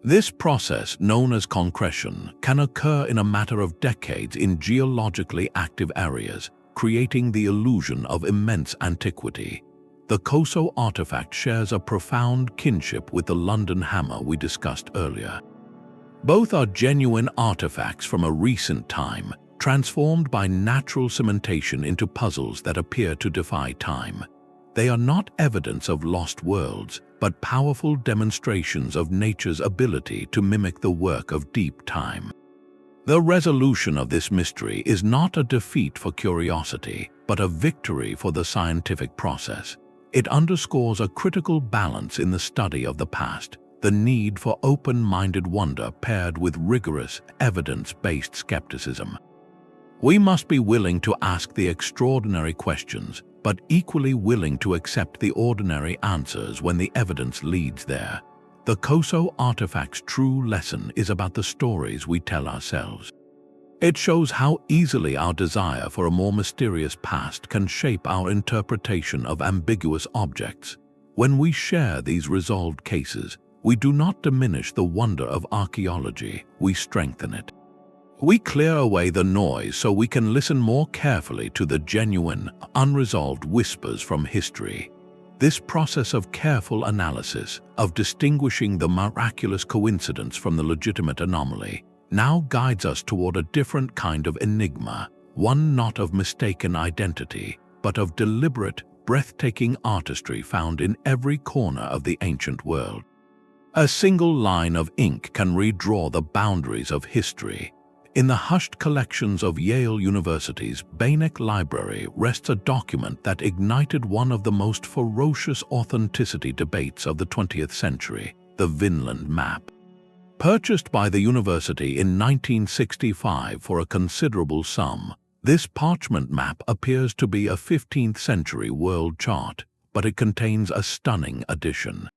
This process, known as concretion, can occur in a matter of decades in geologically active areas, creating the illusion of immense antiquity. The Coso Artifact shares a profound kinship with the London hammer we discussed earlier. Both are genuine artifacts from a recent time, transformed by natural cementation into puzzles that appear to defy time. They are not evidence of lost worlds, but powerful demonstrations of nature's ability to mimic the work of deep time. The resolution of this mystery is not a defeat for curiosity, but a victory for the scientific process. It underscores a critical balance in the study of the past, the need for open-minded wonder paired with rigorous, evidence-based skepticism. We must be willing to ask the extraordinary questions, but equally willing to accept the ordinary answers when the evidence leads there. The Coso Artifact's true lesson is about the stories we tell ourselves. It shows how easily our desire for a more mysterious past can shape our interpretation of ambiguous objects. When we share these resolved cases, we do not diminish the wonder of archaeology, we strengthen it. We clear away the noise so we can listen more carefully to the genuine, unresolved whispers from history. This process of careful analysis, of distinguishing the miraculous coincidence from the legitimate anomaly, now guides us toward a different kind of enigma, one not of mistaken identity, but of deliberate, breathtaking artistry found in every corner of the ancient world. A single line of ink can redraw the boundaries of history. In the hushed collections of Yale University's Voynich Library rests a document that ignited one of the most ferocious authenticity debates of the 20th century, the Vinland Map. Purchased by the university in 1965 for a considerable sum, this parchment map appears to be a 15th century world chart, but it contains a stunning addition.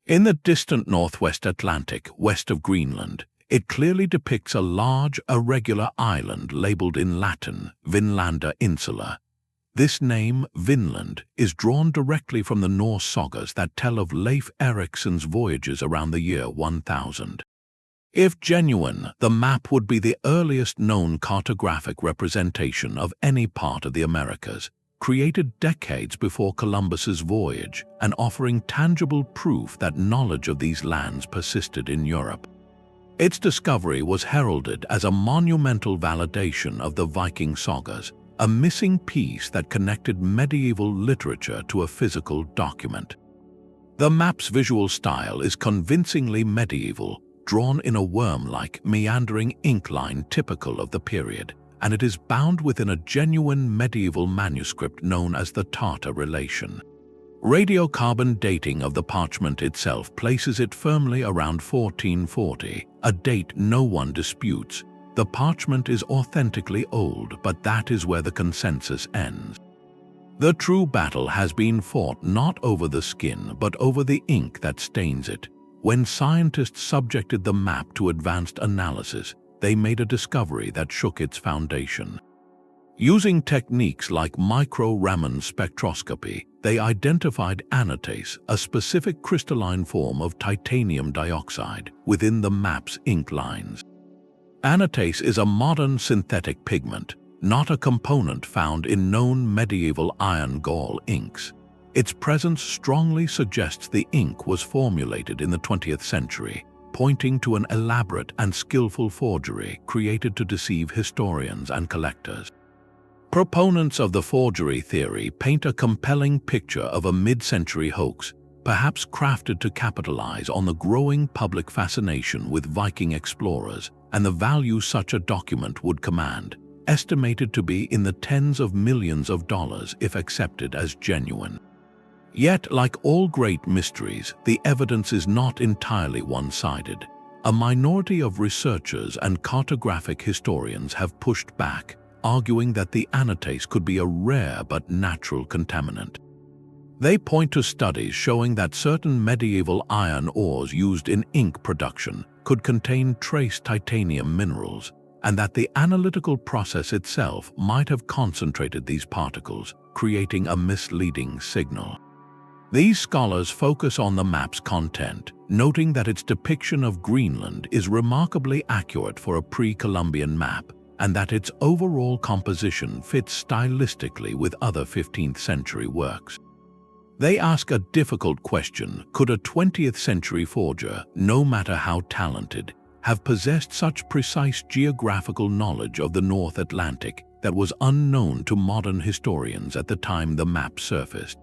In the distant northwest Atlantic, west of Greenland, it clearly depicts a large, irregular island labeled in Latin, Vinlanda Insula. This name, Vinland, is drawn directly from the Norse sagas that tell of Leif Eriksson's voyages around the year 1000. If genuine, the map would be the earliest known cartographic representation of any part of the Americas, created decades before Columbus's voyage and offering tangible proof that knowledge of these lands persisted in Europe. Its discovery was heralded as a monumental validation of the Viking sagas, a missing piece that connected medieval literature to a physical document. The map's visual style is convincingly medieval, drawn in a worm-like, meandering ink line typical of the period, and it is bound within a genuine medieval manuscript known as the Tartar Relation. Radiocarbon dating of the parchment itself places it firmly around 1440, a date no one disputes. The parchment is authentically old, but that is where the consensus ends. The true battle has been fought not over the skin, but over the ink that stains it. When scientists subjected the map to advanced analysis, they made a discovery that shook its foundation. Using techniques like micro-Raman spectroscopy, they identified anatase, a specific crystalline form of titanium dioxide, within the map's ink lines. Anatase is a modern synthetic pigment, not a component found in known medieval iron gall inks. Its presence strongly suggests the ink was formulated in the 20th century, pointing to an elaborate and skillful forgery created to deceive historians and collectors. Proponents of the forgery theory paint a compelling picture of a mid-century hoax, perhaps crafted to capitalize on the growing public fascination with Viking explorers and the value such a document would command, estimated to be in the tens of millions of dollars if accepted as genuine. Yet, like all great mysteries, the evidence is not entirely one-sided. A minority of researchers and cartographic historians have pushed back, arguing that the anatase could be a rare but natural contaminant. They point to studies showing that certain medieval iron ores used in ink production could contain trace titanium minerals, and that the analytical process itself might have concentrated these particles, creating a misleading signal. These scholars focus on the map's content, noting that its depiction of Greenland is remarkably accurate for a pre-Columbian map, and that its overall composition fits stylistically with other 15th century works. They ask a difficult question: could a 20th century forger, no matter how talented, have possessed such precise geographical knowledge of the North Atlantic that was unknown to modern historians at the time the map surfaced?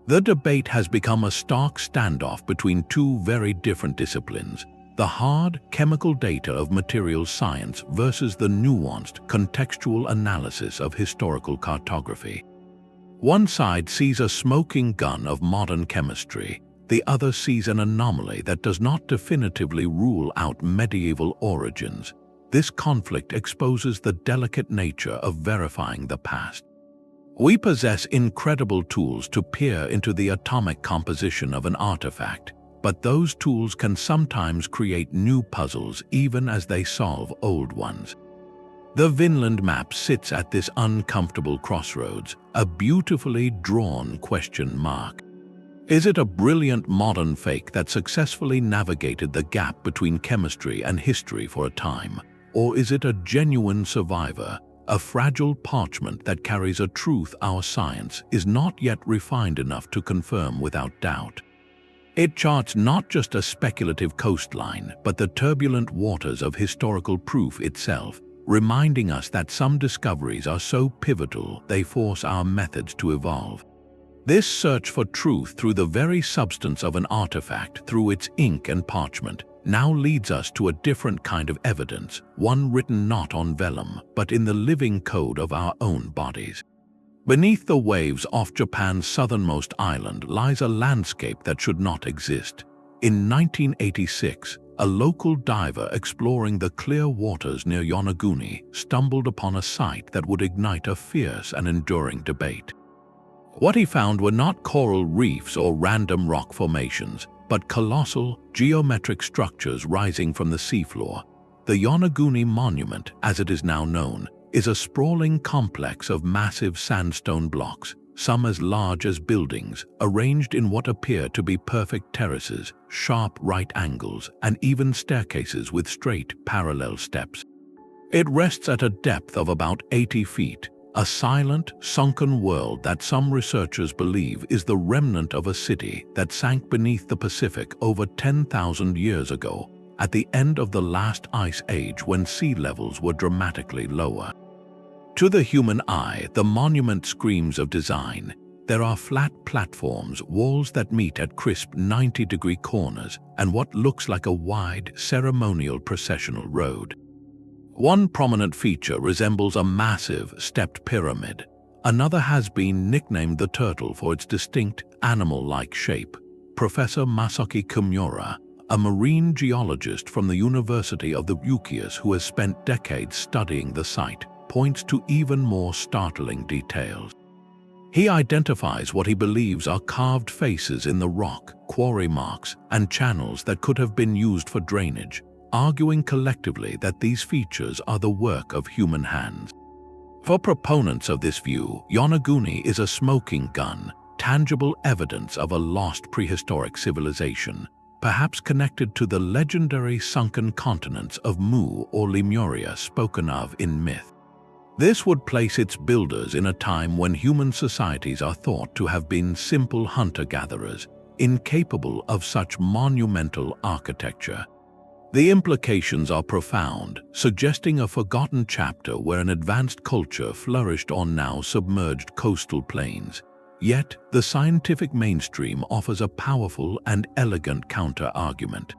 The debate has become a stark standoff between two very different disciplines: the hard, chemical data of materials science versus the nuanced, contextual analysis of historical cartography. One side sees a smoking gun of modern chemistry, the other sees an anomaly that does not definitively rule out medieval origins. This conflict exposes the delicate nature of verifying the past. We possess incredible tools to peer into the atomic composition of an artifact, but those tools can sometimes create new puzzles even as they solve old ones. The Vinland Map sits at this uncomfortable crossroads, a beautifully drawn question mark. Is it a brilliant modern fake that successfully navigated the gap between chemistry and history for a time, or is it a genuine survivor, a fragile parchment that carries a truth our science is not yet refined enough to confirm without doubt. It charts not just a speculative coastline, but the turbulent waters of historical proof itself, reminding us that some discoveries are so pivotal they force our methods to evolve. This search for truth through the very substance of an artifact, through its ink and parchment, now leads us to a different kind of evidence, one written not on vellum, but in the living code of our own bodies. Beneath the waves off Japan's southernmost island lies a landscape that should not exist. In 1986, a local diver exploring the clear waters near Yonaguni stumbled upon a site that would ignite a fierce and enduring debate. What he found were not coral reefs or random rock formations, but colossal, geometric structures rising from the seafloor. The Yonaguni Monument, as it is now known, is a sprawling complex of massive sandstone blocks, some as large as buildings, arranged in what appear to be perfect terraces, sharp right angles, and even staircases with straight, parallel steps. It rests at a depth of about 80 feet, a silent, sunken world that some researchers believe is the remnant of a city that sank beneath the Pacific over 10,000 years ago, at the end of the last ice age when sea levels were dramatically lower. To the human eye, the monument screams of design. There are flat platforms, walls that meet at crisp 90-degree corners, and what looks like a wide, ceremonial processional road. One prominent feature resembles a massive, stepped pyramid. Another has been nicknamed the turtle for its distinct, animal-like shape. Professor Masaki Kimura, a marine geologist from the University of the Ryukyus who has spent decades studying the site, points to even more startling details. He identifies what he believes are carved faces in the rock, quarry marks, and channels that could have been used for drainage, arguing collectively that these features are the work of human hands. For proponents of this view, Yonaguni is a smoking gun, tangible evidence of a lost prehistoric civilization, perhaps connected to the legendary sunken continents of Mu or Lemuria spoken of in myth. This would place its builders in a time when human societies are thought to have been simple hunter-gatherers, incapable of such monumental architecture. The implications are profound, suggesting a forgotten chapter where an advanced culture flourished on now submerged coastal plains. Yet, the scientific mainstream offers a powerful and elegant counter-argument.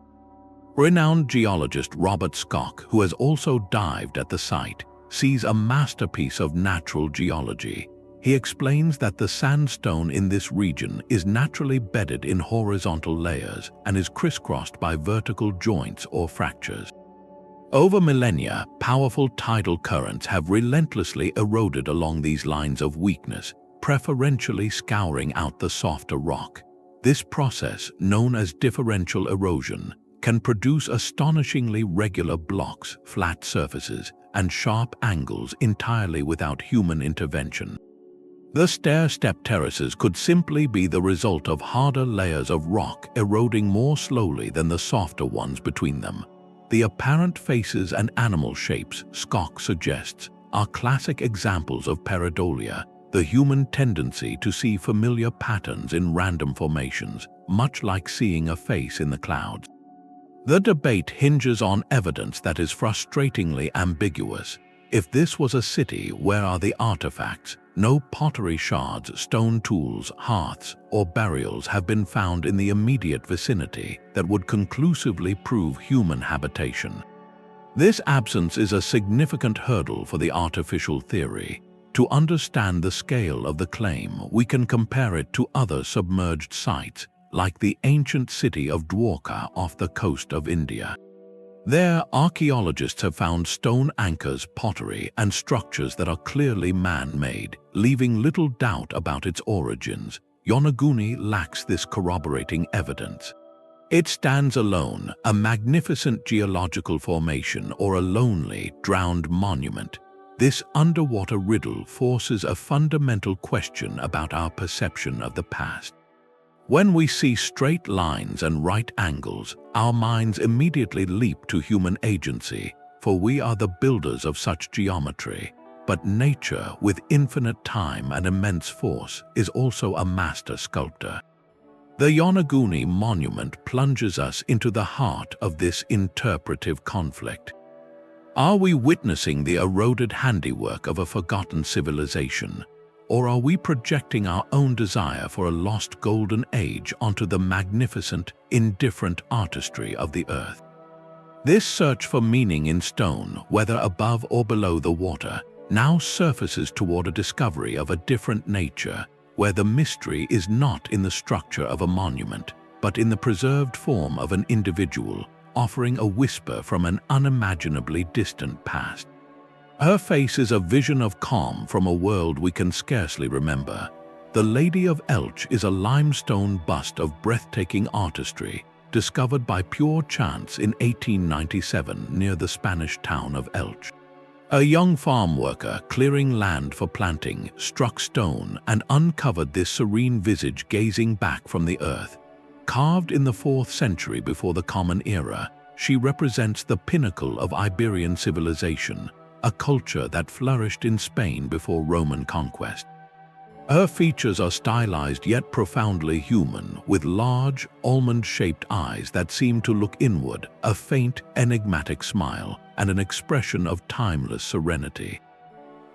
Renowned geologist Robert Schoch, who has also dived at the site, sees a masterpiece of natural geology. He explains that the sandstone in this region is naturally bedded in horizontal layers and is crisscrossed by vertical joints or fractures. Over millennia, powerful tidal currents have relentlessly eroded along these lines of weakness, preferentially scouring out the softer rock. This process, known as differential erosion, can produce astonishingly regular blocks, flat surfaces, and sharp angles entirely without human intervention. The stair-step terraces could simply be the result of harder layers of rock eroding more slowly than the softer ones between them. The apparent faces and animal shapes, Schoch suggests, are classic examples of pareidolia, the human tendency to see familiar patterns in random formations, much like seeing a face in the clouds. The debate hinges on evidence that is frustratingly ambiguous. If this was a city, where are the artifacts? No pottery shards, stone tools, hearths, or burials have been found in the immediate vicinity that would conclusively prove human habitation. This absence is a significant hurdle for the artificial theory. To understand the scale of the claim, we can compare it to other submerged sites, like the ancient city of Dwarka off the coast of India. There, archaeologists have found stone anchors, pottery, and structures that are clearly man-made, leaving little doubt about its origins. Yonaguni lacks this corroborating evidence. It stands alone, a magnificent geological formation or a lonely, drowned monument. This underwater riddle forces a fundamental question about our perception of the past. When we see straight lines and right angles, our minds immediately leap to human agency, for we are the builders of such geometry. but nature, with infinite time and immense force, is also a master sculptor. The Yonaguni Monument plunges us into the heart of this interpretive conflict. Are we witnessing the eroded handiwork of a forgotten civilization, or are we projecting our own desire for a lost golden age onto the magnificent, indifferent artistry of the earth? This search for meaning in stone, whether above or below the water, now surfaces toward a discovery of a different nature, where the mystery is not in the structure of a monument, but in the preserved form of an individual, offering a whisper from an unimaginably distant past. Her face is a vision of calm from a world we can scarcely remember. The Lady of Elche is a limestone bust of breathtaking artistry, discovered by pure chance in 1897 near the Spanish town of Elche. A young farm worker clearing land for planting struck stone and uncovered this serene visage gazing back from the earth. Carved in the 4th century before the Common Era, she represents the pinnacle of Iberian civilization, a culture that flourished in Spain before Roman conquest. Her features are stylized yet profoundly human, with large, almond-shaped eyes that seem to look inward, a faint, enigmatic smile, and an expression of timeless serenity.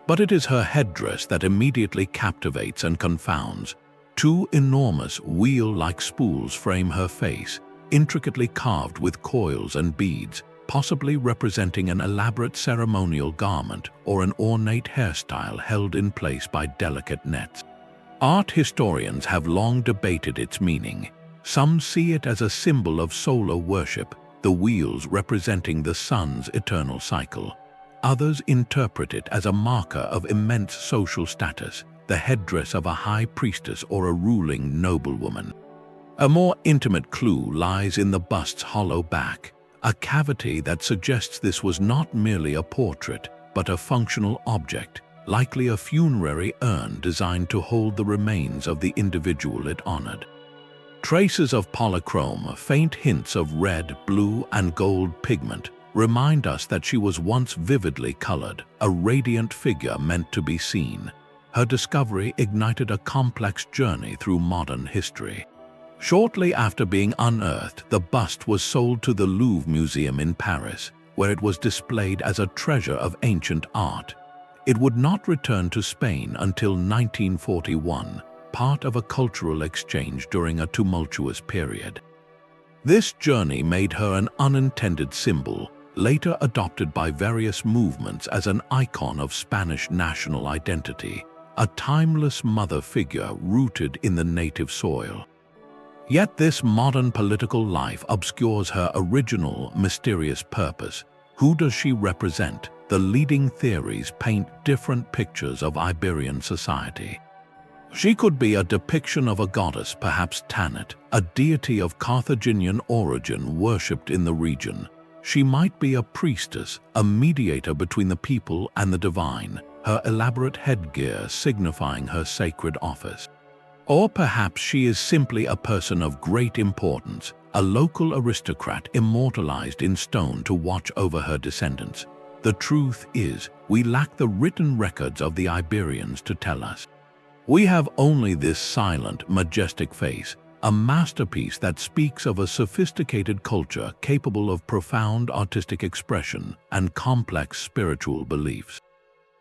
But it is her headdress that immediately captivates and confounds. 2 enormous, wheel-like spools frame her face, intricately carved with coils and beads, possibly representing an elaborate ceremonial garment or an ornate hairstyle held in place by delicate nets. Art historians have long debated its meaning. Some see it as a symbol of solar worship, the wheels representing the sun's eternal cycle. Others interpret it as a marker of immense social status, the headdress of a high priestess or a ruling noblewoman. A more intimate clue lies in the bust's hollow back, a cavity that suggests this was not merely a portrait, but a functional object, likely a funerary urn designed to hold the remains of the individual it honored. Traces of polychrome, faint hints of red, blue, and gold pigment, remind us that she was once vividly colored, a radiant figure meant to be seen. Her discovery ignited a complex journey through modern history. Shortly after being unearthed, the bust was sold to the Louvre Museum in Paris, where it was displayed as a treasure of ancient art. It would not return to Spain until 1941, part of a cultural exchange during a tumultuous period. This journey made her an unintended symbol, later adopted by various movements as an icon of Spanish national identity, a timeless mother figure rooted in the native soil. Yet this modern political life obscures her original, mysterious purpose. Who does she represent? The leading theories paint different pictures of Iberian society. She could be a depiction of a goddess, perhaps Tanit, a deity of Carthaginian origin worshipped in the region. She might be a priestess, a mediator between the people and the divine, her elaborate headgear signifying her sacred office. Or perhaps she is simply a person of great importance, a local aristocrat immortalized in stone to watch over her descendants. The truth is, we lack the written records of the Iberians to tell us. We have only this silent, majestic face, a masterpiece that speaks of a sophisticated culture capable of profound artistic expression and complex spiritual beliefs.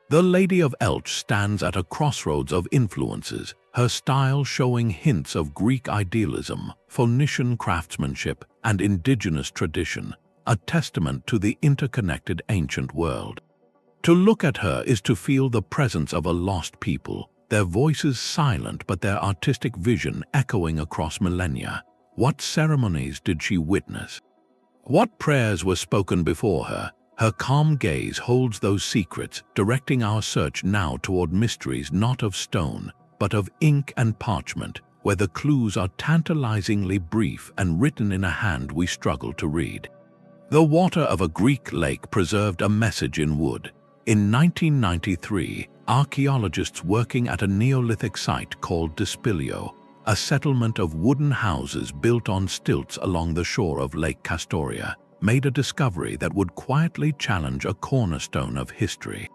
The Lady of Elche stands at a crossroads of influences, her style showing hints of Greek idealism, Phoenician craftsmanship, and indigenous tradition, a testament to the interconnected ancient world. To look at her is to feel the presence of a lost people, their voices silent but their artistic vision echoing across millennia. What ceremonies did she witness? What prayers were spoken before her? Her calm gaze holds those secrets, directing our search now toward mysteries not of stone, but of ink and parchment, where the clues are tantalizingly brief and written in a hand we struggle to read. The water of a Greek lake preserved a message in wood. In 1993, archaeologists working at a Neolithic site called Dispilio, a settlement of wooden houses built on stilts along the shore of Lake Castoria, made a discovery that would quietly challenge a cornerstone of history.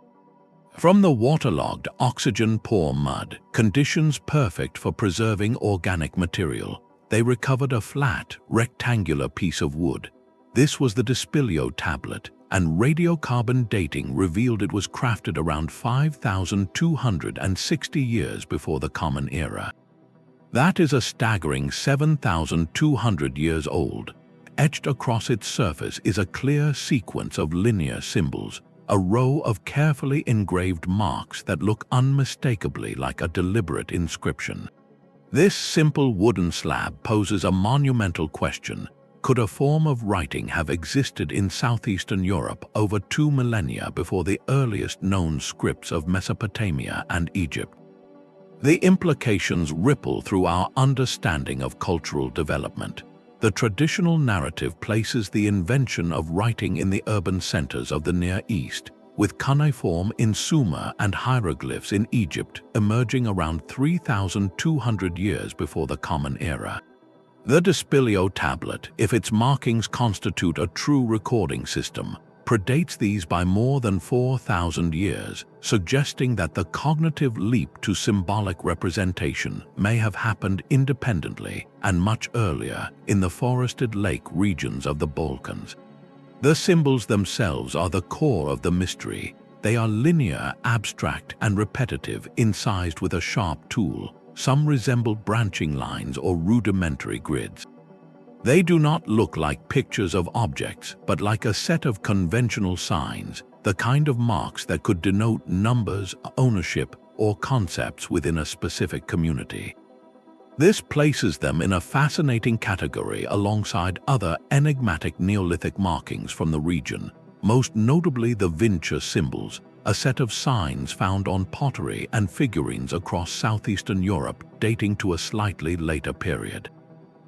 From the waterlogged, oxygen-poor mud, conditions perfect for preserving organic material, they recovered a flat, rectangular piece of wood. This was the Dispilio Tablet, and radiocarbon dating revealed it was crafted around 5,260 years before the Common Era. That is a staggering 7,200 years old. Etched across its surface is a clear sequence of linear symbols, a row of carefully engraved marks that look unmistakably like a deliberate inscription. This simple wooden slab poses a monumental question. Could a form of writing have existed in southeastern Europe over 2 millennia before the earliest known scripts of Mesopotamia and Egypt? The implications ripple through our understanding of cultural development. The traditional narrative places the invention of writing in the urban centers of the Near East, with cuneiform in Sumer and hieroglyphs in Egypt emerging around 3,200 years before the Common Era. The Dispilio Tablet, if its markings constitute a true recording system, predates these by more than 4,000 years, suggesting that the cognitive leap to symbolic representation may have happened independently and much earlier in the forested lake regions of the Balkans. The symbols themselves are the core of the mystery. They are linear, abstract, and repetitive, incised with a sharp tool. Some resemble branching lines or rudimentary grids. They do not look like pictures of objects, but like a set of conventional signs, the kind of marks that could denote numbers, ownership, or concepts within a specific community. This places them in a fascinating category alongside other enigmatic Neolithic markings from the region, most notably the Vinci symbols, a set of signs found on pottery and figurines across southeastern Europe dating to a slightly later period.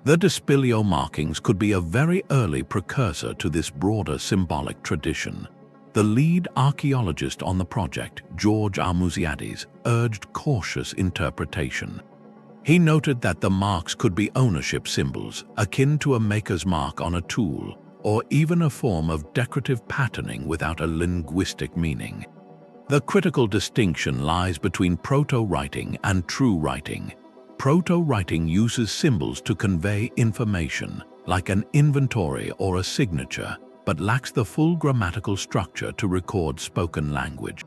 The Dispilio markings could be a very early precursor to this broader symbolic tradition. The lead archaeologist on the project, George Armuziades, urged cautious interpretation. He noted that the marks could be ownership symbols, akin to a maker's mark on a tool, or even a form of decorative patterning without a linguistic meaning. The critical distinction lies between proto-writing and true writing. Proto-writing uses symbols to convey information, like an inventory or a signature, but lacks the full grammatical structure to record spoken language.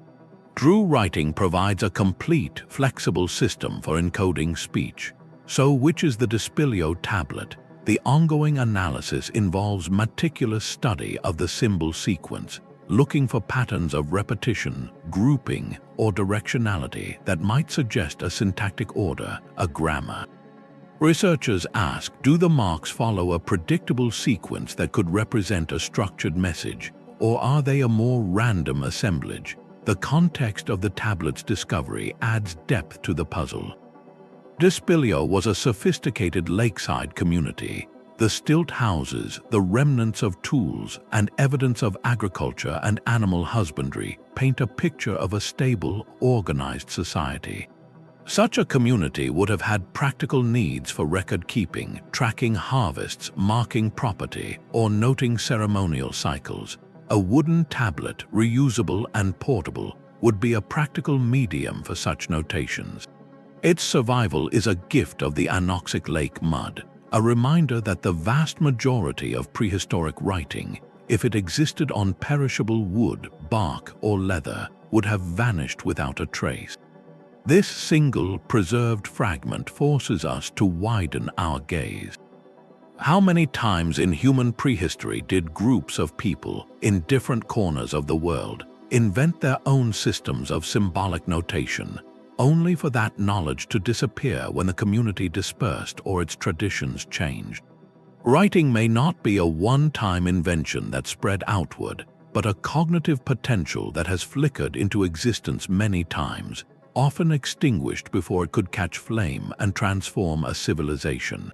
True writing provides a complete, flexible system for encoding speech. So which is the Dispilio Tablet? The ongoing analysis involves meticulous study of the symbol sequence, looking for patterns of repetition, grouping, or directionality that might suggest a syntactic order, a grammar. Researchers ask, do the marks follow a predictable sequence that could represent a structured message, or are they a more random assemblage? The context of the tablet's discovery adds depth to the puzzle. Dispilio was a sophisticated lakeside community. The stilt houses, the remnants of tools, and evidence of agriculture and animal husbandry paint a picture of a stable, organized society. Such a community would have had practical needs for record-keeping, tracking harvests, marking property, or noting ceremonial cycles. A wooden tablet, reusable and portable, would be a practical medium for such notations. Its survival is a gift of the anoxic lake mud, a reminder that the vast majority of prehistoric writing, if it existed on perishable wood, bark, or leather, would have vanished without a trace. This single, preserved fragment forces us to widen our gaze. How many times in human prehistory did groups of people in different corners of the world invent their own systems of symbolic notation, only for that knowledge to disappear when the community dispersed or its traditions changed? Writing may not be a one-time invention that spread outward, but a cognitive potential that has flickered into existence many times, often extinguished before it could catch flame and transform a civilization.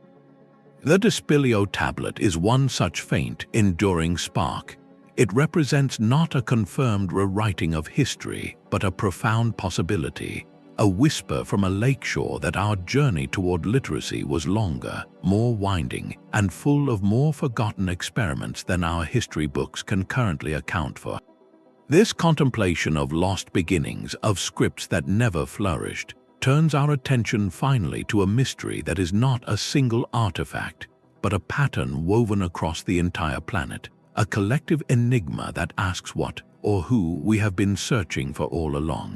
The Dispilio Tablet is one such faint, enduring spark. It represents not a confirmed rewriting of history, but a profound possibility, a whisper from a lakeshore that our journey toward literacy was longer, more winding, and full of more forgotten experiments than our history books can currently account for. This contemplation of lost beginnings, of scripts that never flourished, turns our attention finally to a mystery that is not a single artifact, but a pattern woven across the entire planet, a collective enigma that asks what or who we have been searching for all along.